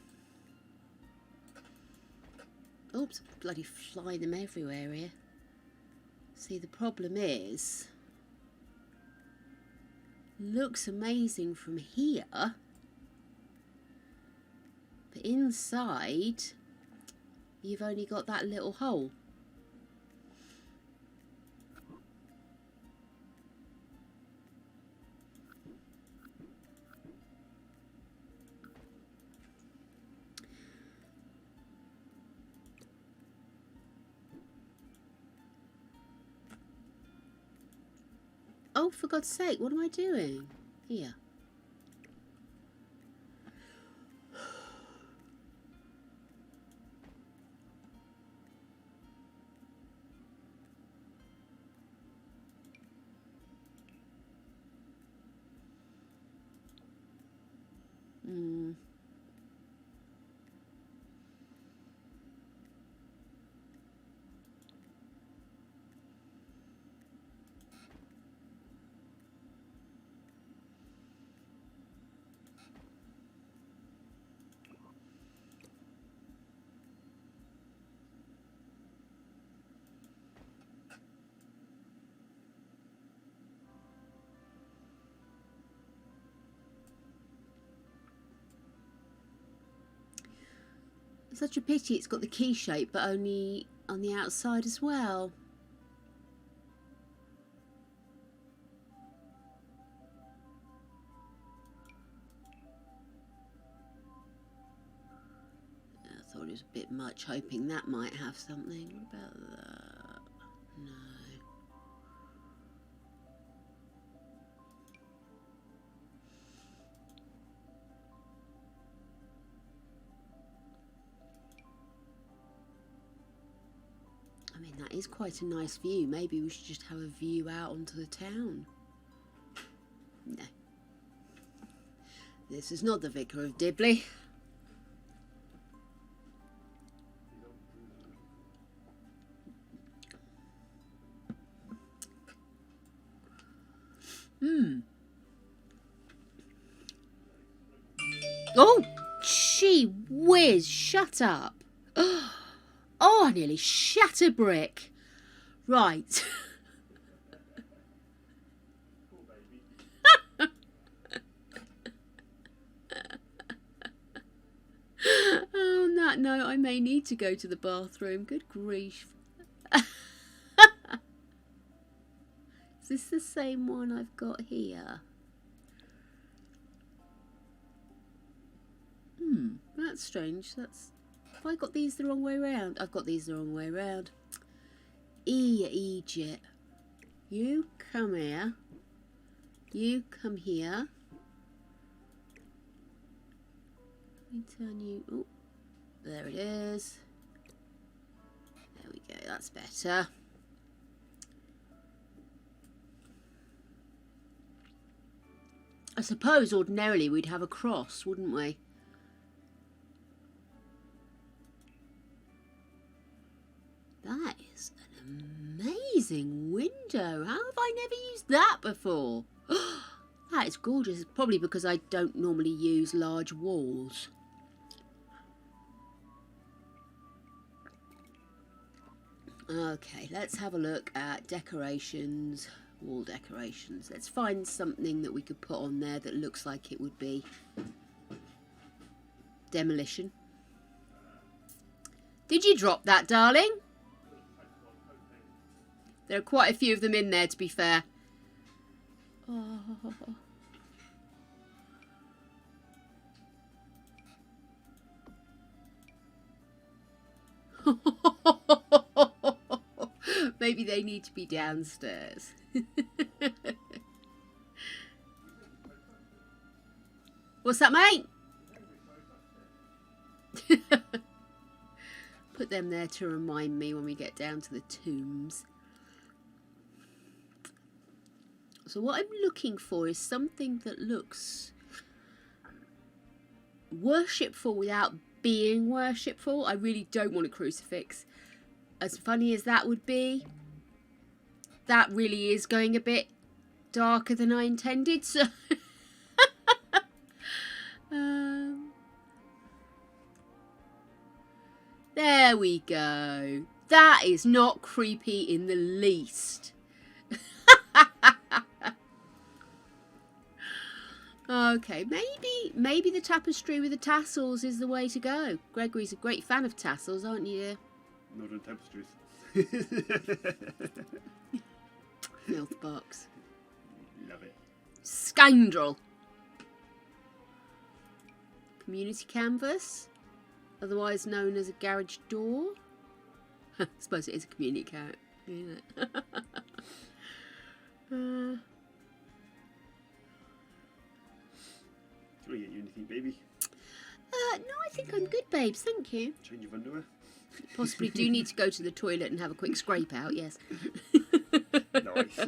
Oops, bloody fly them everywhere here. See, the problem is, looks amazing from here, but inside, you've only got that little hole. Oh, for God's sake, what am I doing? Here. Such a pity it's got the key shape, but only on the outside as well. I thought it was a bit much, hoping that might have something. What about that? No. I mean, that is quite a nice view. Maybe we should just have a view out onto the town. No. This is not the Vicar of Dibley. Oh, gee whiz, shut up. Oh, I nearly shat a brick. Right. Oh, on that note, I may need to go to the bathroom. Good grief. Is this the same one I've got here? That's strange. Have I got these the wrong way round? I've got these the wrong way round. Egypt. You come here. You come here. Let me turn you. Oh, there it is. There we go. That's better. I suppose ordinarily we'd have a cross, wouldn't we? That is an amazing window. How have I never used that before? That is gorgeous. It's probably because I don't normally use large walls. Okay, let's have a look at decorations, wall decorations. Let's find something that we could put on there that looks like it would be demolition. Did you drop that, darling? There are quite a few of them in there, to be fair. Oh. Maybe they need to be downstairs. What's that, mate? Put them there to remind me when we get down to the tombs. So what I'm looking for is something that looks worshipful without being worshipful. I really don't want a crucifix. As funny as that would be, that really is going a bit darker than I intended. So there we go. That is not creepy in the least. Okay, maybe the tapestry with the tassels is the way to go. Gregory's a great fan of tassels, aren't you, dear? Not on tapestries. Filth box. Love it. Scoundrel. Community canvas, otherwise known as a garage door. I suppose it is a community canvas, isn't it? Do I get you anything, baby? No, I think I'm good, babes. Thank you. Change of underwear? Possibly do need to go to the toilet and have a quick scrape out, yes. Nice.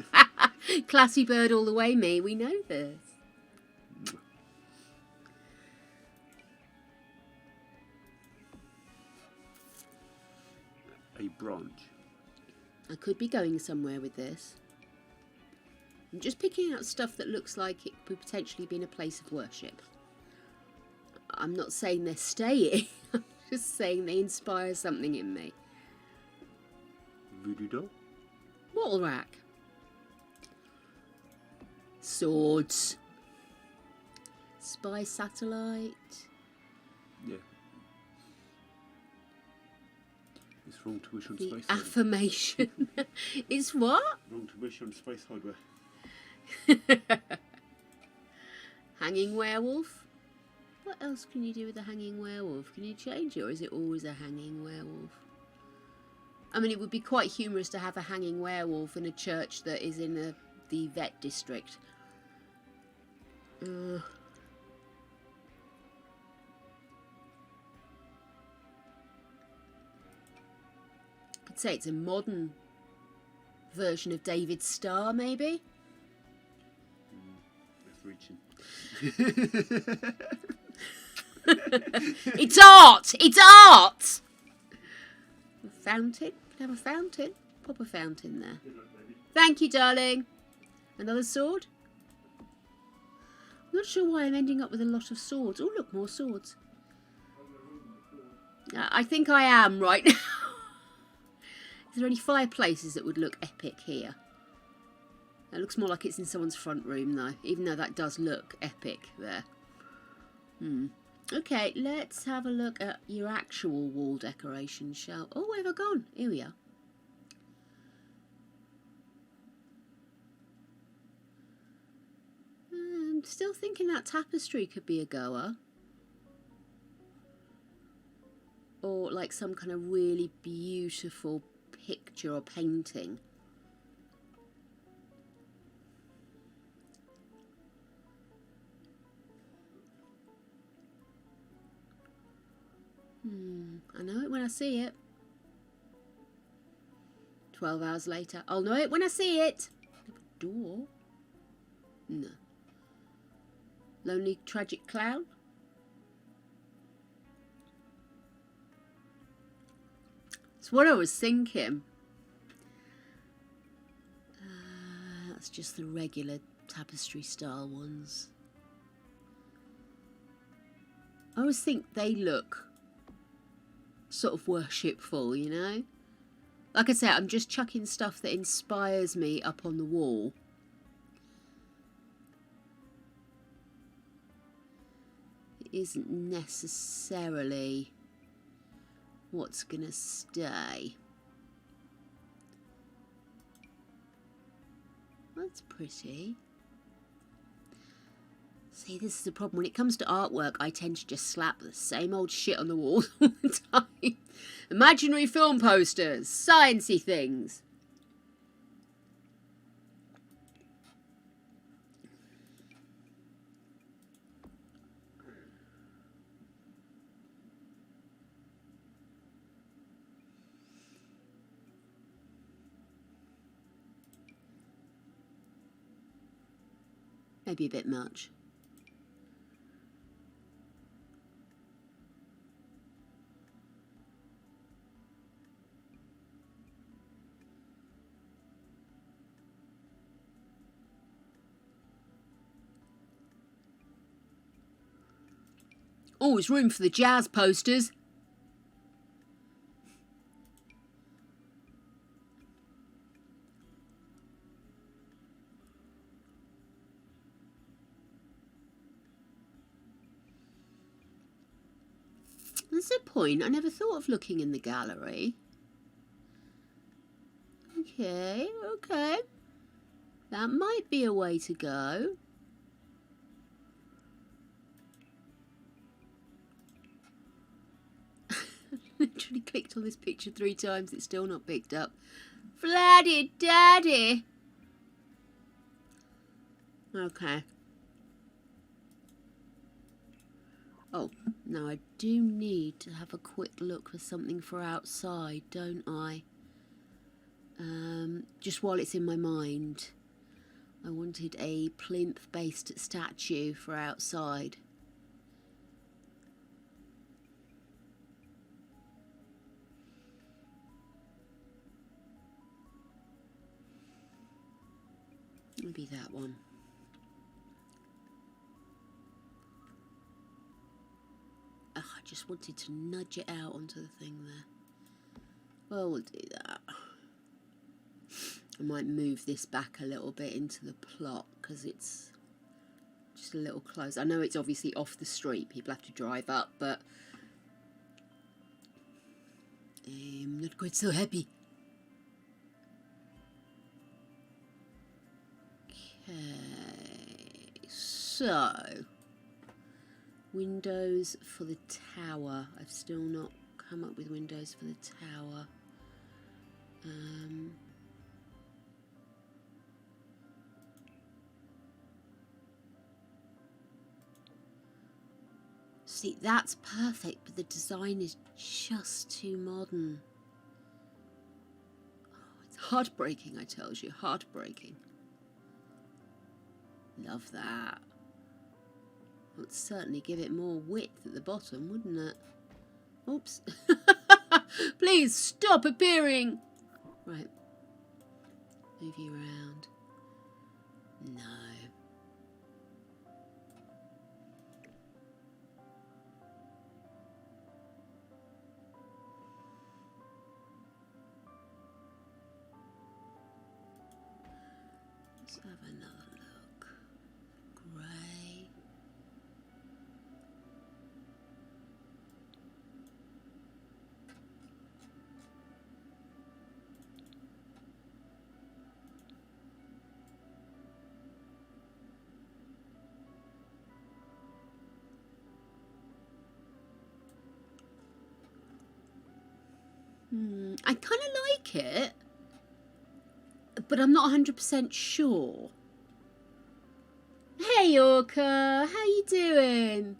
Classy bird all the way, me. We know this. A branch. I could be going somewhere with this. I'm just picking out stuff that looks like it could potentially be in a place of worship. I'm not saying they're staying. I'm just saying they inspire something in me. Voodoo doll? Bottle rack. Swords. Spy satellite. Yeah. It's wrong to wish on The space hardware. affirmation. Is what? Wrong to wish on space hardware. Hanging werewolf. What else can you do with a hanging werewolf? Can you change it, or is it always a hanging werewolf? I mean, it would be quite humorous to have a hanging werewolf in a church that is in the vet district. I'd say it's a modern version of David's Star, maybe. That's reaching. It's art! It's art! A fountain? Could have a fountain. Pop a fountain there. Thank you, darling. Another sword? Not sure why I'm ending up with a lot of swords. Oh, look, more swords. I think I am right now. Is there any fireplaces that would look epic here? It looks more like it's in someone's front room, though, even though that does look epic there. Okay, let's have a look at your actual wall decoration, shall... Oh, where have I gone? Here we are. I'm still thinking that tapestry could be a goer. Or like some kind of really beautiful picture or painting. I know it when I see it. 12 hours later. I'll know it when I see it. Door? No. Lonely, tragic clown? That's what I was thinking. That's just the regular tapestry style ones. I always think they look sort of worshipful, you know? Like I said, I'm just chucking stuff that inspires me up on the wall. It isn't necessarily what's gonna stay. That's pretty. See, this is the problem. When it comes to artwork, I tend to just slap the same old shit on the wall all the time. Imaginary film posters, sciencey things. Maybe a bit much. Oh, there's room for the jazz posters. That's a point. I never thought of looking in the gallery. Okay, okay. That might be a way to go. Literally clicked on this picture 3 times. It's still not picked up. Fladdy daddy. Okay. Oh, now I do need to have a quick look for something for outside, don't I? Just while it's in my mind. I wanted a plinth-based statue for outside. Maybe that one. Oh, I just wanted to nudge it out onto the thing there. Well, we'll do that. I might move this back a little bit into the plot because it's just a little close. I know it's obviously off the street. People have to drive up, but I'm not quite so happy. Okay, so windows for the tower. I've still not come up with windows for the tower. See, that's perfect, but the design is just too modern. Oh, it's heartbreaking, I tell you, heartbreaking. Love that. Would certainly give it more width at the bottom, wouldn't it? Oops. Please stop appearing. Right. Move you around. No. Let's have another look. Grey. I kind of like it, but I'm not 100% sure. Hey Orca, how you doing?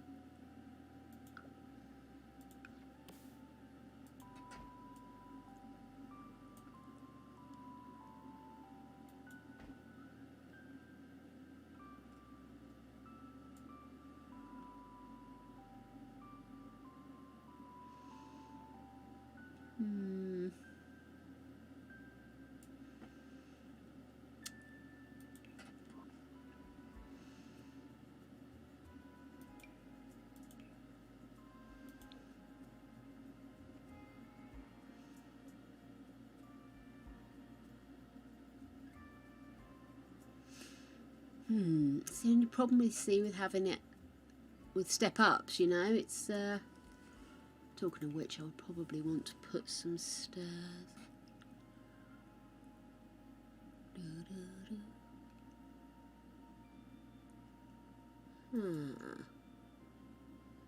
It's the only problem we see with having it with step ups, you know. It's talking of which, I would probably want to put some stairs.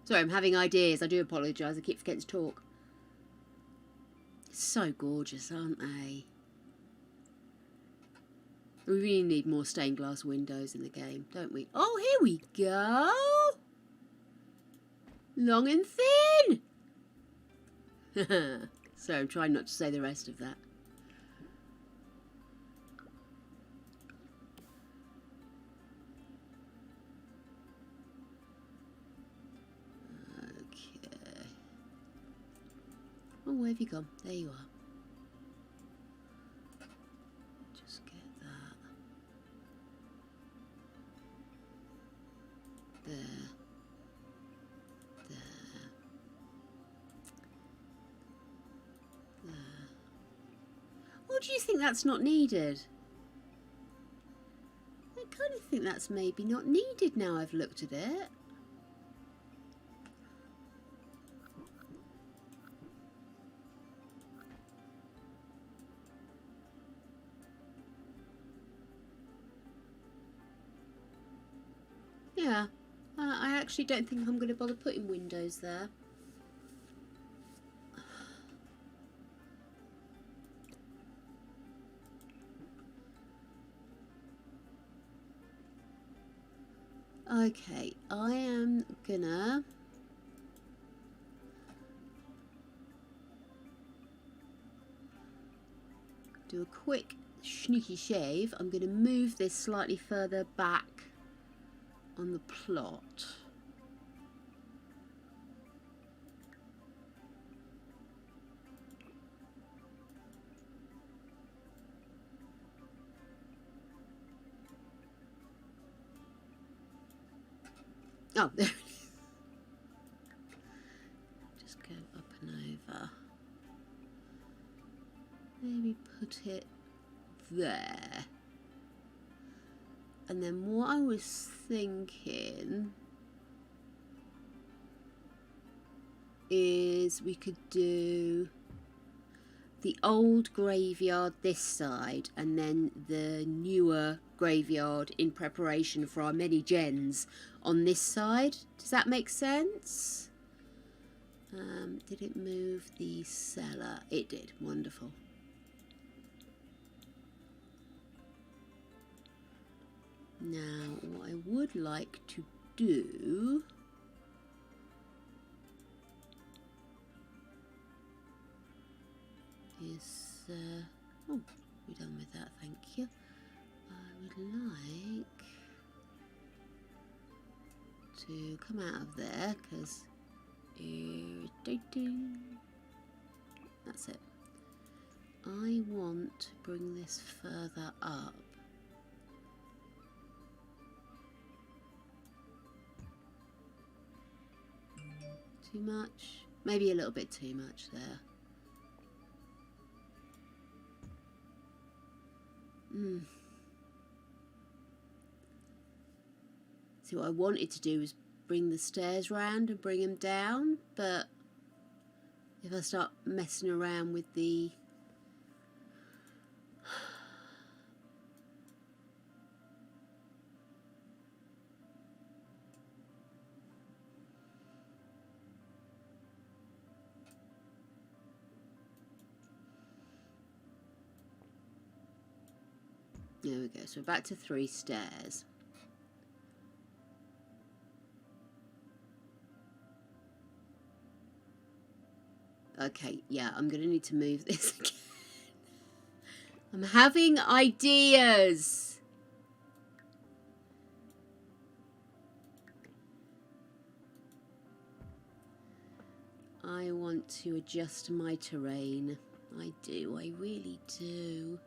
Sorry, I'm having ideas. I do apologise. I keep forgetting to talk. So gorgeous, aren't they? We really need more stained glass windows in the game, don't we? Oh, here we go. Long and thin. So I'm trying not to say the rest of that. Okay. Oh, where have you gone? There you are. Just get that. There. There. There. Or do you think that's not needed? I kind of think that's maybe not needed now I've looked at it. Yeah, I actually don't think I'm going to bother putting windows there. Okay, I am gonna do a quick sneaky shave. I'm gonna move this slightly further back on the plot. Oh, there it is. Just go up and over. Maybe put it there. And then what I was thinking is we could do the old graveyard this side and then the newer graveyard in preparation for our many gens on this side. Does that make sense? Did it move the cellar? It did. Wonderful. Now, what I would like to do is, oh, we're done with that, thank you. I would like to come out of there because irritating. That's it. I want to bring this further up. Too much? Maybe a little bit too much there. think what I wanted to do was bring the stairs round and bring them down, but if I start messing around with the there we go, so back to 3 stairs. Okay, yeah, I'm going to need to move this again. I'm having ideas. I want to adjust my terrain. I do, I really do.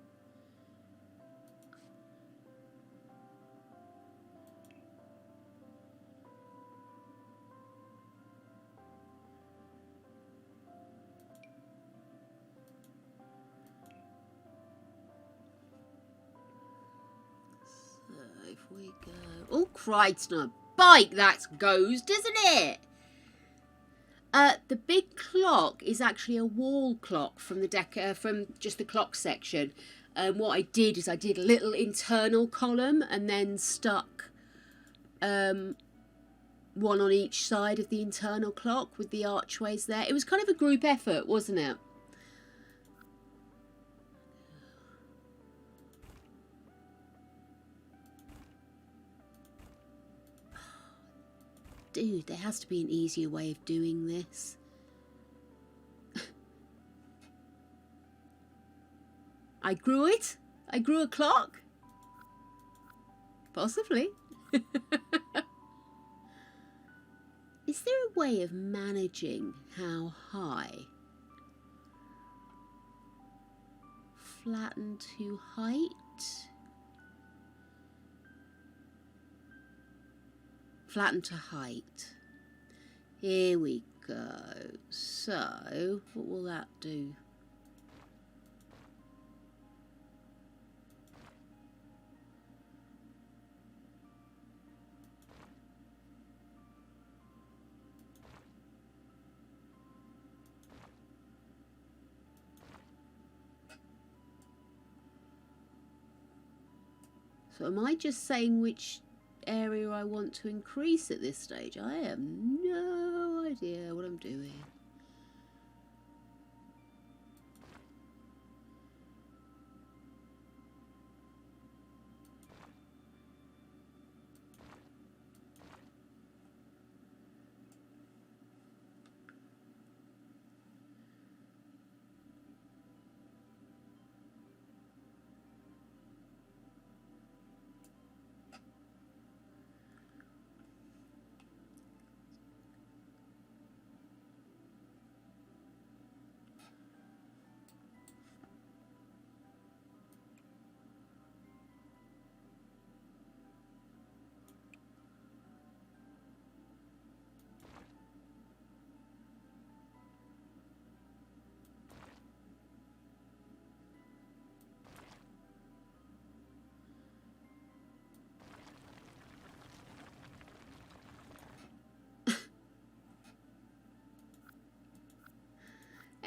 If we go, oh Christ, no bike that goes, doesn't it? The big clock is actually a wall clock from the from just the clock section. What I did is I did a little internal column and then stuck one on each side of the internal clock with the archways there. It was kind of a group effort, wasn't it? Dude, there has to be an easier way of doing this. I grew it? I grew a clock? Possibly. Is there a way of managing how high? Flatten to height? Flatten to height. Here we go. So, what will that do? So am I just saying which area I want to increase at this stage? I have no idea what I'm doing.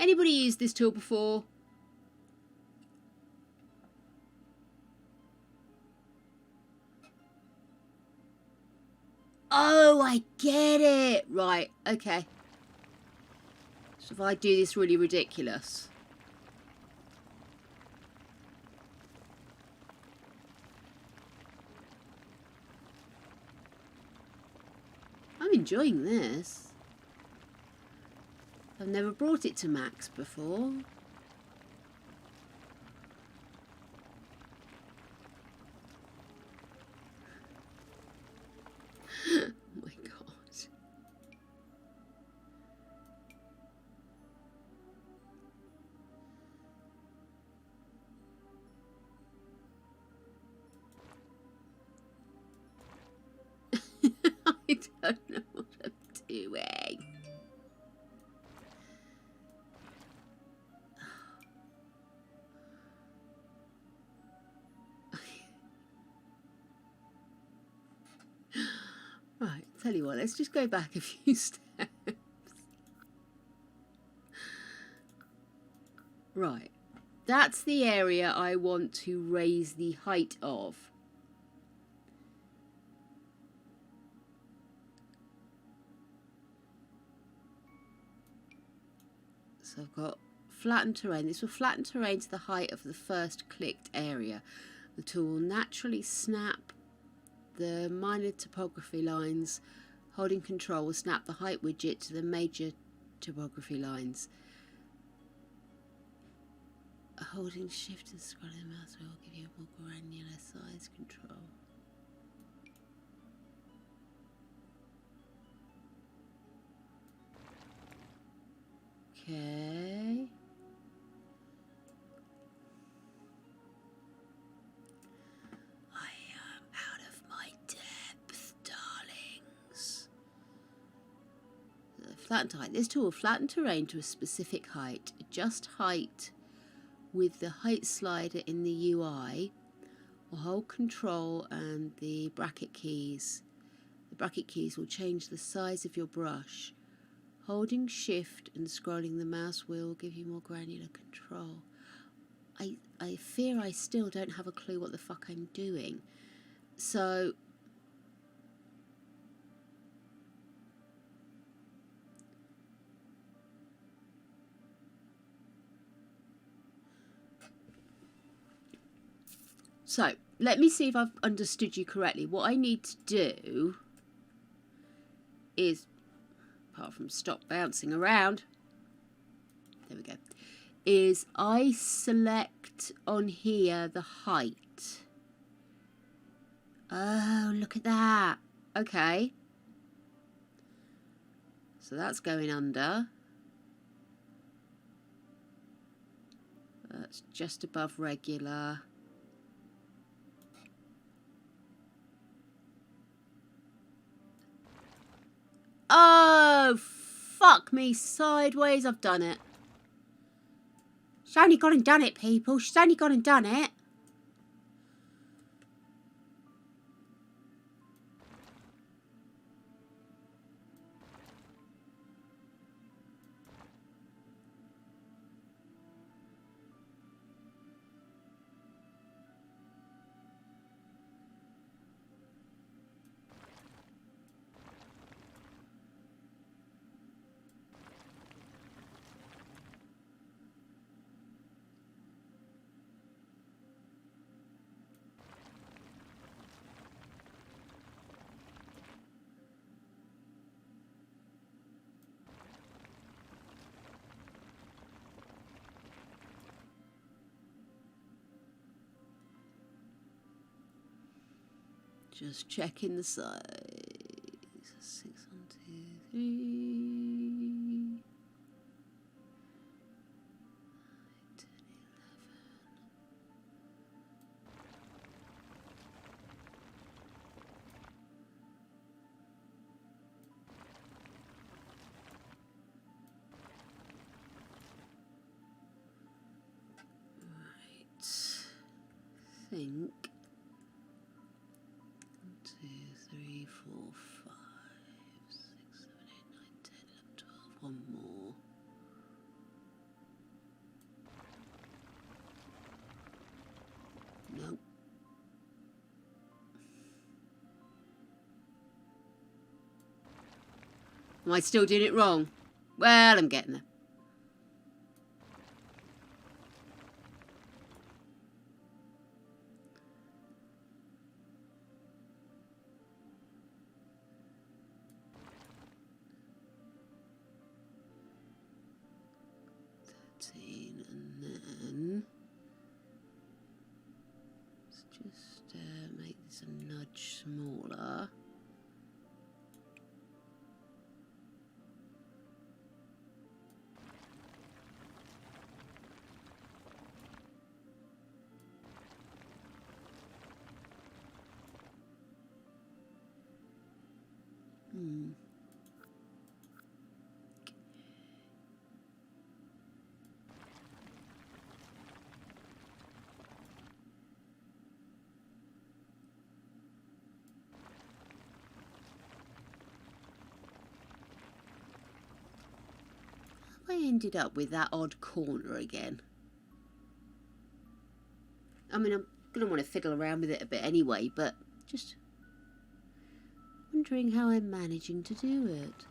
Anybody used this tool before? Oh, I get it. Right, okay. So if I do this really ridiculous. I'm enjoying this. I've never brought it to max before. Oh my God. I don't know what I'm doing. tell you what, let's just go back a few steps. Right. That's the area I want to raise the height of. So I've got flattened terrain. This will flatten terrain to the height of the first clicked area. The tool will naturally snap the minor topography lines. Holding control will snap the height widget to the major topography lines. Holding shift and scrolling the mouse will give you a more granular size control. Okay. I am out of my depth, darlings. Flatten height. This tool will flatten terrain to a specific height. Adjust height with the height slider in the UI, or hold control and the bracket keys. The bracket keys will change the size of your brush. Holding shift and scrolling the mouse wheel will give you more granular control. I fear I still don't have a clue what the fuck I'm doing. So let me see if I've understood you correctly. What I need to do is, apart from stop bouncing around, there we go, is I select on here the height. Oh, look at that. Okay. So that's going under. That's just above regular. Oh, fuck me sideways. I've done it. She's only gone and done it, people. She's only gone and done it. Just checking the size. 6, 1, 2, 3. 10, 11. Right. Think. 2, 3, 4, 5, 6, 7, 8, 9, 10, 11, 12. One more. Nope. Am I still doing it wrong? Well, I'm getting there. And then let's just make this a nudge smaller. I ended up with that odd corner again? I mean, I'm going to want to fiddle around with it a bit anyway, but just wondering how I'm managing to do it.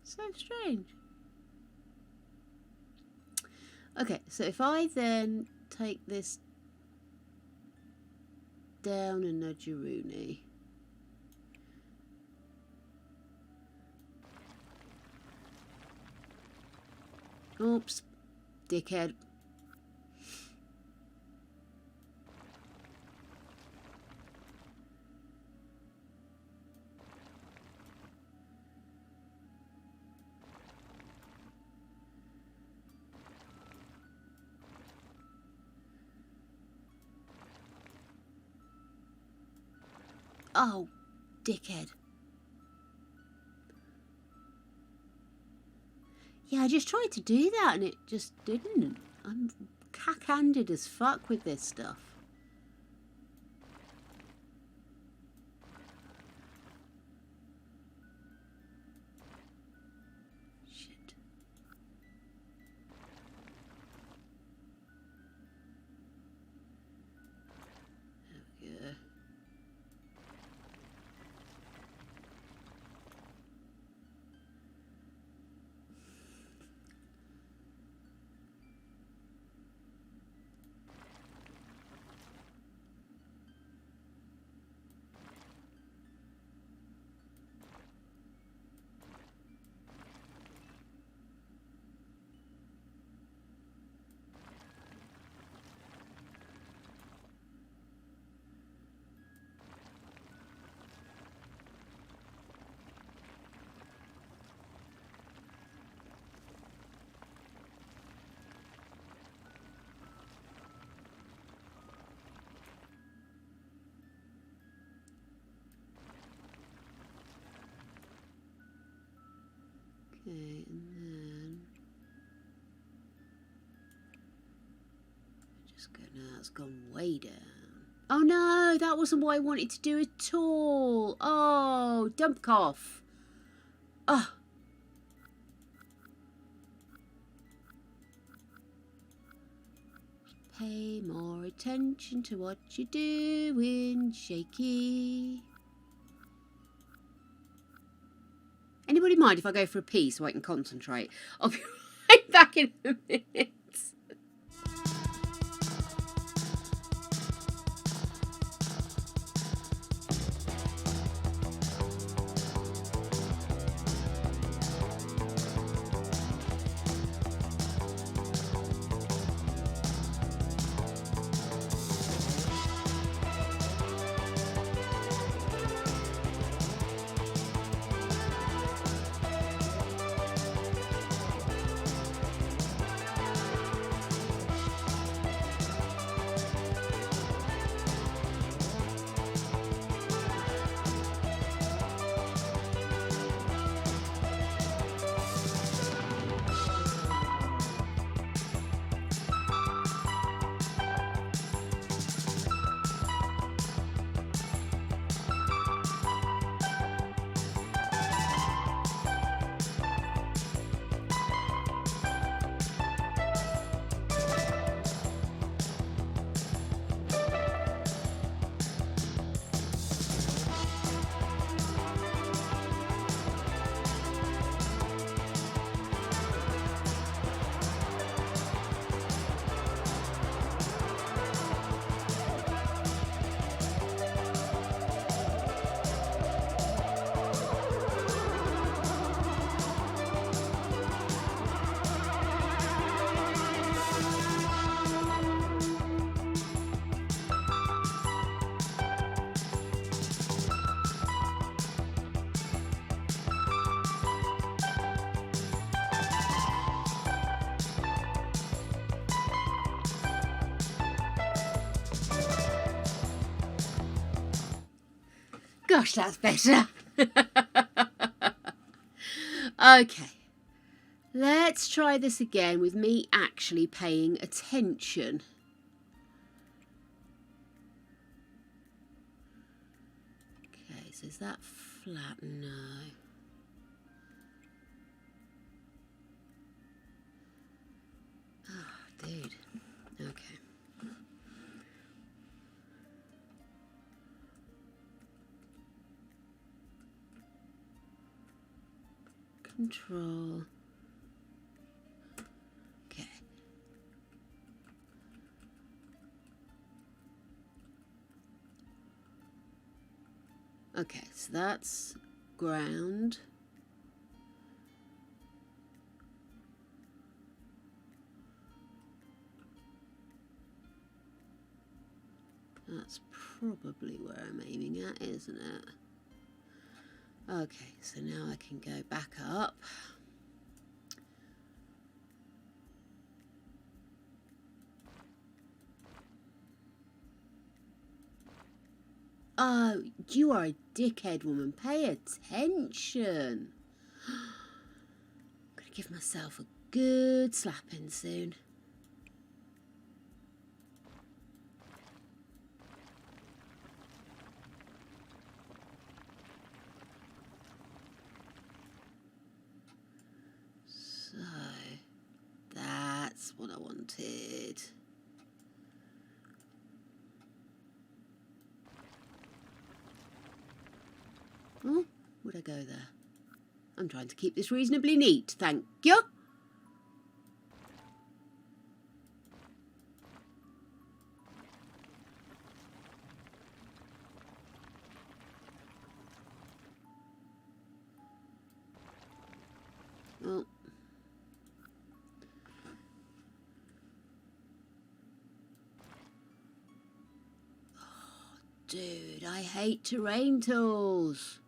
So strange. Okay, so if I then take this down a nudgeroonie. Oops, dickhead. Oh, dickhead. Yeah, I just tried to do that and it just didn't. I'm cack-handed as fuck with this stuff. Shit. There we go. Okay, and then just go now. It's gone way down. Oh no, that wasn't what I wanted to do at all. Oh, dump cough. Oh. Pay more attention to what you're doing, shaky. Anybody mind if I go for a pee so I can concentrate? I'll be right back in a minute. Gosh, that's better. Okay. Let's try this again with me actually paying attention. Okay, so is that flat? No. Oh, dude. Okay. Control. Okay. Okay, so that's ground. That's probably where I'm aiming at, isn't it? Okay, so now I can go back up. Oh, you are a dickhead, woman. Pay attention. I'm going to give myself a good slapping soon. So, that's what I wanted. Oh, would I go there? I'm trying to keep this reasonably neat, thank you. Oh. Oh, dude, I hate terrain tools.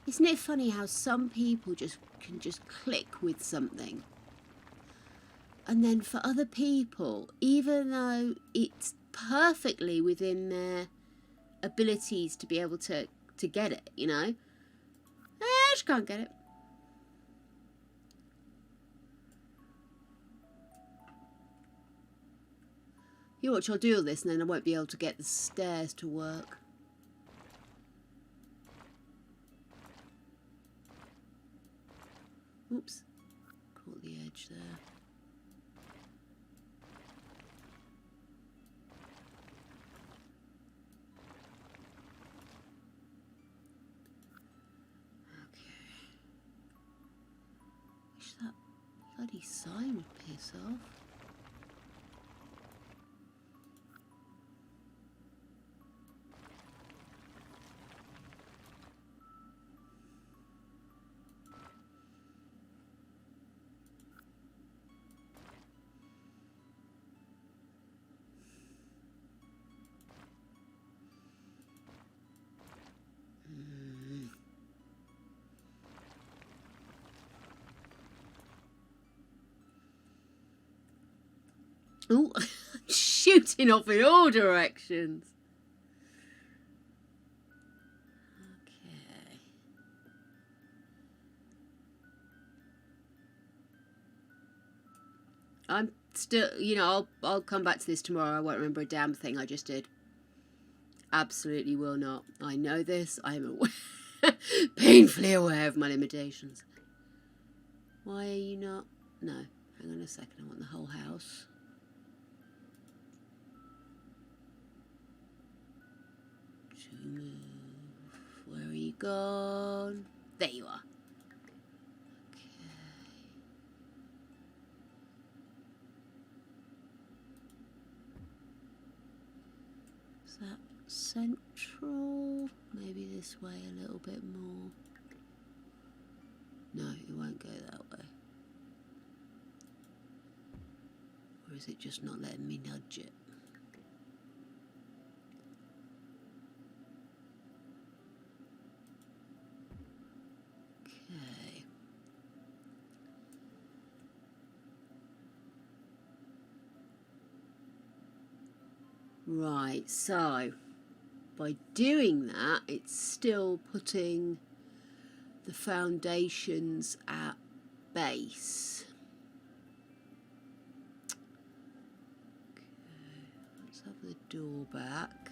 Isn't it funny how some people can just click with something? And then for other people, even though it's perfectly within their abilities to be able to get it, you know? I just can't get it. You watch, I'll do all this and then I won't be able to get the stairs to work. Oops, caught the edge there. Okay. Wish that bloody sign would piss off. Oh, shooting off in all directions. Okay. I'm still, you know, I'll come back to this tomorrow. I won't remember a damn thing I just did. Absolutely will not. I know this. I'm aware, painfully aware of my limitations. Why are you not? No, hang on a second. I want the whole house. To move. Where are you gone? There you are. Okay. Is that central? Maybe this way a little bit more. No, it won't go that way. Or is it just not letting me nudge it? Okay. Right, so by doing that, it's still putting the foundations at base. Okay, let's have the door back.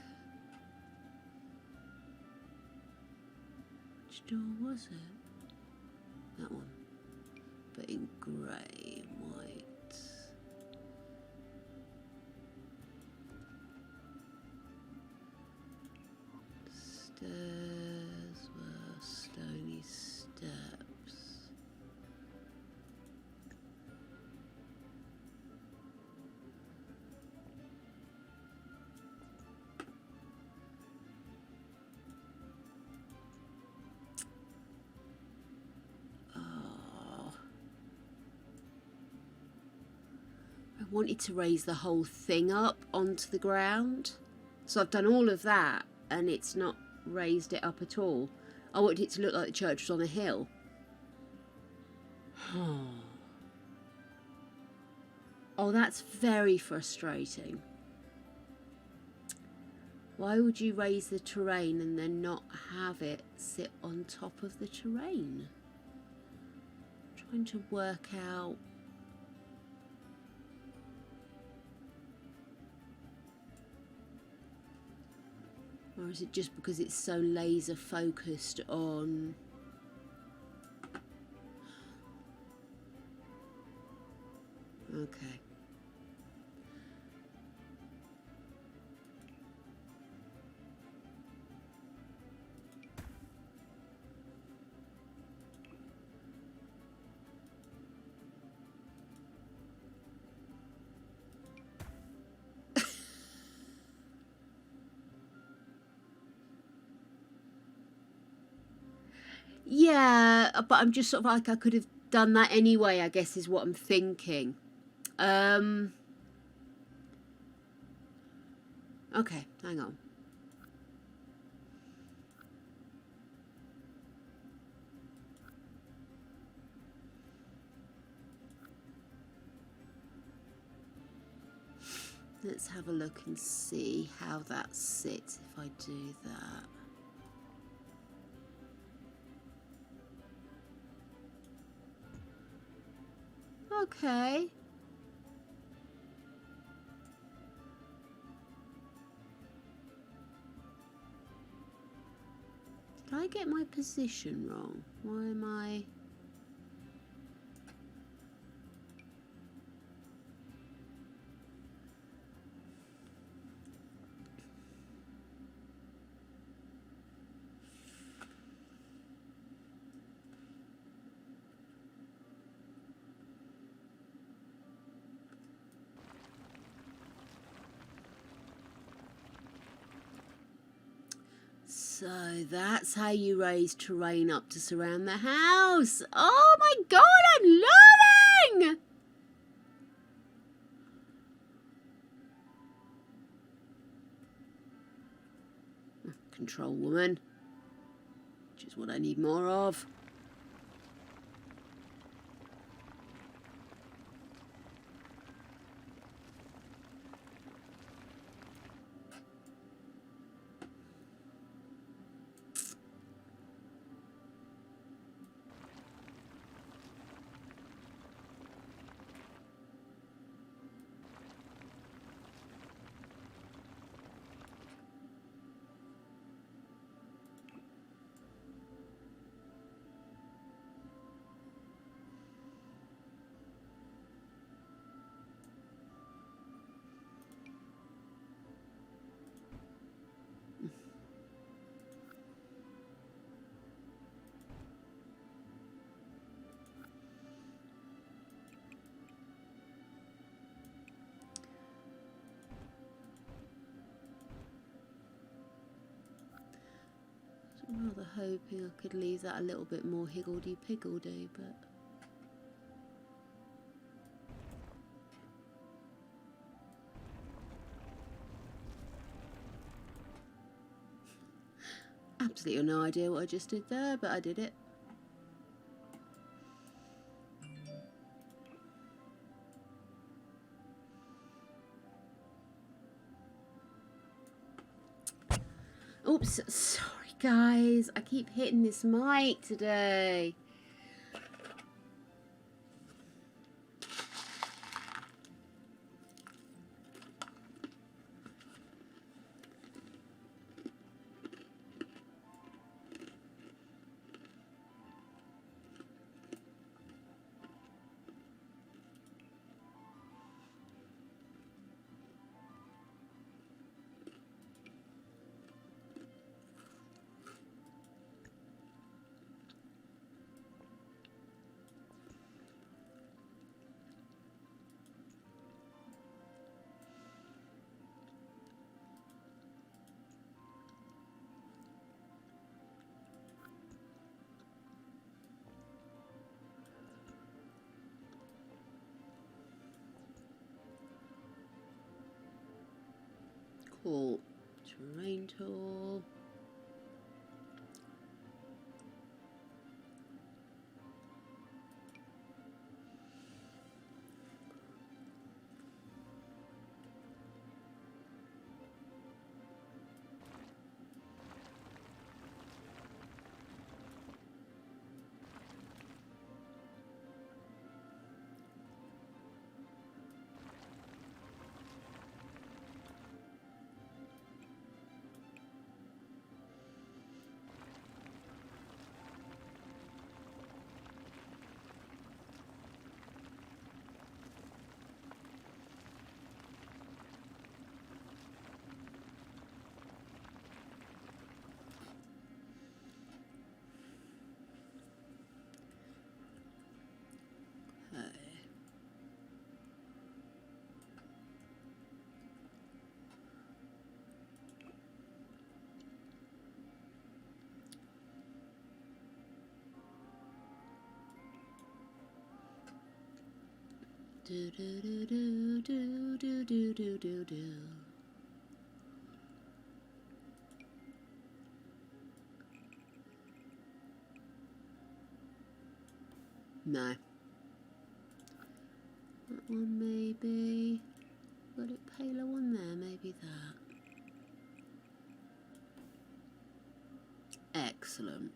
Which door was it? That one. But in grey and white. Stairs were stony steps. Oh. I wanted to raise the whole thing up onto the ground. So I've done all of that and it's not raised it up at all. I wanted it to look like the church was on a hill. Oh, that's very frustrating. Why would you raise the terrain and then not have it sit on top of the terrain? I'm trying to work out. Or is it just because it's so laser focused on... Okay. Yeah, but I'm just sort of like, I could have done that anyway, I guess is what I'm thinking. Okay, hang on. Let's have a look and see how that sits if I do that. Okay. Did I get my position wrong? Why am I... So that's how you raise terrain up to surround the house. Oh my god, I'm learning! Control woman, which is what I need more of. I'm rather hoping I could leave that a little bit more higgledy-piggledy, but... Absolutely no idea what I just did there, but I did it. Oops, sorry guys, I keep hitting this mic today. tool. Terrain tool. Do do do do do do do do do do. No. That one maybe. Got it paler one there, maybe that. Excellent.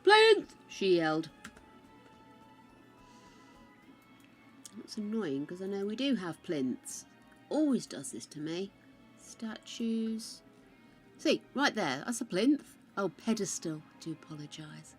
Plinth! She yelled. That's annoying because I know we do have plinths. Always does this to me. Statues. See, right there, that's a plinth. Oh, pedestal. I do apologise.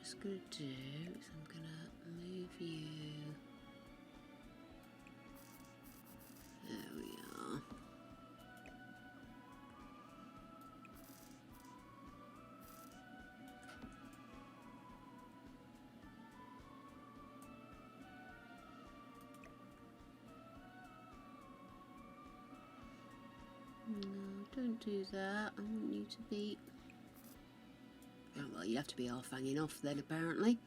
Just going to do is I'm going to move you. There we are. No, don't do that. I want you to be... Oh, well, you have to be half hanging off then, apparently.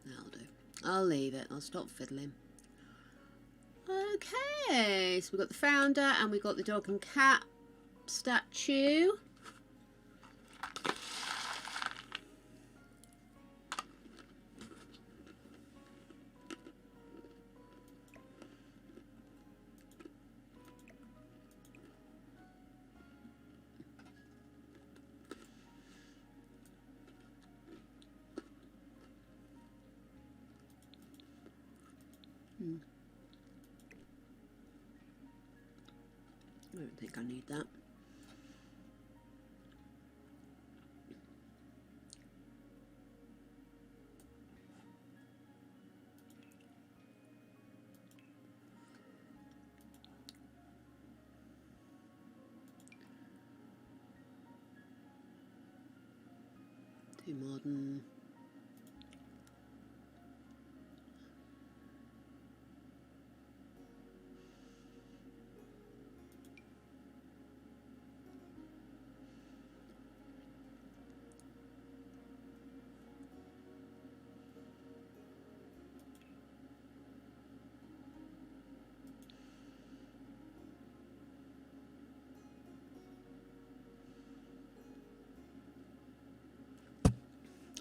That'll do. I'll leave it. I'll stop fiddling. Okay, so we've got the founder and we've got the dog and cat statue. I don't think I need that. Too modern.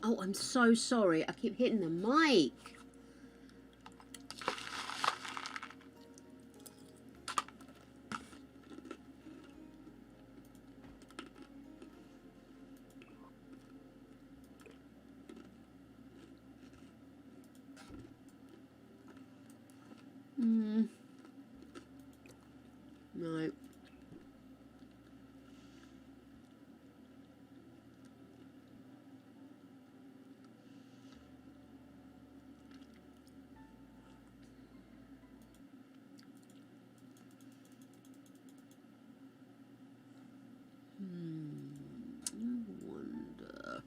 Oh, I'm so sorry. I keep hitting the mic. No. I wonder.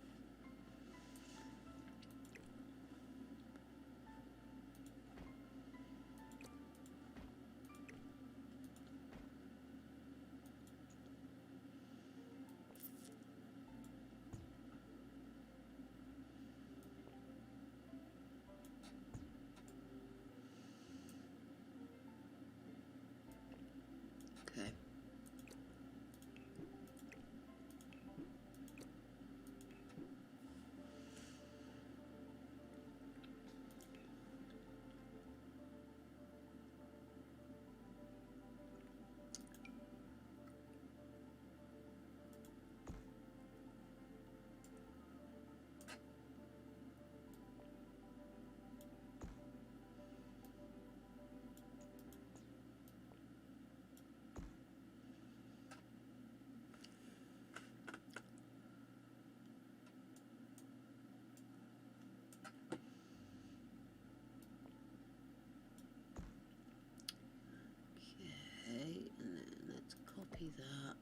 Okay. Okay, and then let's copy that.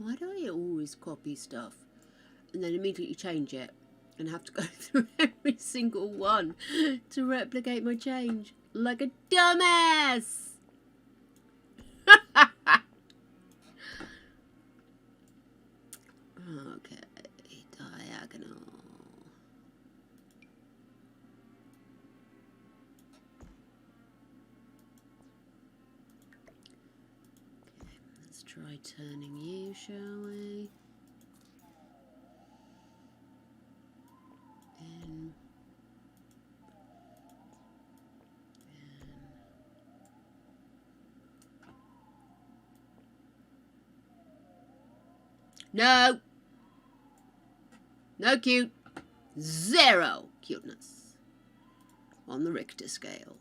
Why do I always copy stuff and then immediately change it and have to go through every single one to replicate my change like a dumbass? Okay, diagonal. Okay, let's try turning you, shall we? In. No! No cute. 0 cuteness on the Richter scale.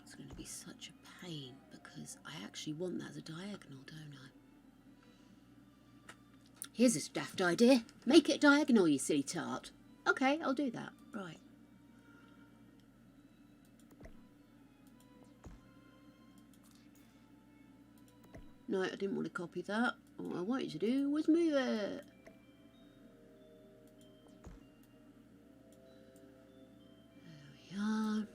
It's going to be such a pain because I actually want that as a diagonal, don't I? Here's a daft idea. Make it diagonal, you silly tart. Okay, I'll do that. Right. No, I didn't want to copy that. What I wanted to do was move it. There we are.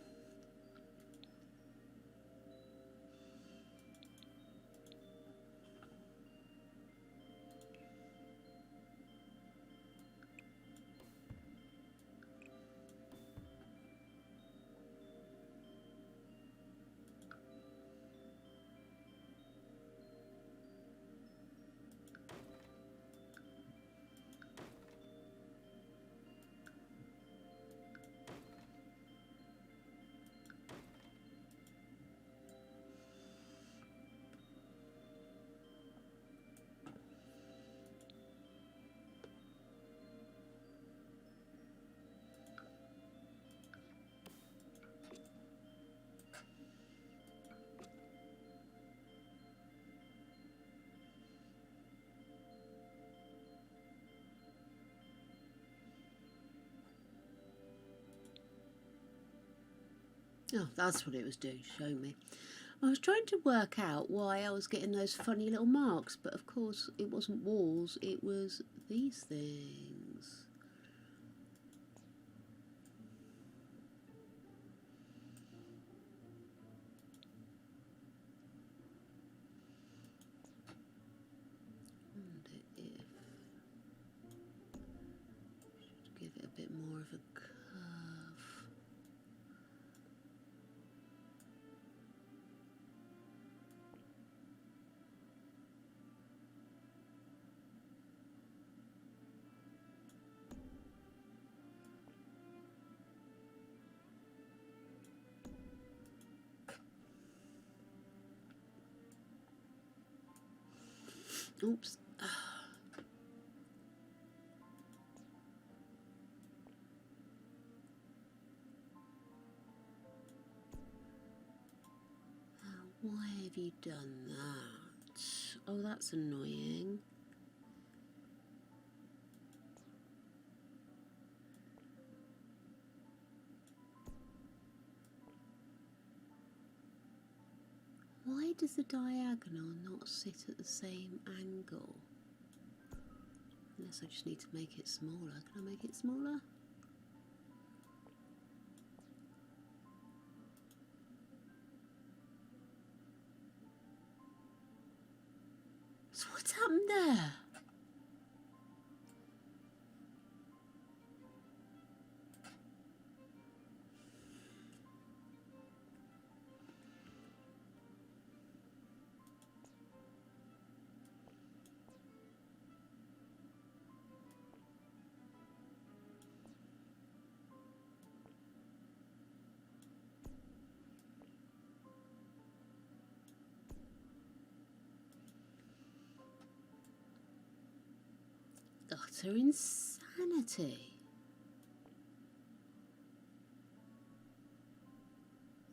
Oh, that's what it was doing, showing me. I was trying to work out why I was getting those funny little marks, but of course it wasn't walls, it was these things. Wonder if should give it a bit more of a curve. Oops. Why have you done that? Oh, that's annoying. Why does the diagonal not sit at the same angle? Unless I just need to make it smaller. Can I make it smaller? So what's happened there? Utter insanity.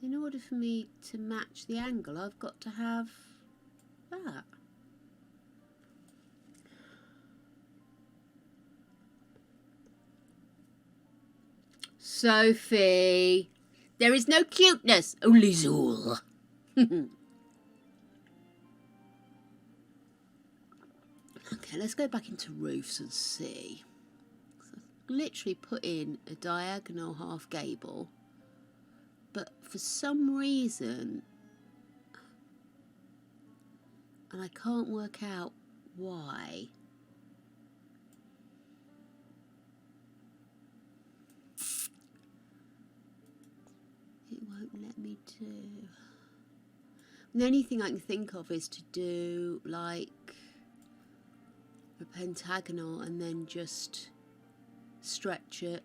In order for me to match the angle, I've got to have that. Sophie, there is no cuteness, only Zool. Okay, let's go back into roofs and see. So I've literally put in a diagonal half gable, but for some reason, and I can't work out why, it won't let me do. The only thing I can think of is to do like a pentagonal and then just stretch it,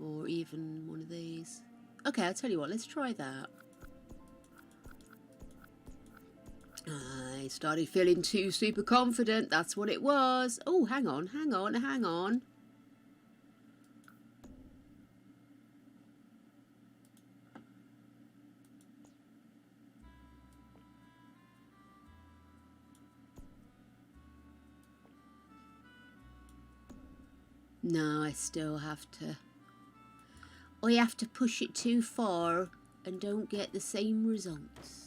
or even one of these. Okay, I'll tell you what, let's try that. I started feeling too super confident, that's what it was. Oh, hang on. No, I still have to. I have to push it too far and don't get the same results.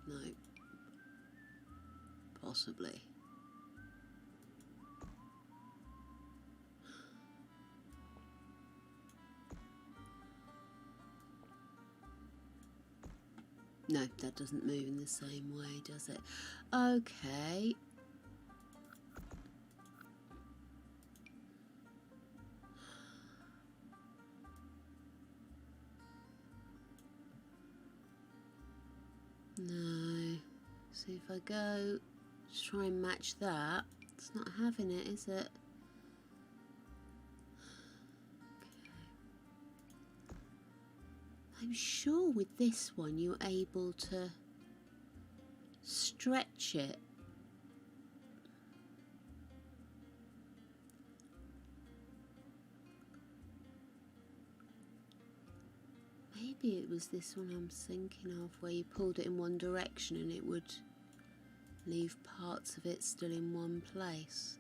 No. Possibly. No, that doesn't move in the same way, does it? Okay. No. See if I go, just try and match that. It's not having it, is it? I'm sure with this one you're able to stretch it. Maybe it was this one I'm thinking of, where you pulled it in one direction and it would leave parts of it still in one place.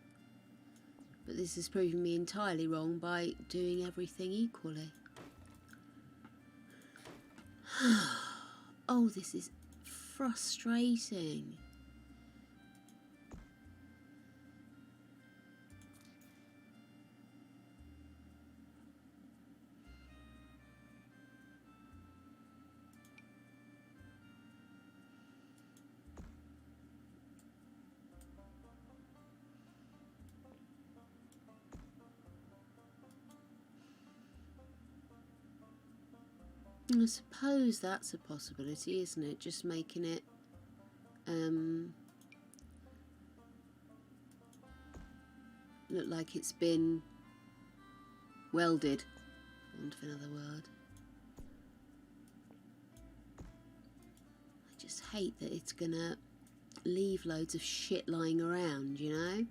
But this is proving me entirely wrong by doing everything equally. Oh, this is frustrating. I suppose that's a possibility, isn't it? Just making it look like it's been welded, for want of another word. I just hate that it's gonna leave loads of shit lying around, you know?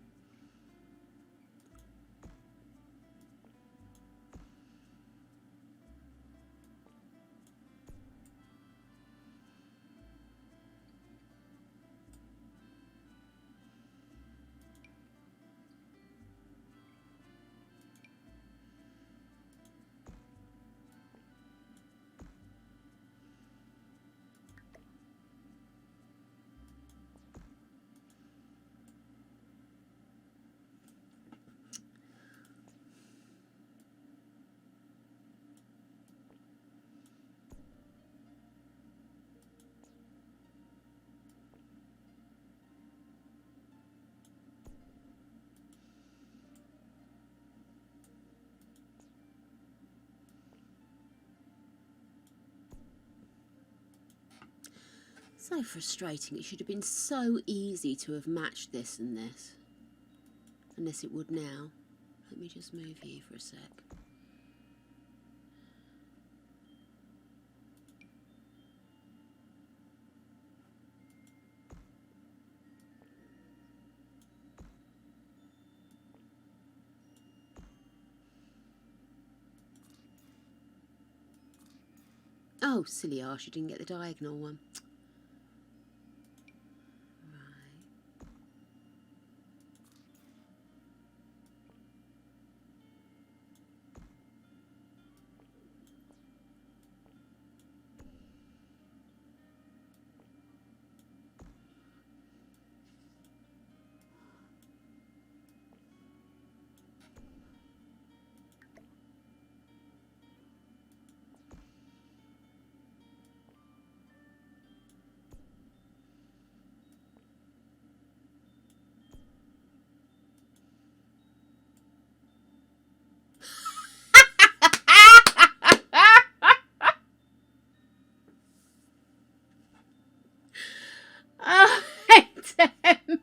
So frustrating. It should have been so easy to have matched this and this. Unless it would now. Let me just move you for a sec. Oh, silly arse, you didn't get the diagonal one. Oh, Tim.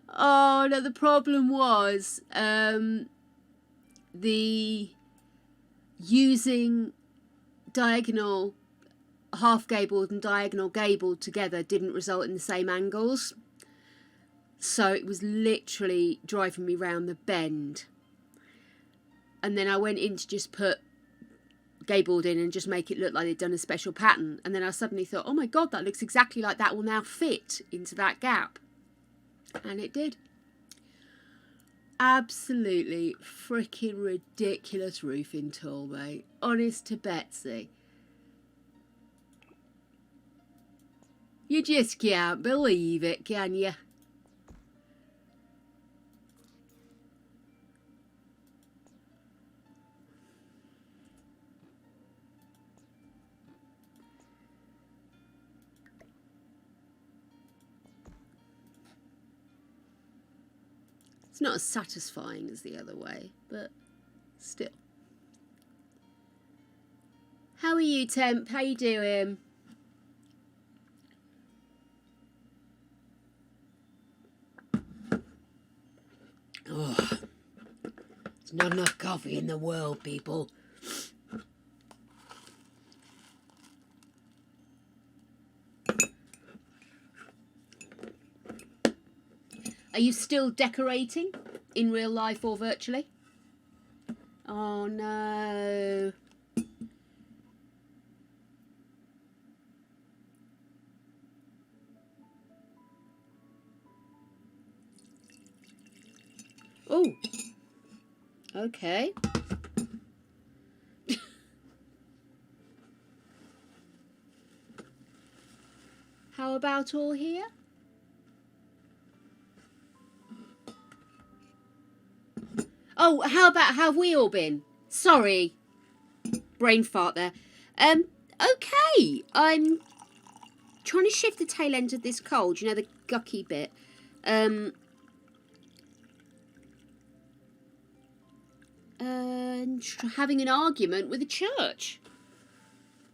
Oh no, the problem was the using diagonal half gabled and diagonal gabled together didn't result in the same angles, so it was literally driving me round the bend. And then I went in to just put gabled in and just make it look like they'd done a special pattern, and then I suddenly thought, oh my god, that looks exactly like that will now fit into that gap. And it did. Absolutely freaking ridiculous roofing tool, mate. Honest to Betsy. You just can't believe it, can you? It's not as satisfying as the other way, but still. How are you, Temp? How you doing? Oh, there's not enough coffee in the world, people. Are you still decorating in real life or virtually? Oh no. Oh. Okay. How about all here? Oh, how have we all been? Sorry. Brain fart there. Okay. I'm trying to shift the tail end of this cold, you know, the gucky bit. And having an argument with the church.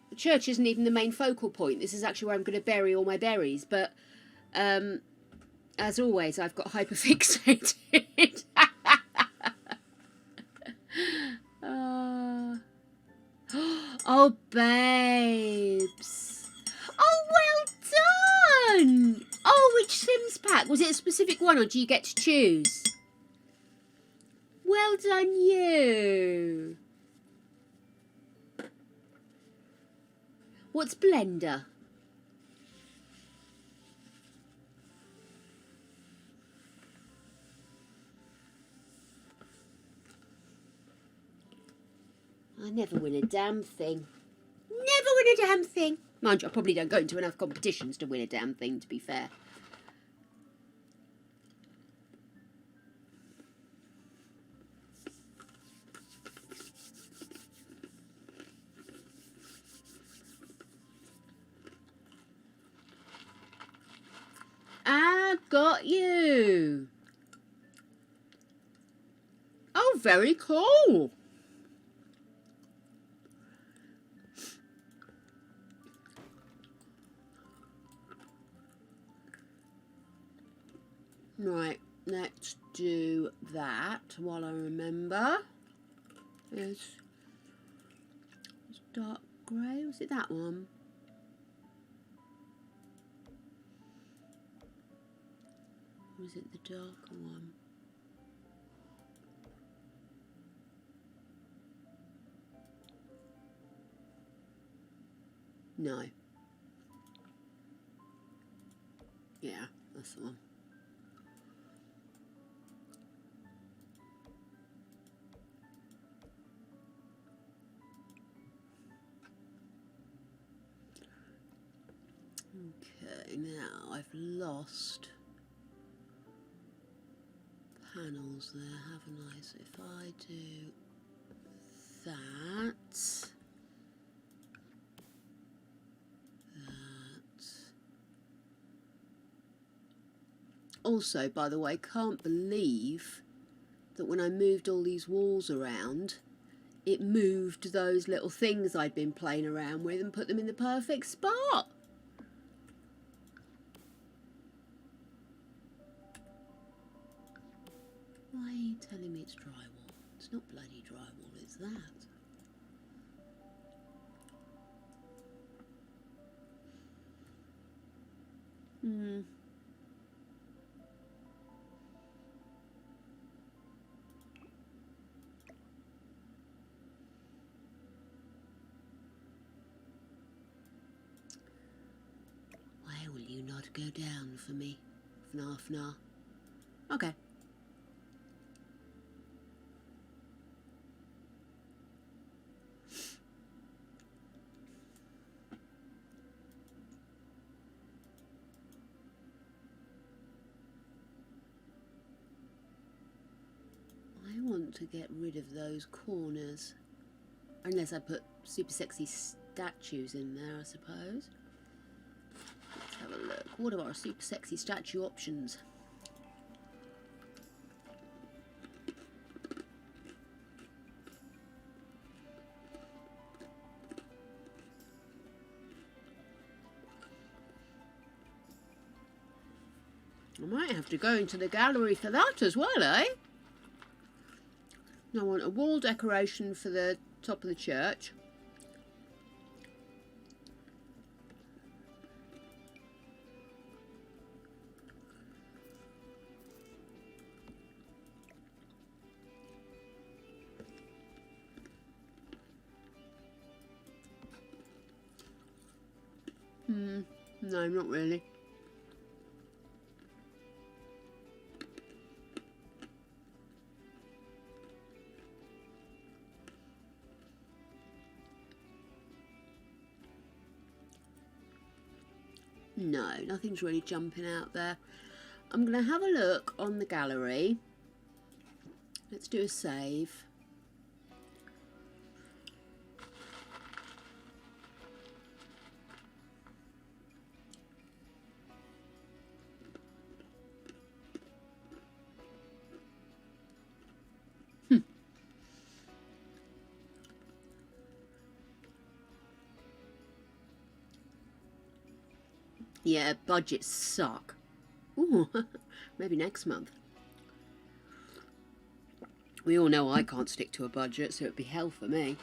The church isn't even the main focal point. This is actually where I'm going to bury all my berries. But as always, I've got hyperfixated. Oh, babes. Oh, well done. Oh, which Sims pack? Was it a specific one or do you get to choose? Well done, you. What's Blender? I never win a damn thing. Never win a damn thing. Mind you, I probably don't go into enough competitions to win a damn thing, to be fair. I got you. Oh, very cool. Right, let's do that while I remember. It's dark grey. Was it that one? Or was it the darker one? No. Yeah, that's the one. Okay, now I've lost panels there, haven't I? So if I do that, also, by the way, can't believe that when I moved all these walls around, it moved those little things I'd been playing around with and put them in the perfect spot. Why are you telling me it's drywall? It's not bloody drywall, it's that. Why will you not go down for me? Fnar. Okay. I want to get rid of those corners. Unless I put super sexy statues in there, I suppose. Let's have a look. What are our super sexy statue options? I might have to go into the gallery for that as well, eh? I want a wall decoration for the top of the church. No, not really. No, nothing's really jumping out there. I'm going to have a look on the gallery. Let's do a save. Yeah, budgets suck. Ooh, maybe next month. We all know I can't stick to a budget, so it'd be hell for me.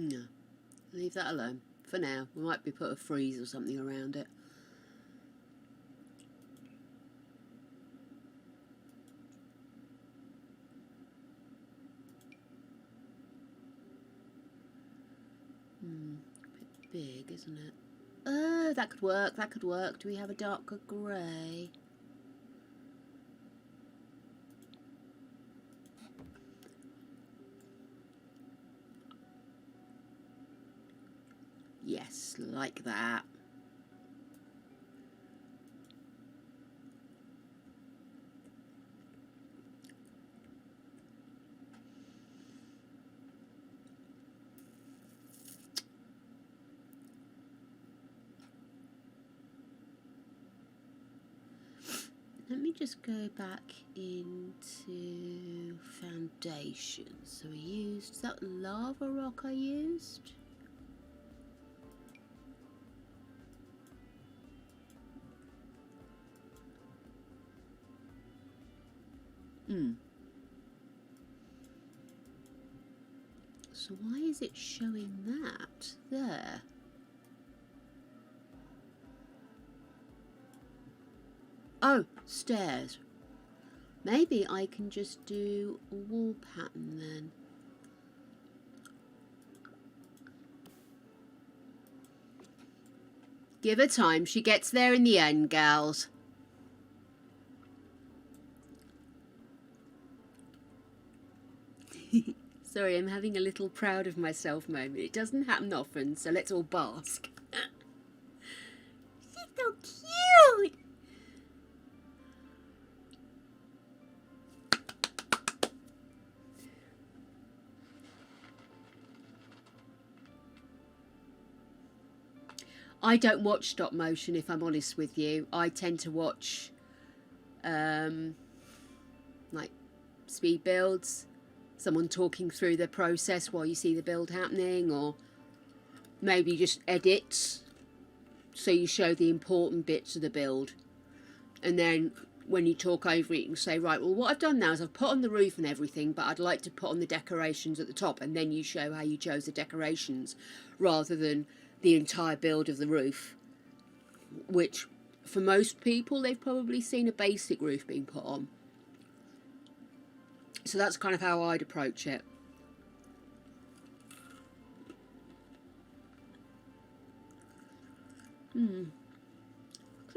No, leave that alone for now. We might be put a freeze or something around it. A bit big, isn't it? Oh, that could work. That could work. Do we have a darker grey? Yes, like that. Let me just go back into foundations. So we used, is that lava rock I used? So why is it showing that there? Oh, stairs. Maybe I can just do a wall pattern then. Give her time. She gets there in the end, gals. Sorry, I'm having a little proud of myself moment. It doesn't happen often, so let's all bask. She's so cute! I don't watch stop motion, if I'm honest with you. I tend to watch like speed builds, someone talking through the process while you see the build happening, or maybe just edits so you show the important bits of the build, and then when you talk over it you can say, right, well, what I've done now is I've put on the roof and everything, but I'd like to put on the decorations at the top, and then you show how you chose the decorations rather than the entire build of the roof, which for most people they've probably seen a basic roof being put on. So that's kind of how I'd approach it. Can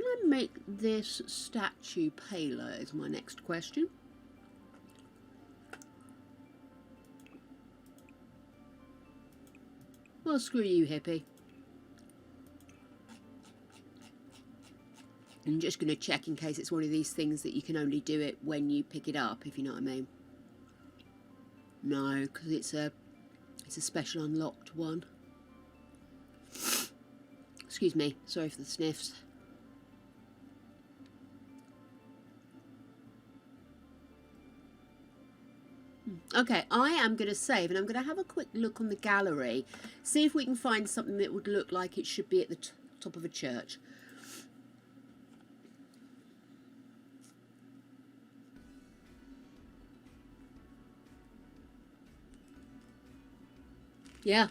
I make this statue paler is my next question. Well, screw you, hippie. I'm just going to check in case it's one of these things that you can only do it when you pick it up, if you know what I mean. No, because it's a special unlocked one. Excuse me, sorry for the sniffs. Okay, I am going to save, and I'm going to have a quick look on the gallery, see if we can find something that would look like it should be at the top of a church. Yeah.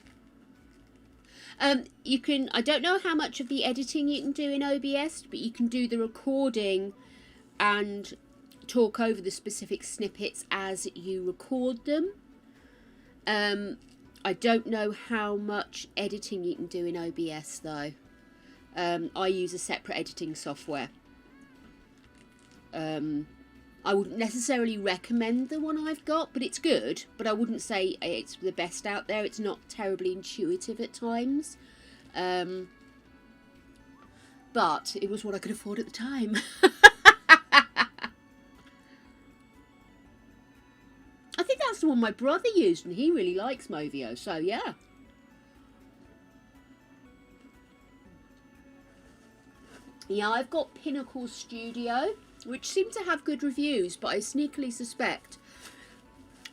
You can, I don't know how much of the editing you can do in OBS, but you can do the recording and talk over the specific snippets as you record them. I don't know how much editing you can do in OBS though. I use a separate editing software. I wouldn't necessarily recommend the one I've got, but it's good. But I wouldn't say it's the best out there. It's not terribly intuitive at times. But it was what I could afford at the time. I think that's the one my brother used, and he really likes Movio, so yeah. Yeah, I've got Pinnacle Studio, which seemed to have good reviews, but I sneakily suspect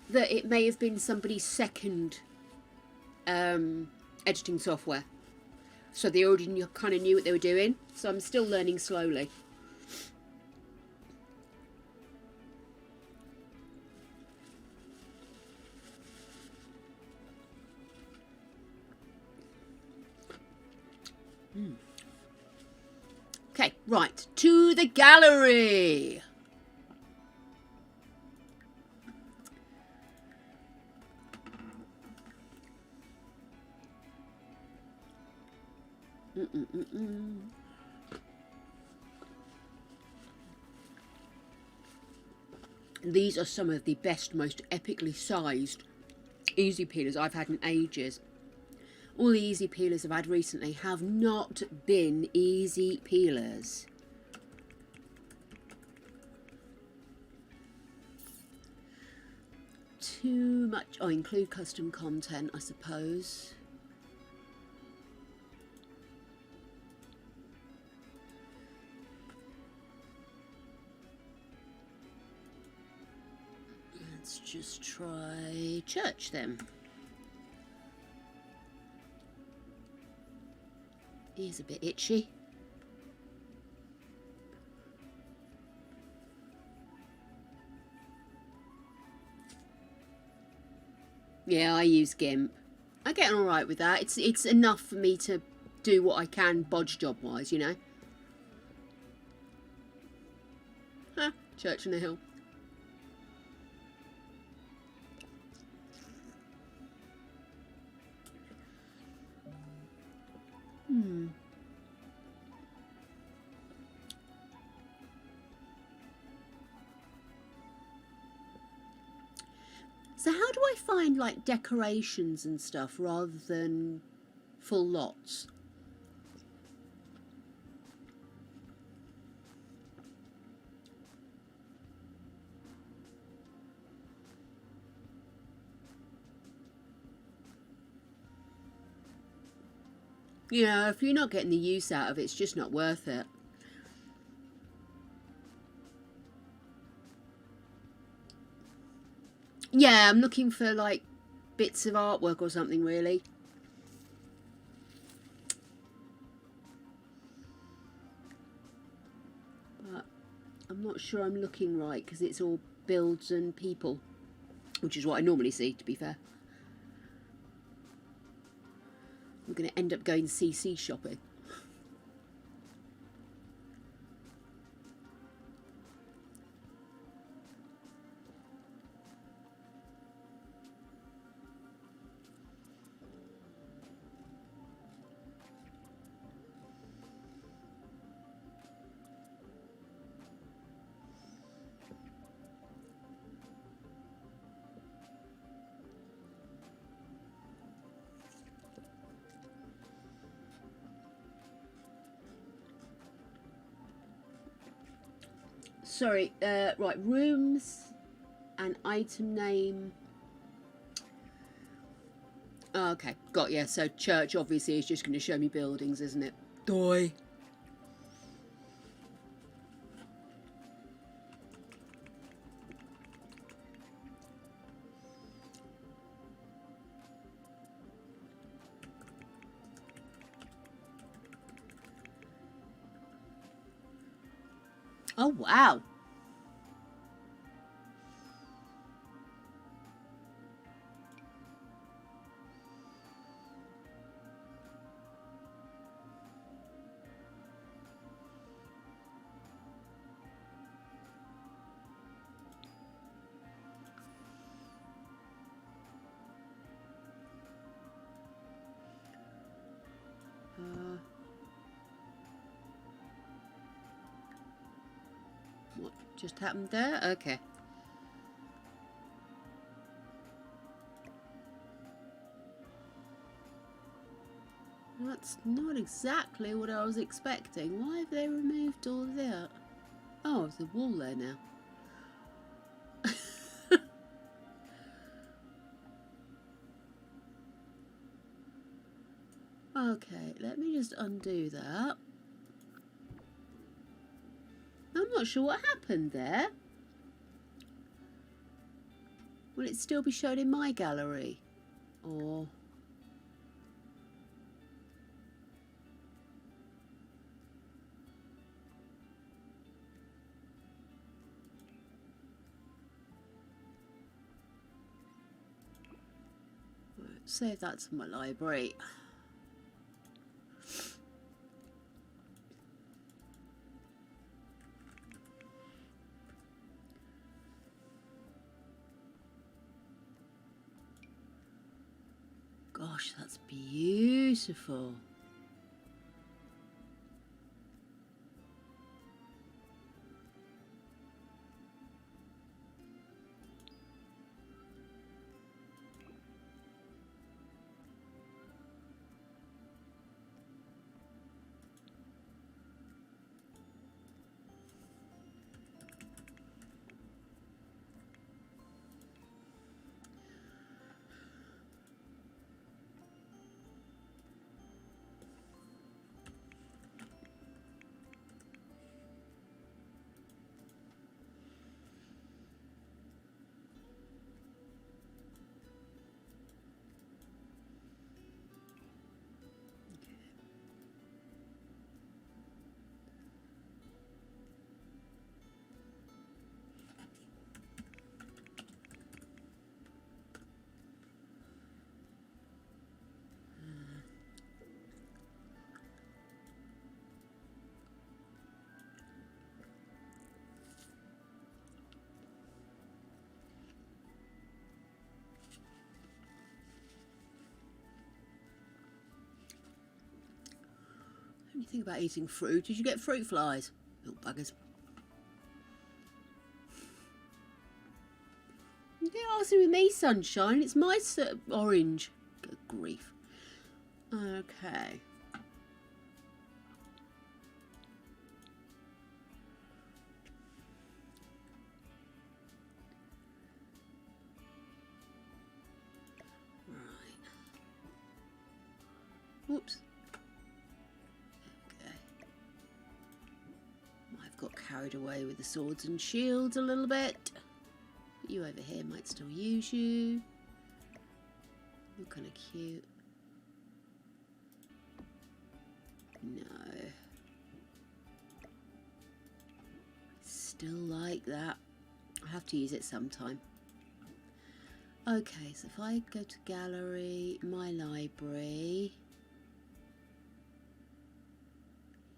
that it may have been somebody's second editing software. So they already kind of knew what they were doing, so I'm still learning slowly. Okay, right, to the gallery. These are some of the best, most epically sized easy peelers I've had in ages. All the easy peelers I've had recently have not been easy peelers. Too much. Oh, include custom content, I suppose. Let's just try church then. He's a bit itchy. Yeah, I use GIMP. I get on alright with that. It's enough for me to do what I can bodge job wise, you know. Huh, church on the hill. So how do I find like decorations and stuff rather than full lots? You know, if you're not getting the use out of it, it's just not worth it. Yeah, I'm looking for like bits of artwork or something really. But I'm not sure I'm looking right because it's all builds and people, which is what I normally see, to be fair. I'm going to end up going CC shopping. Sorry, right, rooms and item name. Oh, okay, got ya. So church obviously is just going to show me buildings, isn't it? Doy. Oh, wow. Just happened there? Okay. That's not exactly what I was expecting. Why have they removed all of that? Oh, there's a wall there now. Okay, let me just undo that. I'm not sure what happened there. Will it still be shown in my gallery? Or... right, save that to my library. Gosh, that's beautiful. What do you think about eating fruit? Did you get fruit flies? Little buggers. You get arsing with me, sunshine. It's my orange. Good grief. Okay. Right. Whoops. Okay. I've got carried away with the swords and shields a little bit. You over here might still use you. You're kind of cute. No. Still like that. I have to use it sometime. Okay, so if I go to gallery, my library.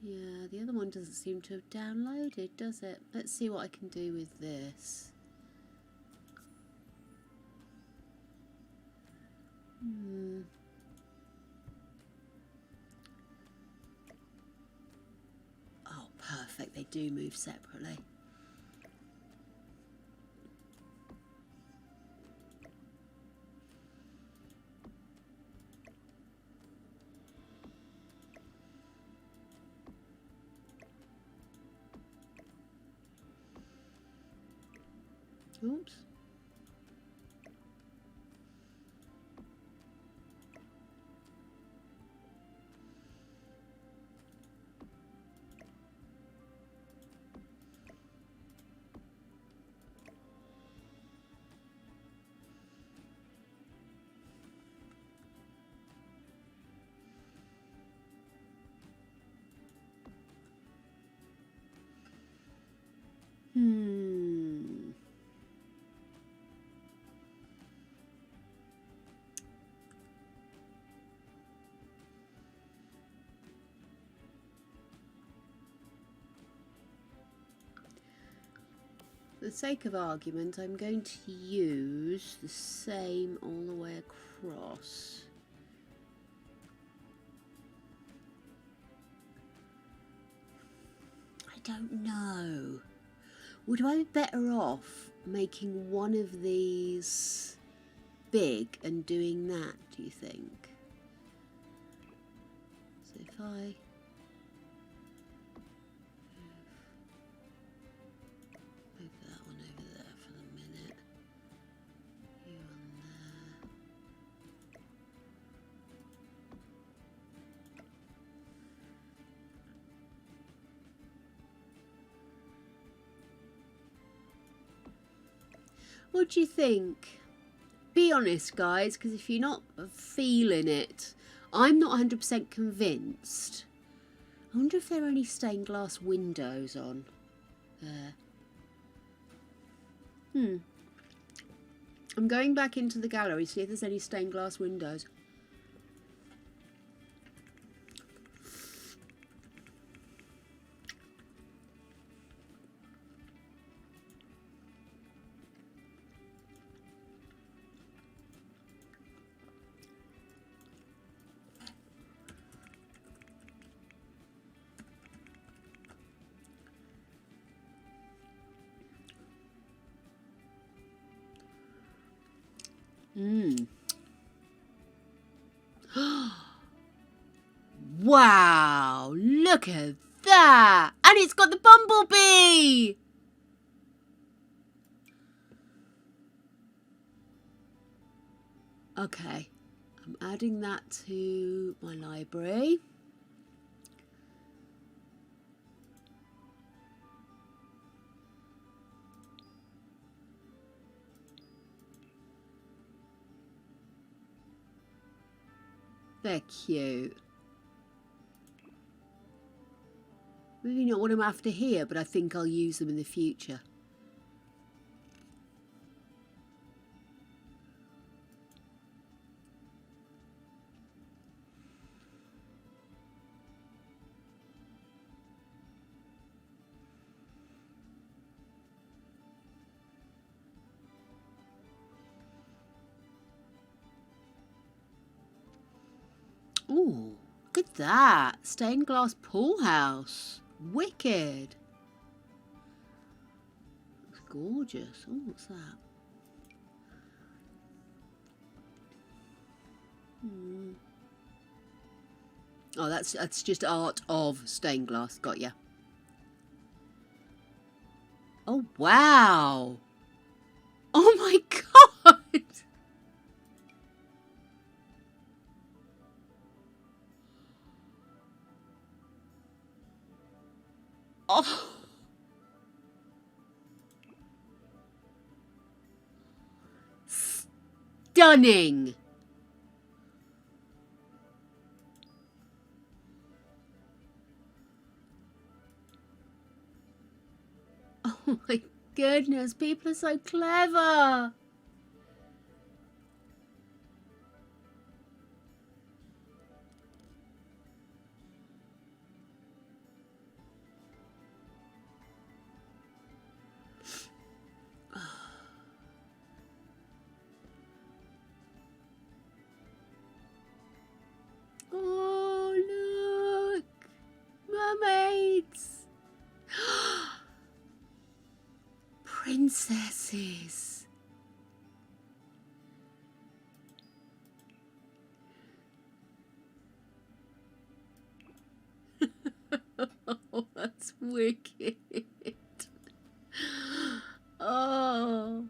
Yeah, the other one doesn't seem to have downloaded, does it? Let's see what I can do with this. Oh, perfect. They do move separately. Oops. For the sake of argument, I'm going to use the same all the way across. I don't know. Would I be better off making one of these big and doing that, do you think? So if I move that one over there for the minute, you on there. What do you think? Be honest, guys, because if you're not feeling it, I'm not 100% convinced. I wonder if there are any stained glass windows on there. I'm going back into the gallery to see if there's any stained glass windows. Wow, look at that! And it's got the bumblebee! Okay, I'm adding that to my library. They're cute. Maybe not what I'm after here, but I think I'll use them in the future. Ooh, look at that. Stained glass pool house. Wicked. Looks gorgeous. Oh, what's that? Oh, that's just art of stained glass. Got ya. Oh, wow. Oh my God. Oh. Stunning. Oh my goodness, people are so clever. Oh, look. Mermaids. Princesses. Oh, that's wicked. Oh.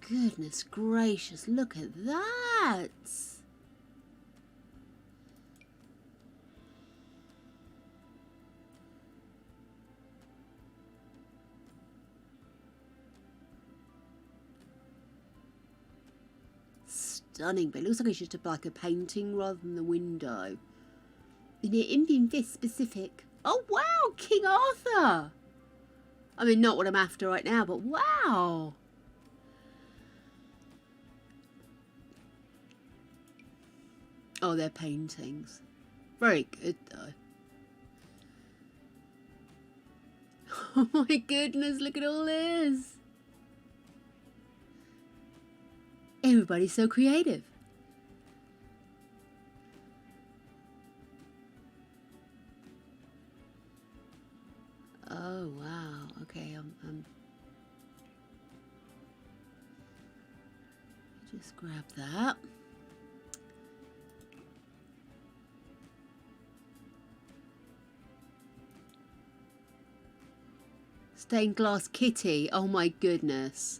Goodness gracious, look at that. Stunning, but it looks like it's just like a painting rather than the window. In this specific. Oh wow, King Arthur. I mean, not what I'm after right now, but wow. Oh, they're paintings. Very good though. Oh my goodness, look at all this. Everybody's so creative. Oh, wow. Okay, just grab that. Stained glass kitty. Oh my goodness.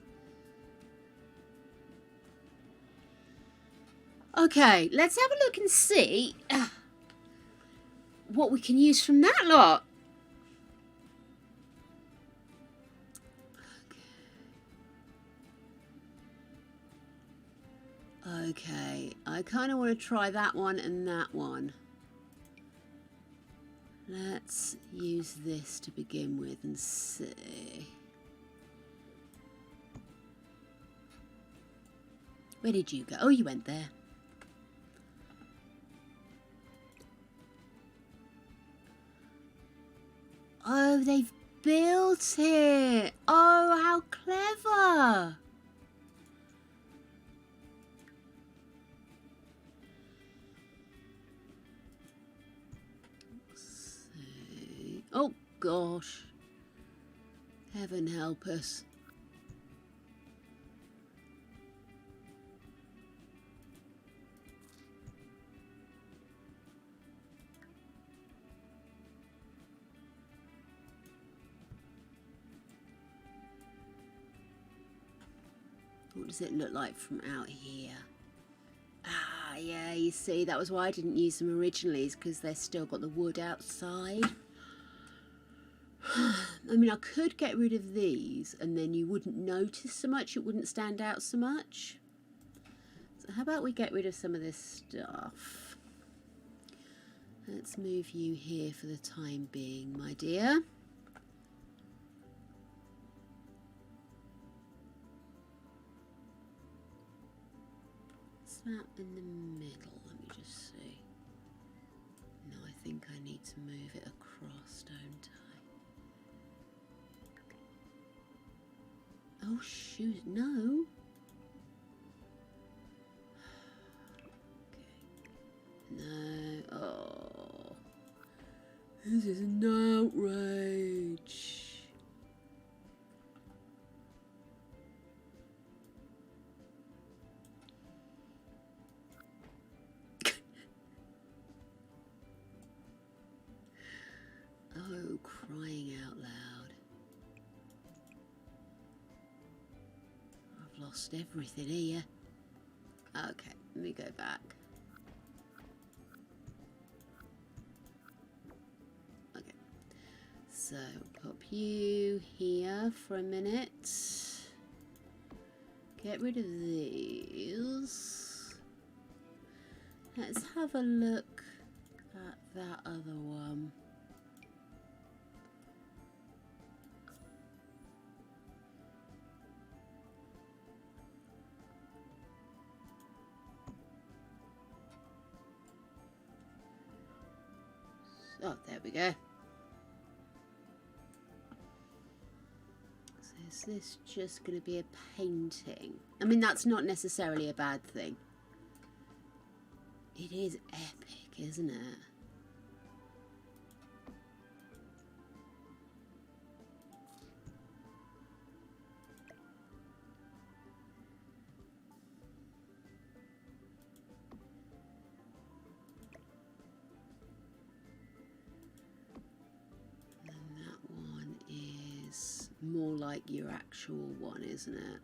Okay, let's have a look and see what we can use from that lot. Okay, I kind of want to try that one and that one. Let's use this to begin with and see. Where did you go? Oh, you went there. Oh, they've built it. Oh, how clever. Oh, gosh. Heaven help us. What does it look like from out here? Ah, yeah, you see, that was why I didn't use them originally, is because they've still got the wood outside. I mean, I could get rid of these and then you wouldn't notice so much, it wouldn't stand out so much. So how about we get rid of some of this stuff? Let's move you here for the time being, my dear. That in the middle, let me just see. No, I think I need to move it across, don't I? Oh shoot, no. Okay. No, oh. This is an outrage. Oh, crying out loud. I've lost everything here. Okay, let me go back. Okay, so pop you here for a minute. Get rid of these. Let's have a look at that other one. Oh, there we go. So is this just going to be a painting? I mean, that's not necessarily a bad thing. It is epic, isn't it? More like your actual one, isn't it?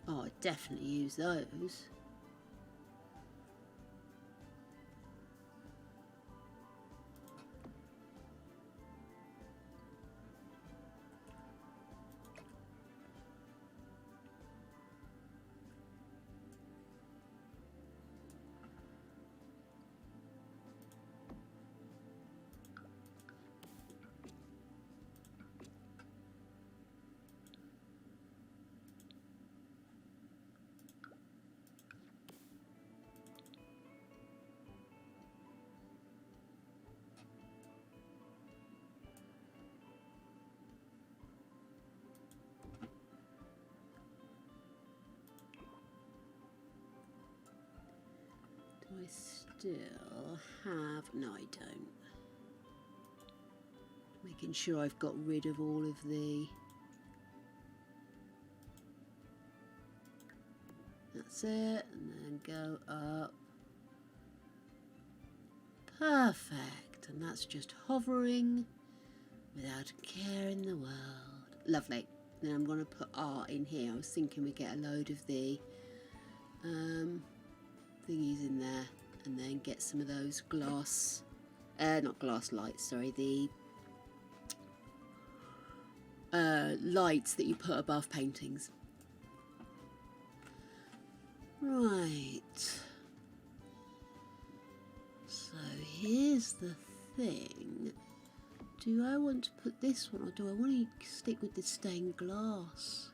Oh, I'd definitely use those. I still have... No, I don't. Making sure I've got rid of all of the... That's it, and then go up. Perfect, and that's just hovering without a care in the world. Lovely. Then I'm going to put art in here. I was thinking we'd get a load of the thingies in there, and then get some of those glass, not glass lights, sorry, the lights that you put above paintings. Right. So here's the thing. Do I want to put this one, or do I want to stick with the stained glass?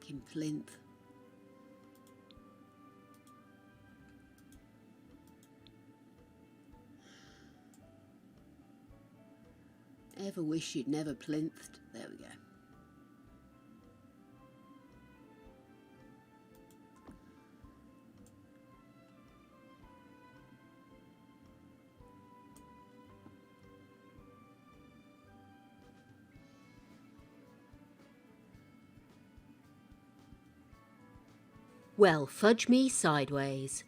Fucking plinth. Ever wish you'd never plinthed? There we go. Well, fudge me sideways.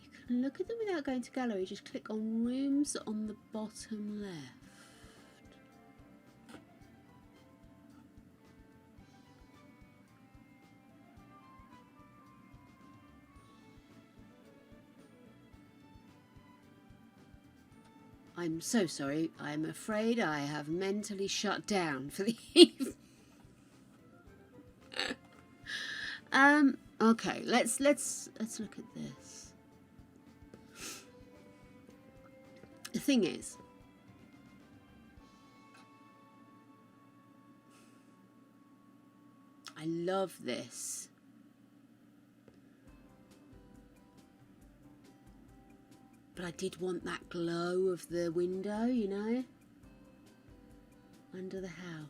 You can look at them without going to gallery. Just click on rooms on the bottom left. I'm so sorry. I'm afraid I have mentally shut down for the evening. Okay, let's look at this. The thing is, I love this. But I did want that glow of the window, you know, under the house.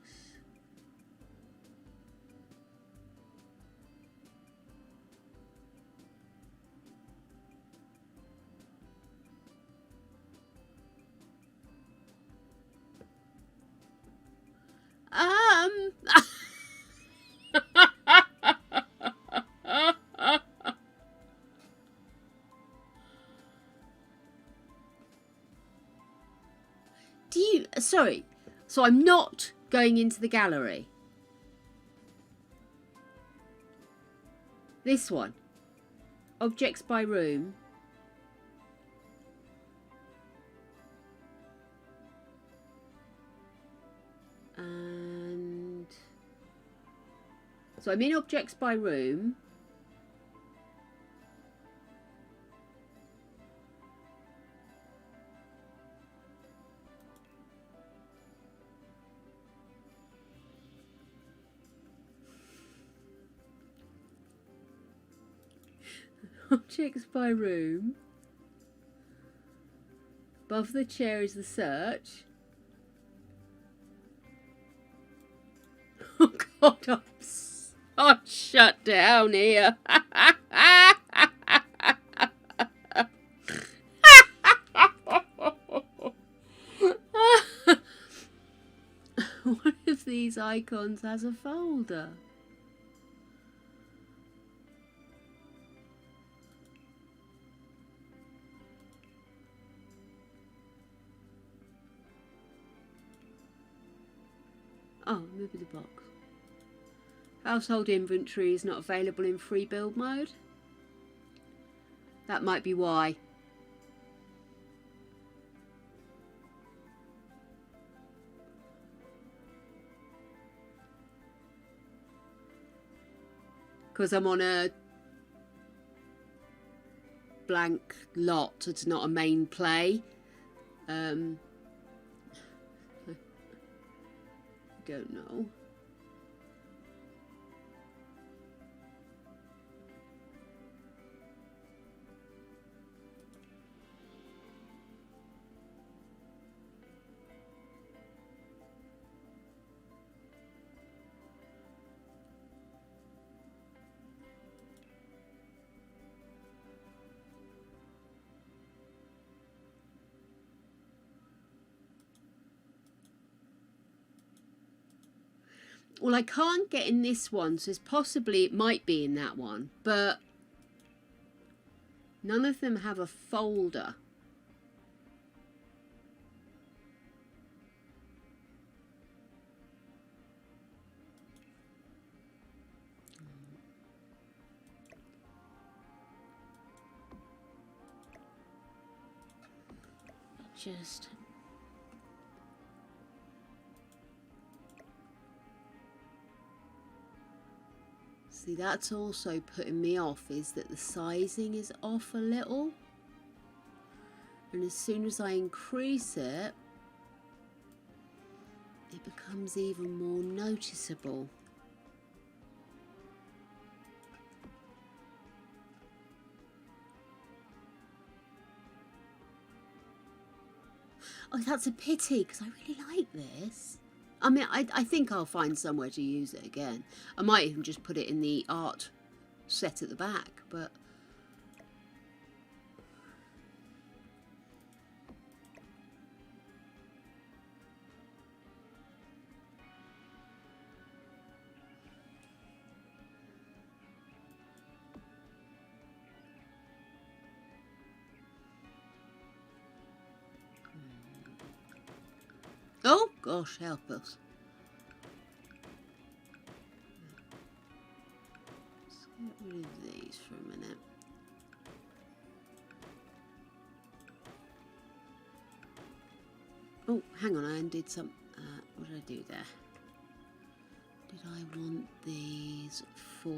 Sorry, so I'm not going into the gallery. This one. Objects by room. And so I'm in objects by room. Objects by room. Above the chair is the search. Oh God, I'm shut down here. One of these icons has a folder. Oh, maybe the box. Household inventory is not available in free build mode. That might be why. Because I'm on a blank lot. It's not a main play. I don't know. Well, I can't get in this one, so it's possibly it might be in that one, but none of them have a folder. Just... See, that's also putting me off, is that the sizing is off a little. And as soon as I increase it, it becomes even more noticeable. Oh, that's a pity, because I really like this. I mean, I think I'll find somewhere to use it again. I might even just put it in the art set at the back, but... Oh, gosh, help us. Let's get rid of these for a minute. Oh, hang on, I undid some... what did I do there? Did I want these for...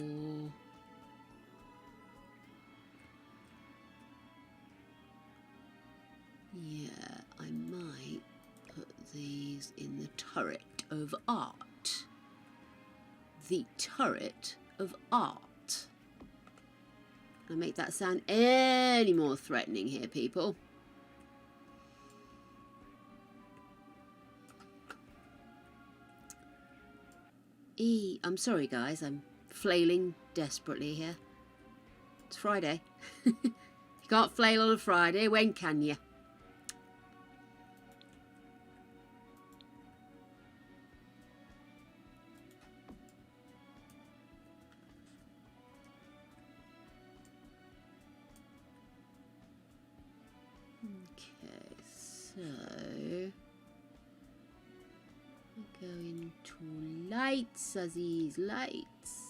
Yeah, I might put these in the turret of art. The turret of art. Can I make that sound any more threatening here, people? I'm sorry, guys. I'm flailing desperately here. It's Friday. You can't flail on a Friday. When can you? Okay, so we go into lights, Aziz, lights.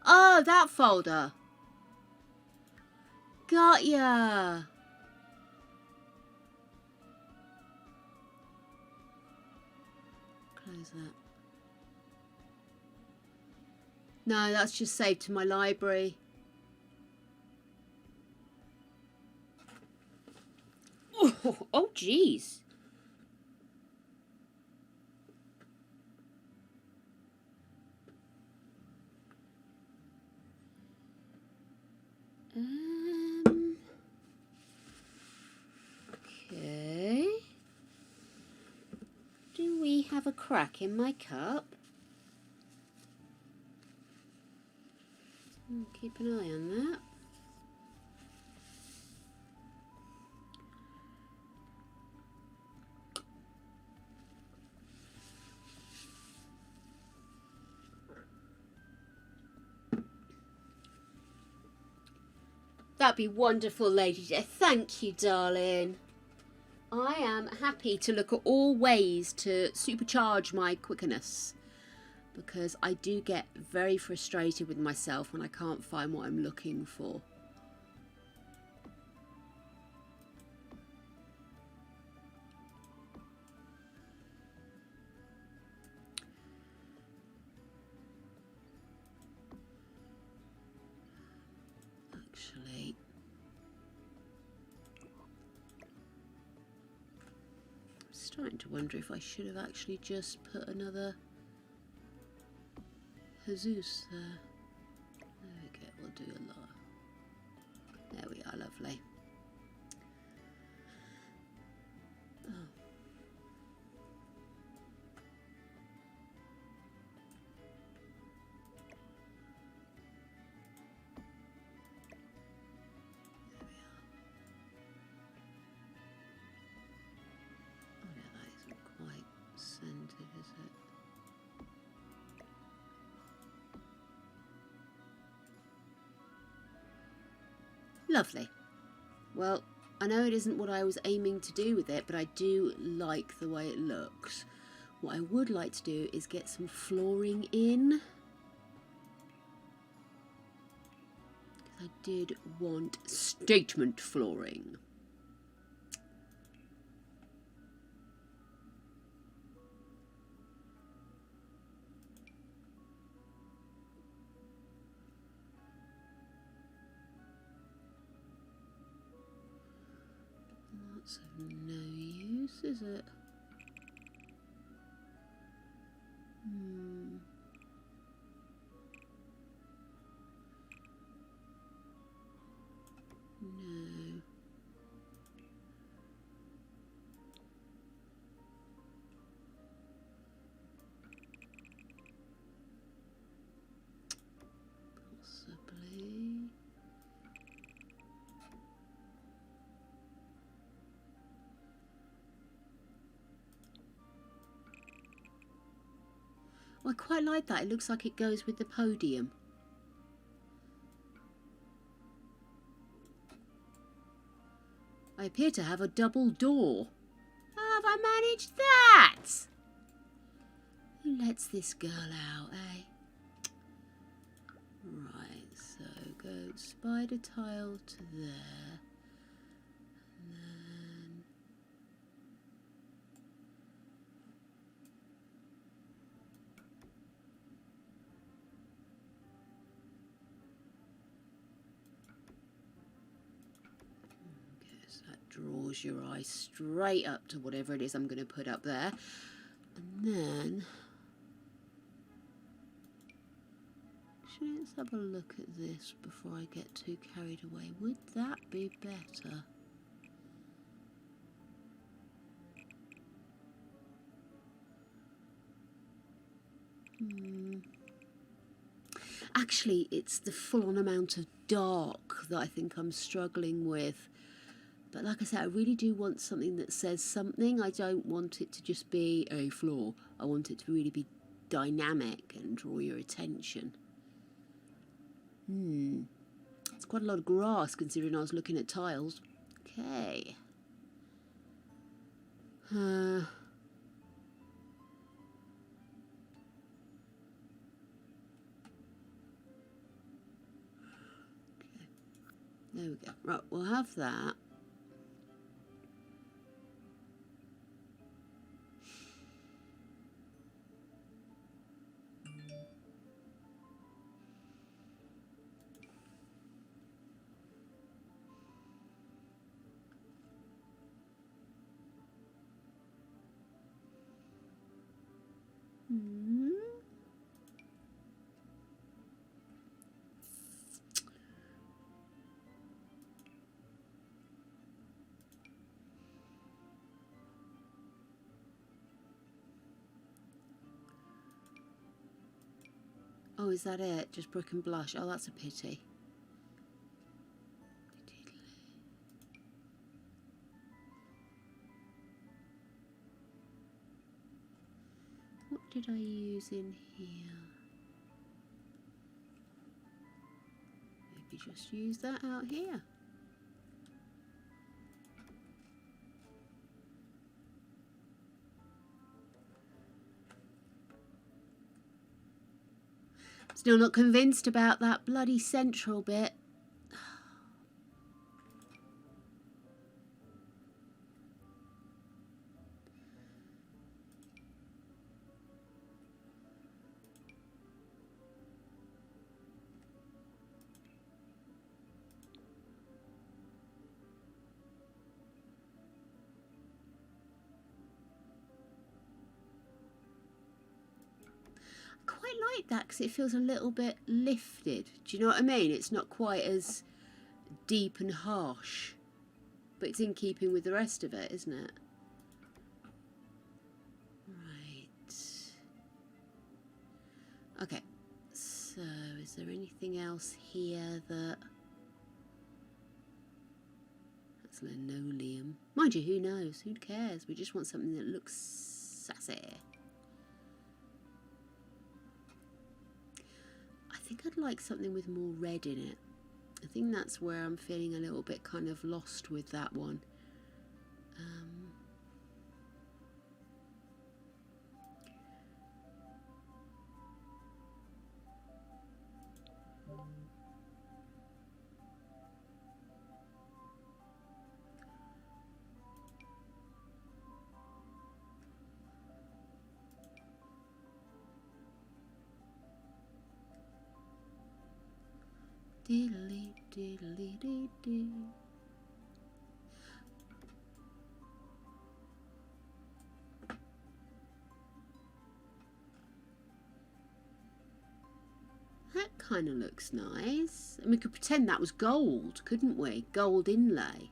Oh, that folder. Got ya. Close that. No, that's just saved to my library. Oh, geez. Okay. Do we have a crack in my cup? Keep an eye on that. That'd be wonderful, Lady Dear. Thank you, darling. I am happy to look at all ways to supercharge my quickness, because I do get very frustrated with myself when I can't find what I'm looking for. Starting to wonder if I should have actually just put another Jesus there. There we go, we'll do a lot. There we are, lovely. Oh. Centered, is it? Lovely. Well, I know it isn't what I was aiming to do with it, but I do like the way it looks. What I would like to do is get some flooring in. Because I did want statement flooring. That's of no use, is it? No. Possibly. I quite like that. It looks like it goes with the podium. I appear to have a double door. How have I managed that? Who lets this girl out, eh? Right, so go spider tile to there. And then... okay, so that draws your eye straight up to whatever it is I'm going to put up there. And then... actually, let's have a look at this before I get too carried away. Would that be better? Actually, it's the full-on amount of dark that I think I'm struggling with. But like I said, I really do want something that says something. I don't want it to just be a floor. I want it to really be dynamic and draw your attention. It's quite a lot of grass considering I was looking at tiles. Okay. Okay. There we go. Right, we'll have that. Oh, is that it? Just brick and blush. Oh, that's a pity. What did I use in here? Maybe just use that out here. Still not convinced about that bloody central bit. like that because it feels a little bit lifted. Do you know what I mean? It's not quite as deep and harsh, but it's in keeping with the rest of it, isn't it? Right. Okay. So, is there anything else here that... That's linoleum. Mind you, who knows? Who cares? We just want something that looks sassy. I think I'd like something with more red in it. I think that's where I'm feeling a little bit kind of lost with that one. Diddly diddly dee dee. That kind of looks nice. And we could pretend that was gold, couldn't we? Gold inlay.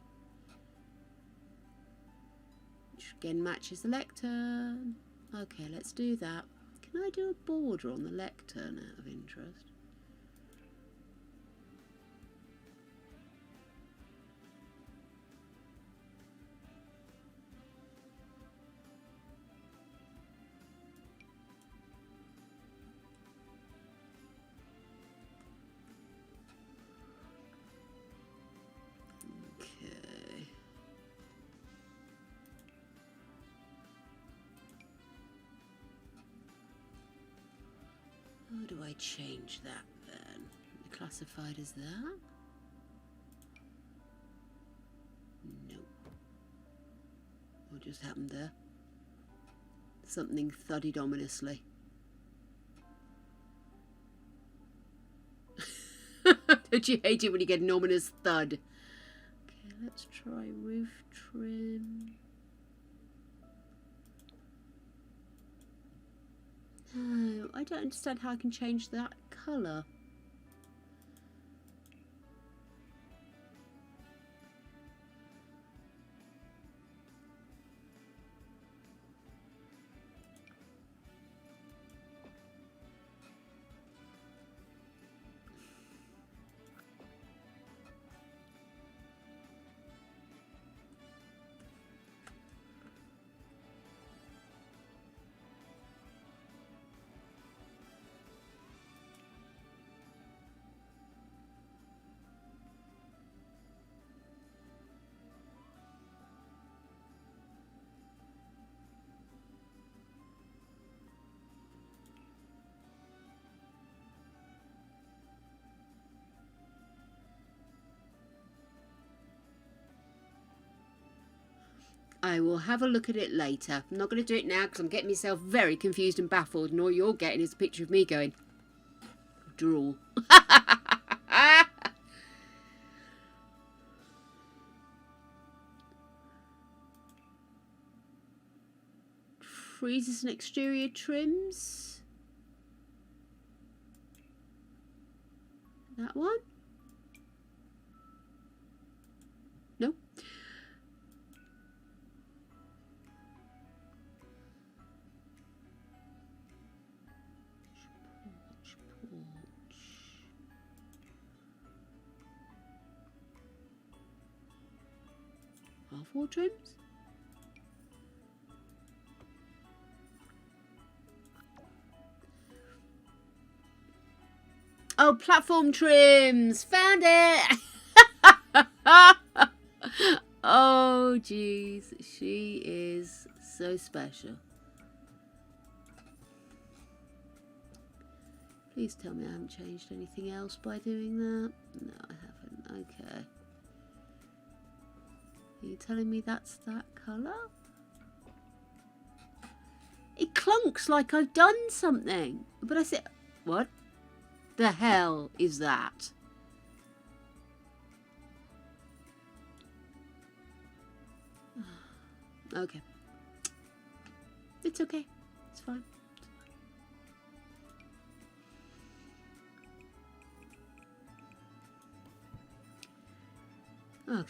Which again matches the lectern. Okay, let's do that. Can I do a border on the lectern out of interest? How do I change that then? Classified as that? Nope. What just happened there? Something thudded ominously. Don't you hate it when you get an ominous thud? Okay, let's try roof trim. No, I don't understand how I can change that colour. I will have a look at it later. I'm not going to do it now because I'm getting myself very confused and baffled, and all you're getting is a picture of me going, drool. Freezers and exterior trims. That one? No. Half wall trims? Oh, platform trims! Found it! Oh, jeez. She is so special. Please tell me I haven't changed anything else by doing that. No, I haven't. Okay. Are you telling me that's that colour? It clunks like I've done something. But I said, what the hell is that? Okay. It's okay. It's fine. Okay.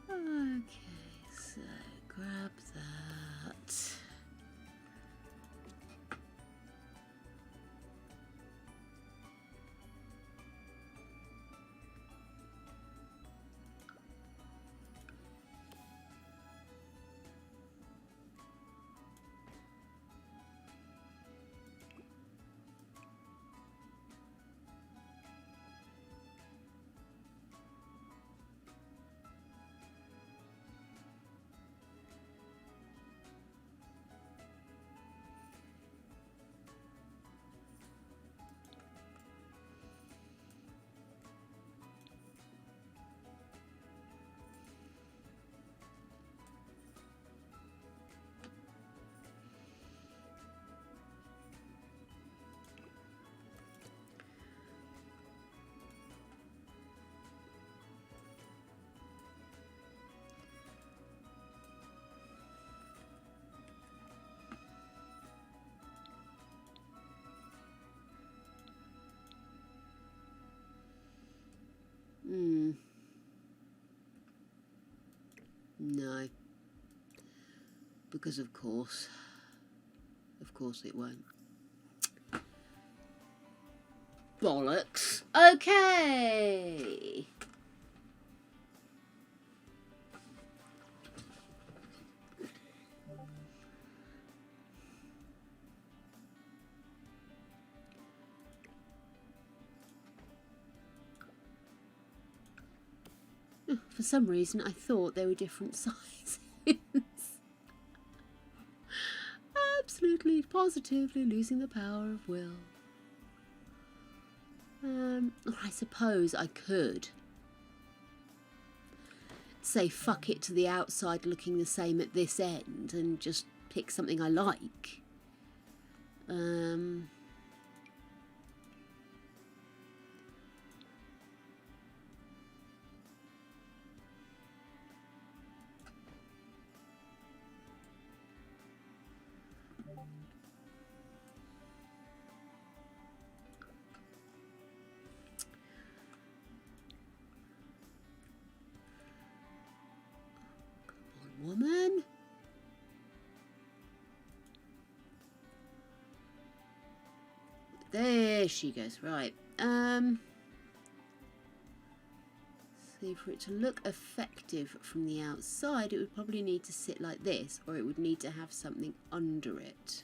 Okay, so grab that. No. Because of course it won't. Bollocks. Okay. For some reason, I thought they were different sizes. Absolutely, positively losing the power of will. I suppose I could say fuck it to the outside looking the same at this end and just pick something I like. Woman. There she goes. Right. See, for it to look effective from the outside, it would probably need to sit like this, or it would need to have something under it.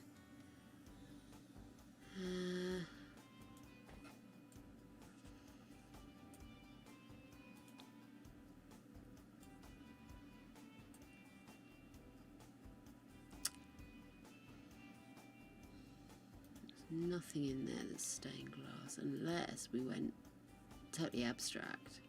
Nothing in there that's stained glass unless we went totally abstract.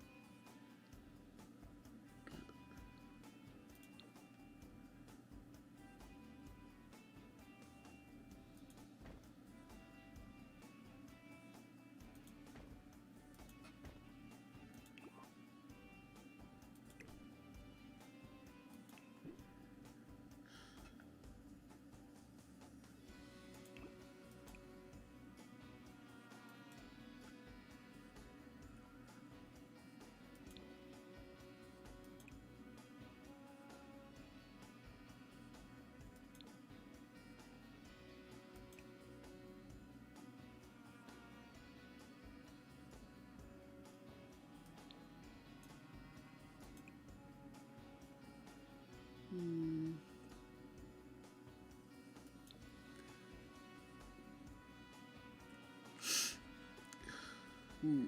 No.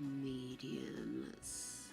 Medium, let's see.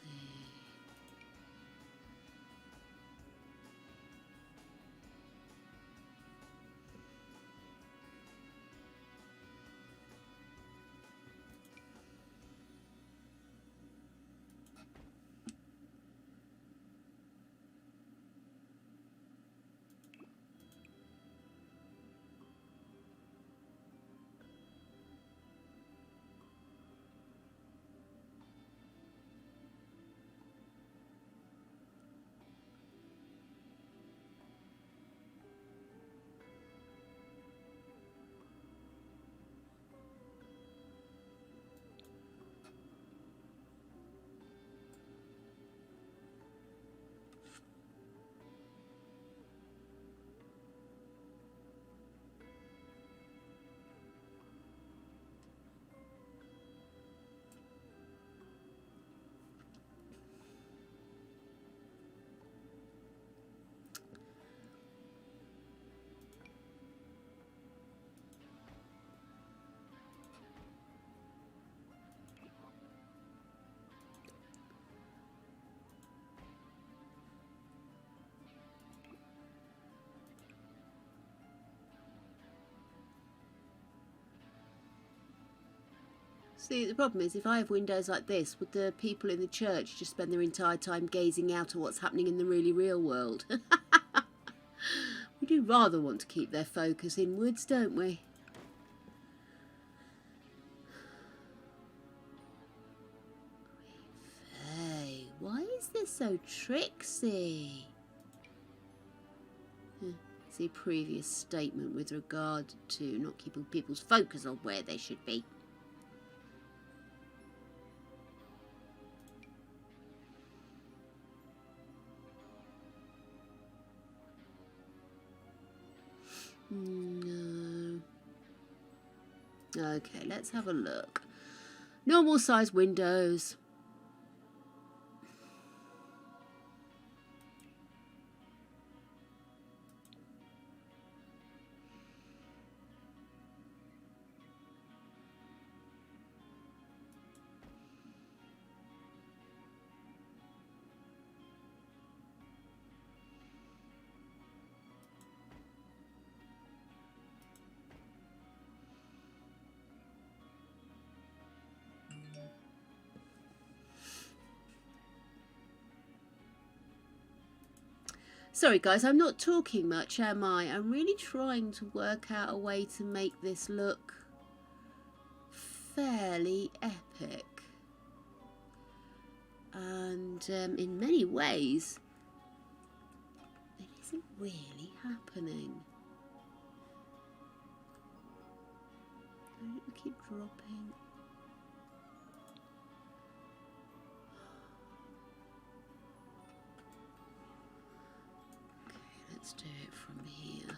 See, the problem is, if I have windows like this, would the people in the church just spend their entire time gazing out at what's happening in the really real world? We do rather want to keep their focus inwards, don't we? Hey, why is this so tricksy? See previous statement with regard to not keeping people's focus on where they should be. No. Okay, let's have a look. Normal size windows. Sorry guys, I'm not talking much, am I? I'm really trying to work out a way to make this look fairly epic. And in many ways, it isn't really happening. We keep dropping. Let's do it from here.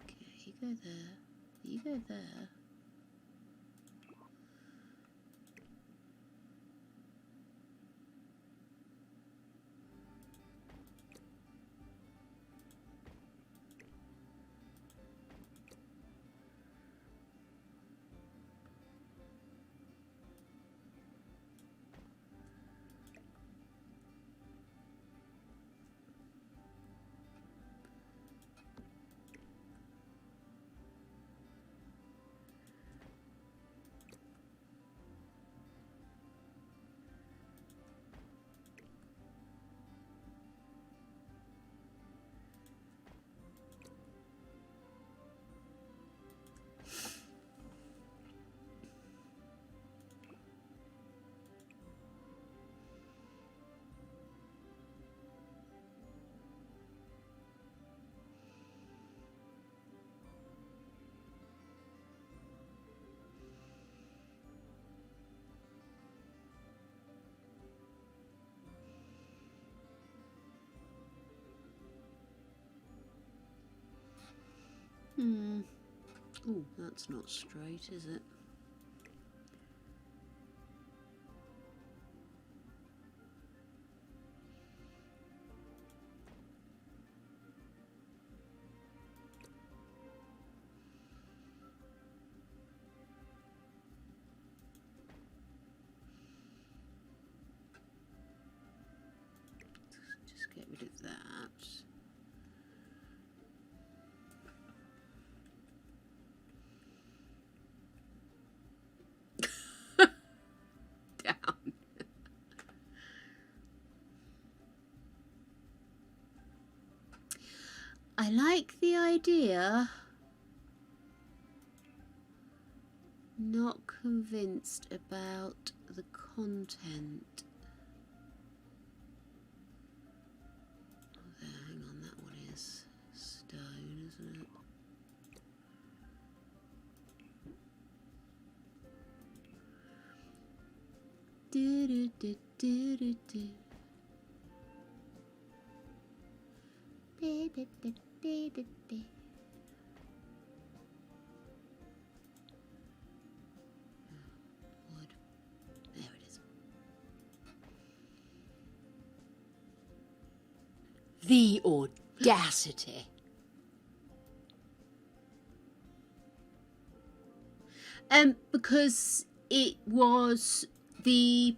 Okay, you go there. You go there. Oh, that's not straight, is it? Just get rid of that. I like the idea. Not convinced about the content. Oh, there, hang on, that one is stone, isn't it? Do do do do do do. Wood. There it is. The audacity. Because it was the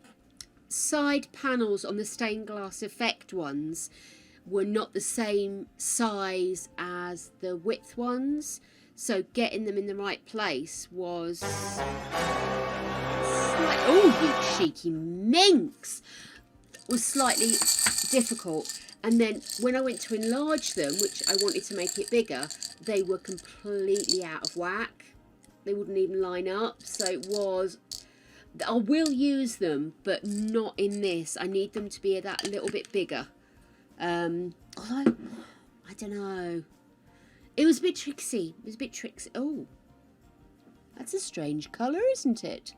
side panels on the stained glass effect ones were not the same size as the width ones. So getting them in the right place was oh, you cheeky minx, was slightly difficult. And then when I went to enlarge them, which I wanted to make it bigger, they were completely out of whack. They wouldn't even line up. So it was, I will use them, but not in this. I need them to be that little bit bigger. Although, I don't know. It was a bit tricksy. It was a bit tricksy. Oh, that's a strange colour, isn't it?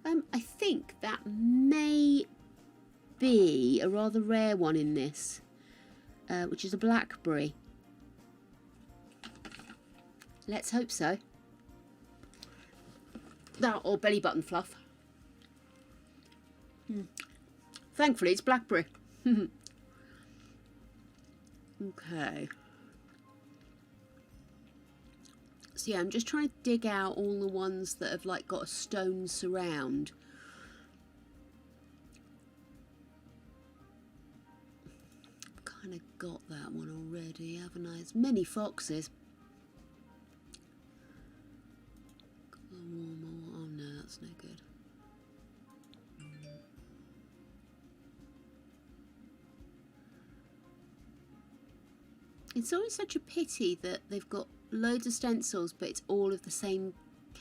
I think that may be a rather rare one in this, which is a blackberry. Let's hope so. That or belly button fluff. Thankfully, it's blackberry. Okay. So yeah, I'm just trying to dig out all the ones that have like got a stone surround. I've kind of got that one already, haven't I? It's many foxes. Oh no, that's no good. It's always such a pity that they've got loads of stencils, but it's all of the same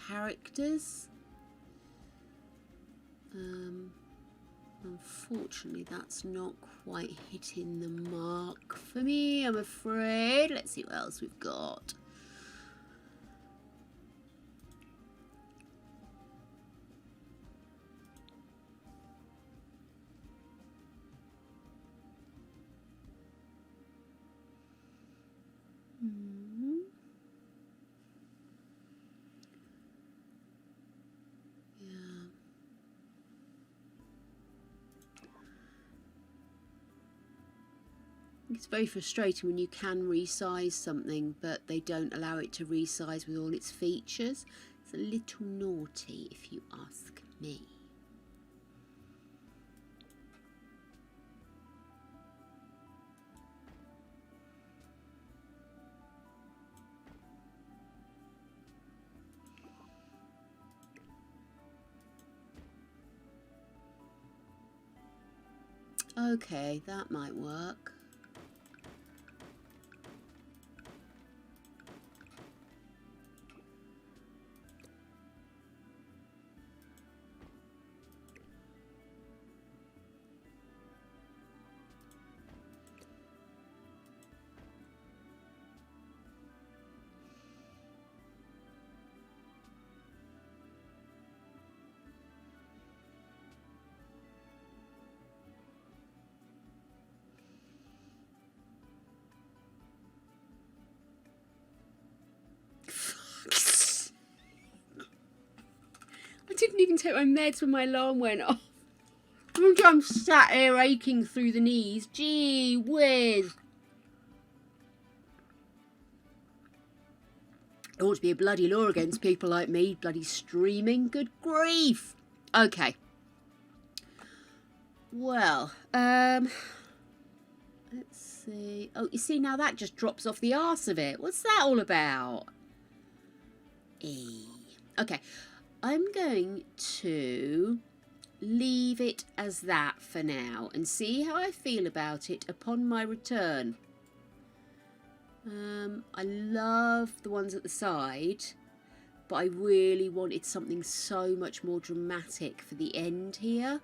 characters. Unfortunately, that's not quite hitting the mark for me, I'm afraid. Let's see what else we've got. It's very frustrating when you can resize something, but they don't allow it to resize with all its features. It's a little naughty, if you ask me. Okay, that might work. I didn't even take my meds when my alarm went off. I'm sat here aching through the knees. Gee whiz. There ought to be a bloody law against people like me bloody streaming. Good grief. Okay. Well, let's see. Oh, you see, now that just drops off the arse of it. What's that all about? Okay. I'm going to leave it as that for now and see how I feel about it upon my return. I love the ones at the side, but I really wanted something so much more dramatic for the end here.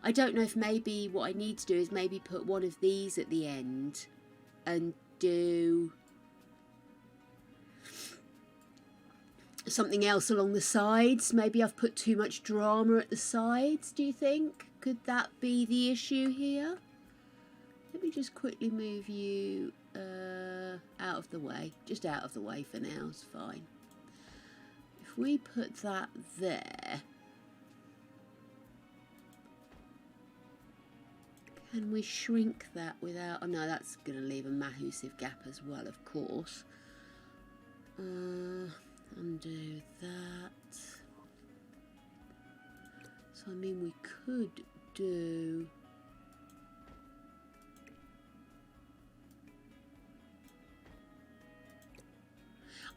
I don't know if maybe what I need to do is maybe put one of these at the end and do something else along the sides. Maybe I've put too much drama at the sides, do you think? Could that be the issue here? Let me just quickly move you out of the way. Just out of the way for now, it's fine. If we put that there, can we shrink that without... Oh no, that's going to leave a massive gap as well, of course. Undo that. So I mean we could do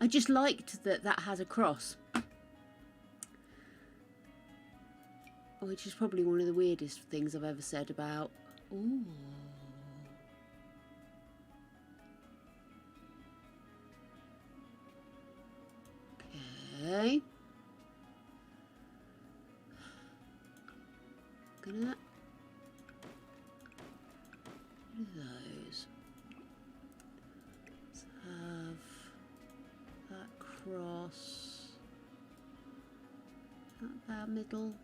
I just liked that that has a cross. Which is probably one of the weirdest things I've ever said about... Ooh. Okay. Gonna... What are those? Let's have that cross. That middle.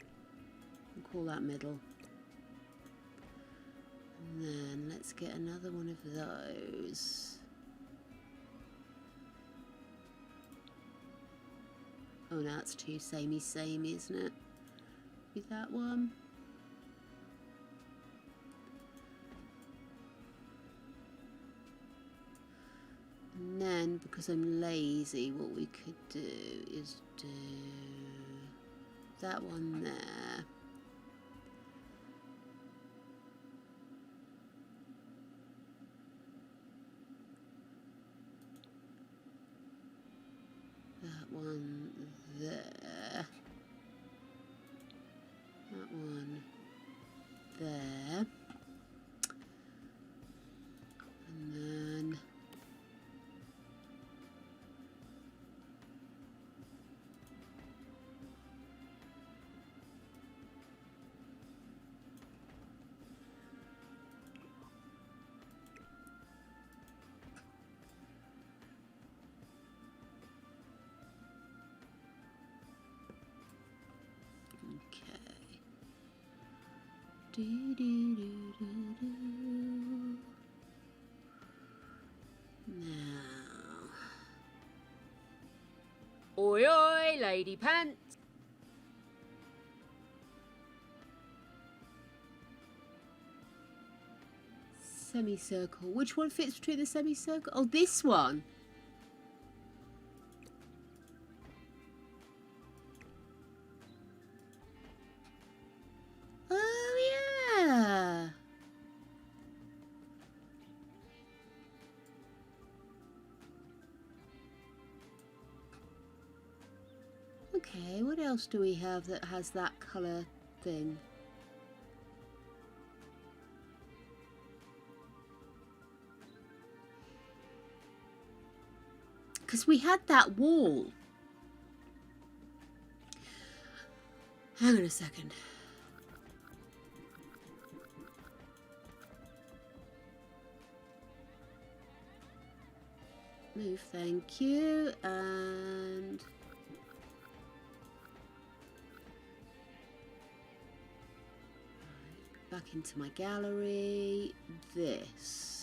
We'll call that middle. And then let's get another one of those. Oh, no, that's too samey, isn't it? With that one. And then, because I'm lazy, what we could do is do that one there. That one there. That one there. And then do, do, do, do, do. Now, Oi, oi, lady pants. semicircle. Which one fits between the semicircle? Oh, this one. Oh, yeah. Okay, what else do we have that has that colour thing? Because we had that wall. Hang on a second. Move, thank you. And back into my gallery. This.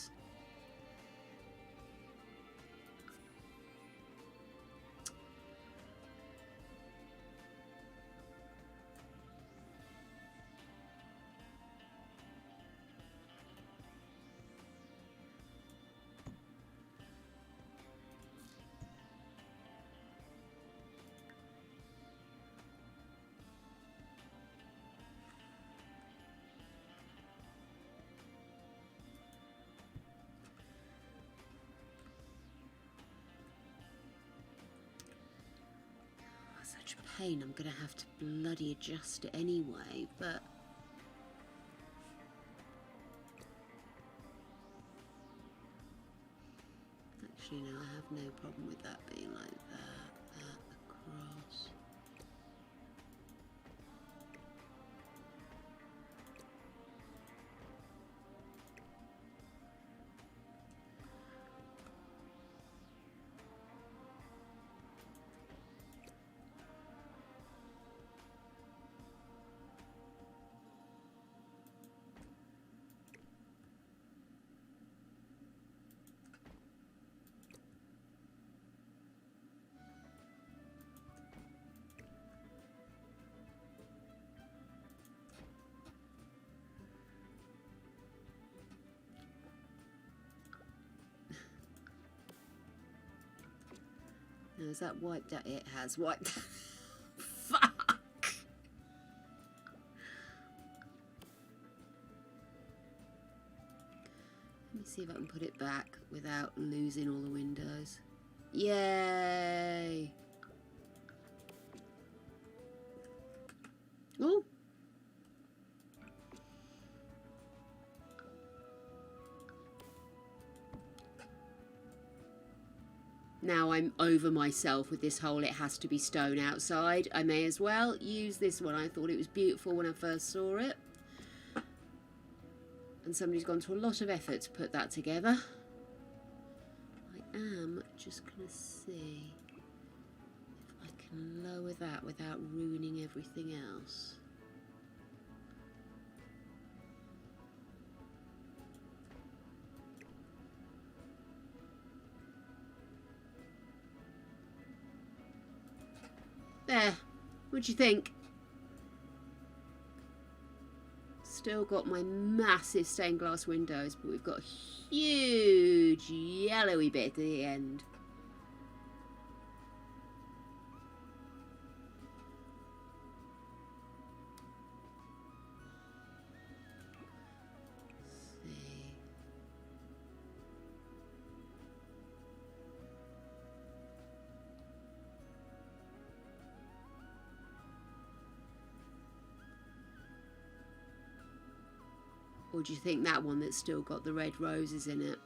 Such a pain, I'm gonna have to bloody adjust it anyway, but actually no, I have no problem with that being like that across. Now, is that wiped out? It has wiped out. Fuck! Let me see if I can put it back without losing all the windows. Yay. Oh. Now I'm over myself with this whole it has to be stone outside. I may as well use this one. I thought it was beautiful when I first saw it. And somebody's gone to a lot of effort to put that together. I am just going to see if I can lower that without ruining everything else. There. What do you think? Still got my massive stained glass windows, but we've got a huge yellowy bit at the end. Let's see. Or do you think that one that's still got the red roses in it?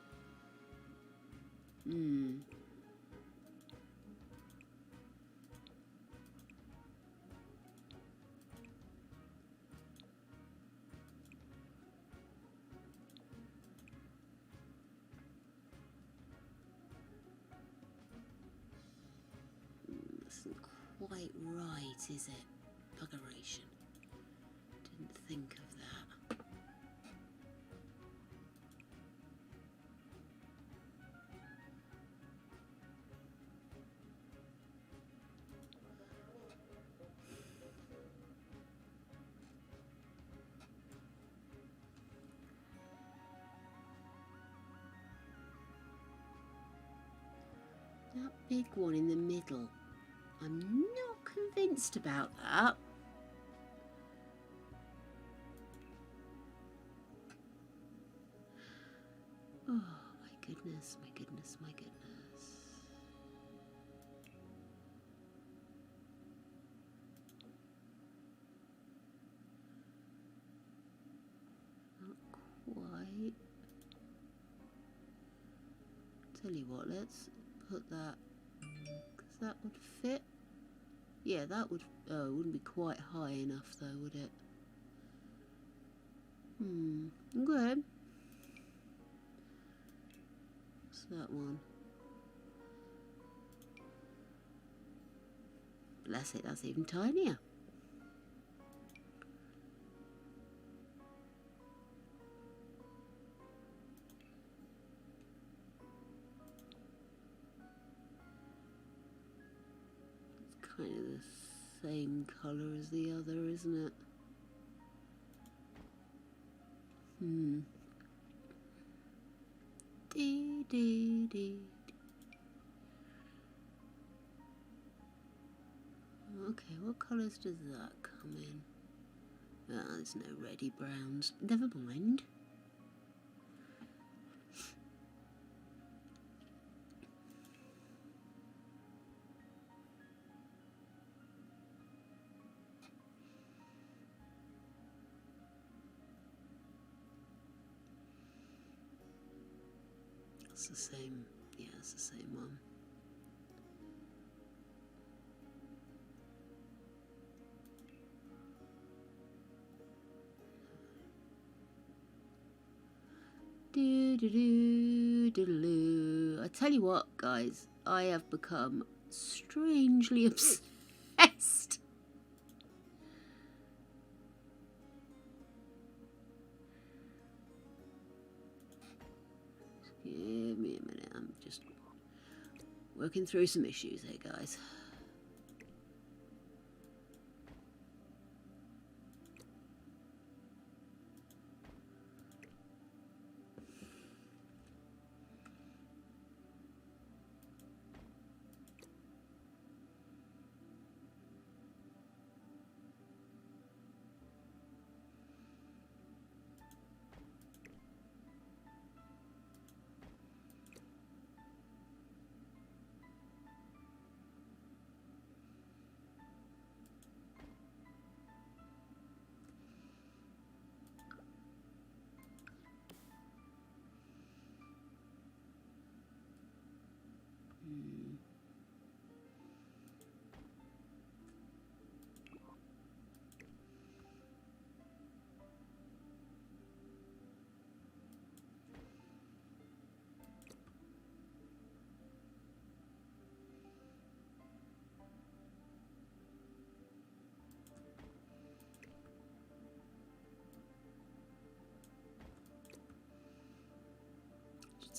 That's not quite right, is it? Buggeration. Didn't think of that. That big one in the middle, I'm not convinced about that. Oh, my goodness, my goodness, my goodness. Not quite. Tell you what, let's put that, because that would fit. Yeah, that would, oh, it wouldn't be quite high enough though, would it? Okay. What's that one? Bless it, that's even tinier. Kind of the same colour as the other, isn't it? Dee dee dee. Okay, what colours does that come in? Ah, there's no reddy browns. Never mind. It's the same, yeah, it's the same one. Do do do do do. I tell you what, guys, I have become strangely obsessed. Give me a minute, I'm just working through some issues here, guys.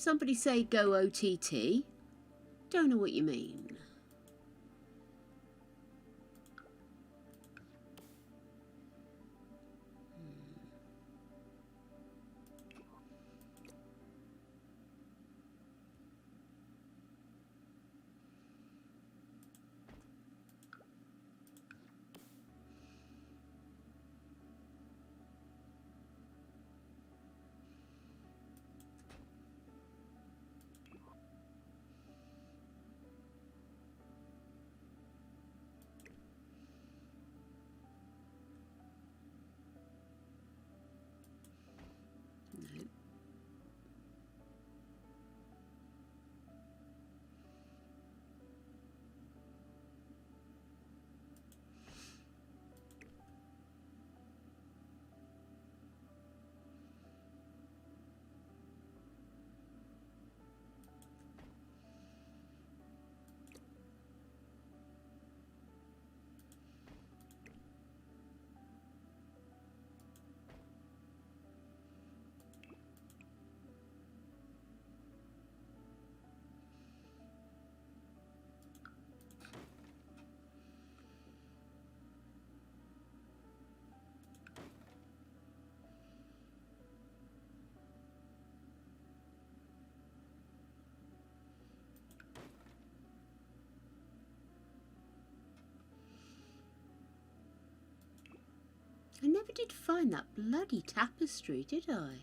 Somebody say go OTT. Don't know what you mean. I never did find that bloody tapestry, did I?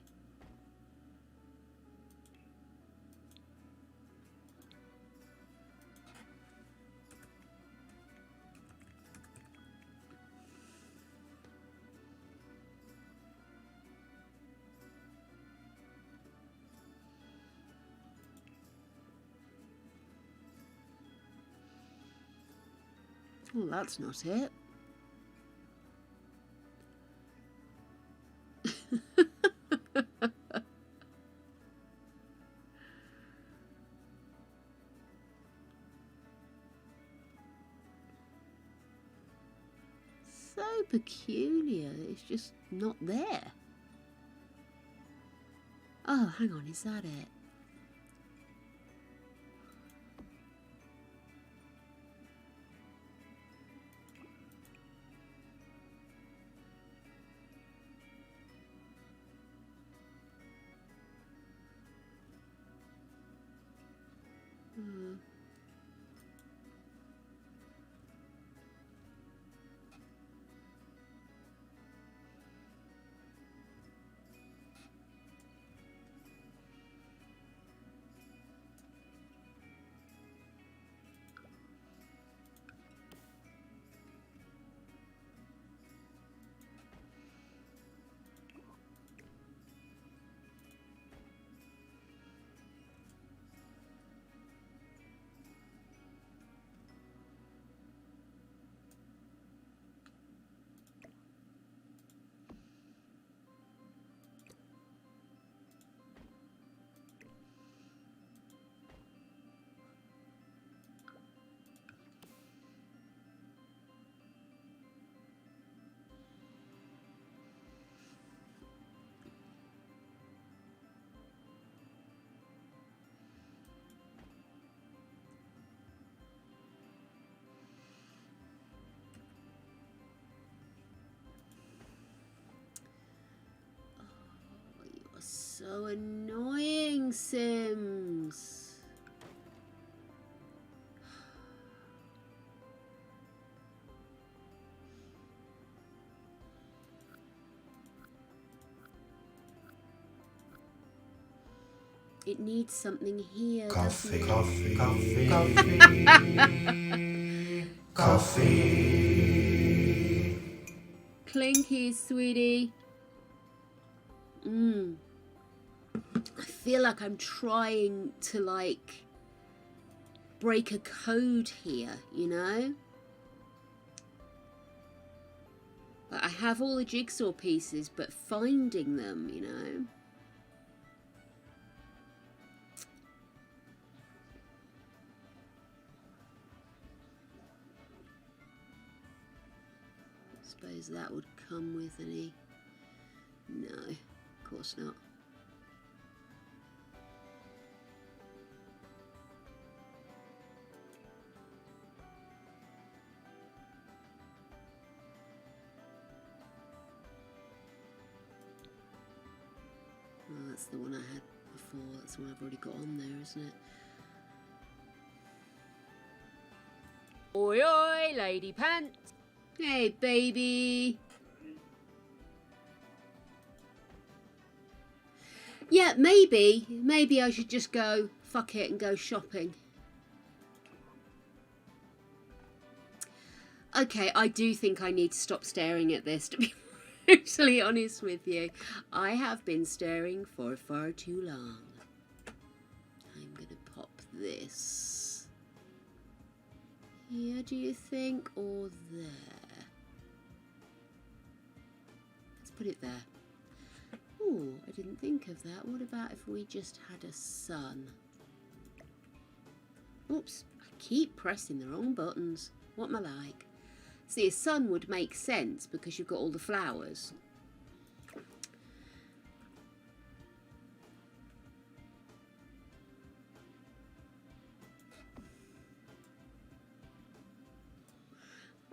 Well, that's not it. So peculiar, it's just not there. Oh, hang on, is that it? So annoying, Sims. It needs something here. Coffee, doesn't it? coffee, coffee, coffee. Clinky, sweetie. I feel like I'm trying to, like, break a code here, you know? Like, I have all the jigsaw pieces, but finding them, you know? I suppose that would come with any... No, of course not. that's the one I had before. That's the one I've already got on there, isn't it? Oi, oi, lady pants. Hey, baby. Yeah, maybe I should just go fuck it and go shopping. Okay, I do think I need to stop staring at this, to be brutally honest with you. I have been staring for far too long. I'm going to pop this here, do you think, or there? Let's put it there. Oh, I didn't think of that. What about if we just had a sun? Oops, I keep pressing the wrong buttons. What am I like? See, a sun would make sense because you've got all the flowers.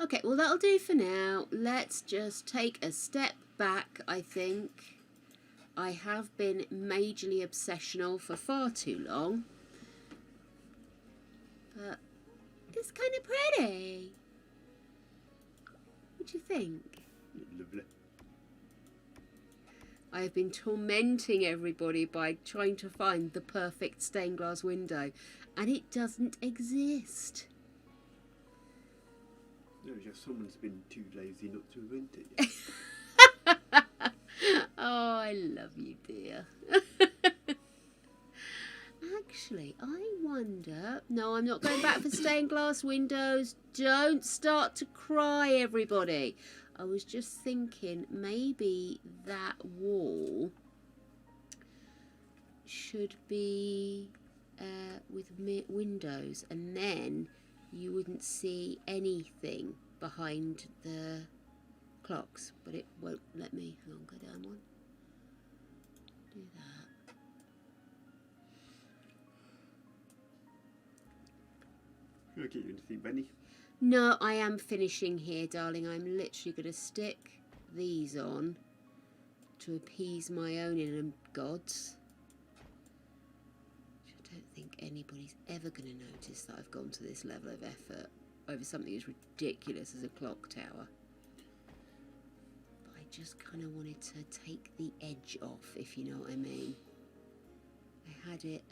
Okay, well that'll do for now. Let's just take a step back, I think. I have been majorly obsessional for far too long. But it's kind of pretty. What do you think? Lovely. I have been tormenting everybody by trying to find the perfect stained glass window, and it doesn't exist. No, it's just someone's been too lazy not to invent it yet. Oh, I love you, dear. Actually, I wonder... No, I'm not going back for stained glass windows. Don't start to cry, everybody. I was just thinking maybe that wall should be with windows, and then you wouldn't see anything behind the clocks, but it won't let me. Hang on, go down one. Do that. Can I get you anything, Benny? No, I am finishing here, darling. I'm literally going to stick these on to appease my own inner gods. I don't think anybody's ever going to notice that I've gone to this level of effort over something as ridiculous as a clock tower. But I just kind of wanted to take the edge off, if you know what I mean. I had it...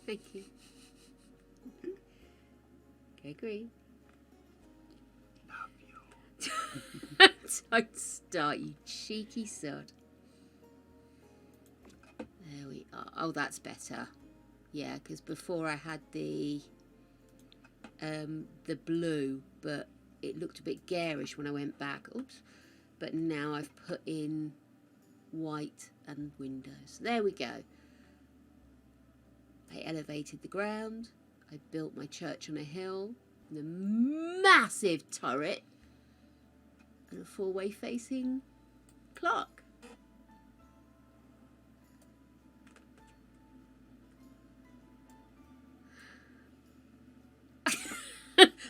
Thank you. Okay, agree. Love you. Don't start, you cheeky sod. There we are. Oh, that's better. Yeah, because before I had the blue, but it looked a bit garish when I went back. Oops. But now I've put in white and windows. There we go. I elevated the ground. I built my church on a hill, and a massive turret, and a four-way facing clock.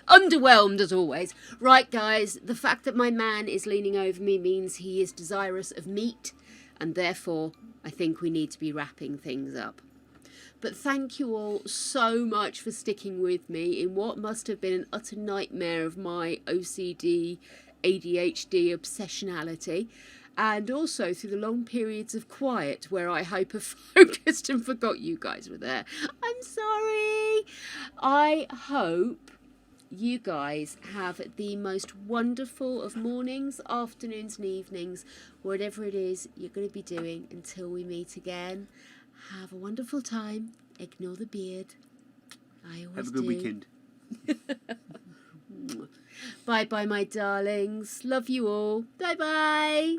Underwhelmed as always. Right, guys, the fact that my man is leaning over me means he is desirous of meat, and therefore I think we need to be wrapping things up. But thank you all so much for sticking with me in what must have been an utter nightmare of my OCD, ADHD obsessionality, and also through the long periods of quiet where I hyper-focused and forgot you guys were there. I'm sorry. I hope you guys have the most wonderful of mornings, afternoons and evenings, whatever it is you're going to be doing until we meet again. Have a wonderful time. Ignore the beard. I always Have a good do. weekend. Bye bye, my darlings. Love you all. Bye bye.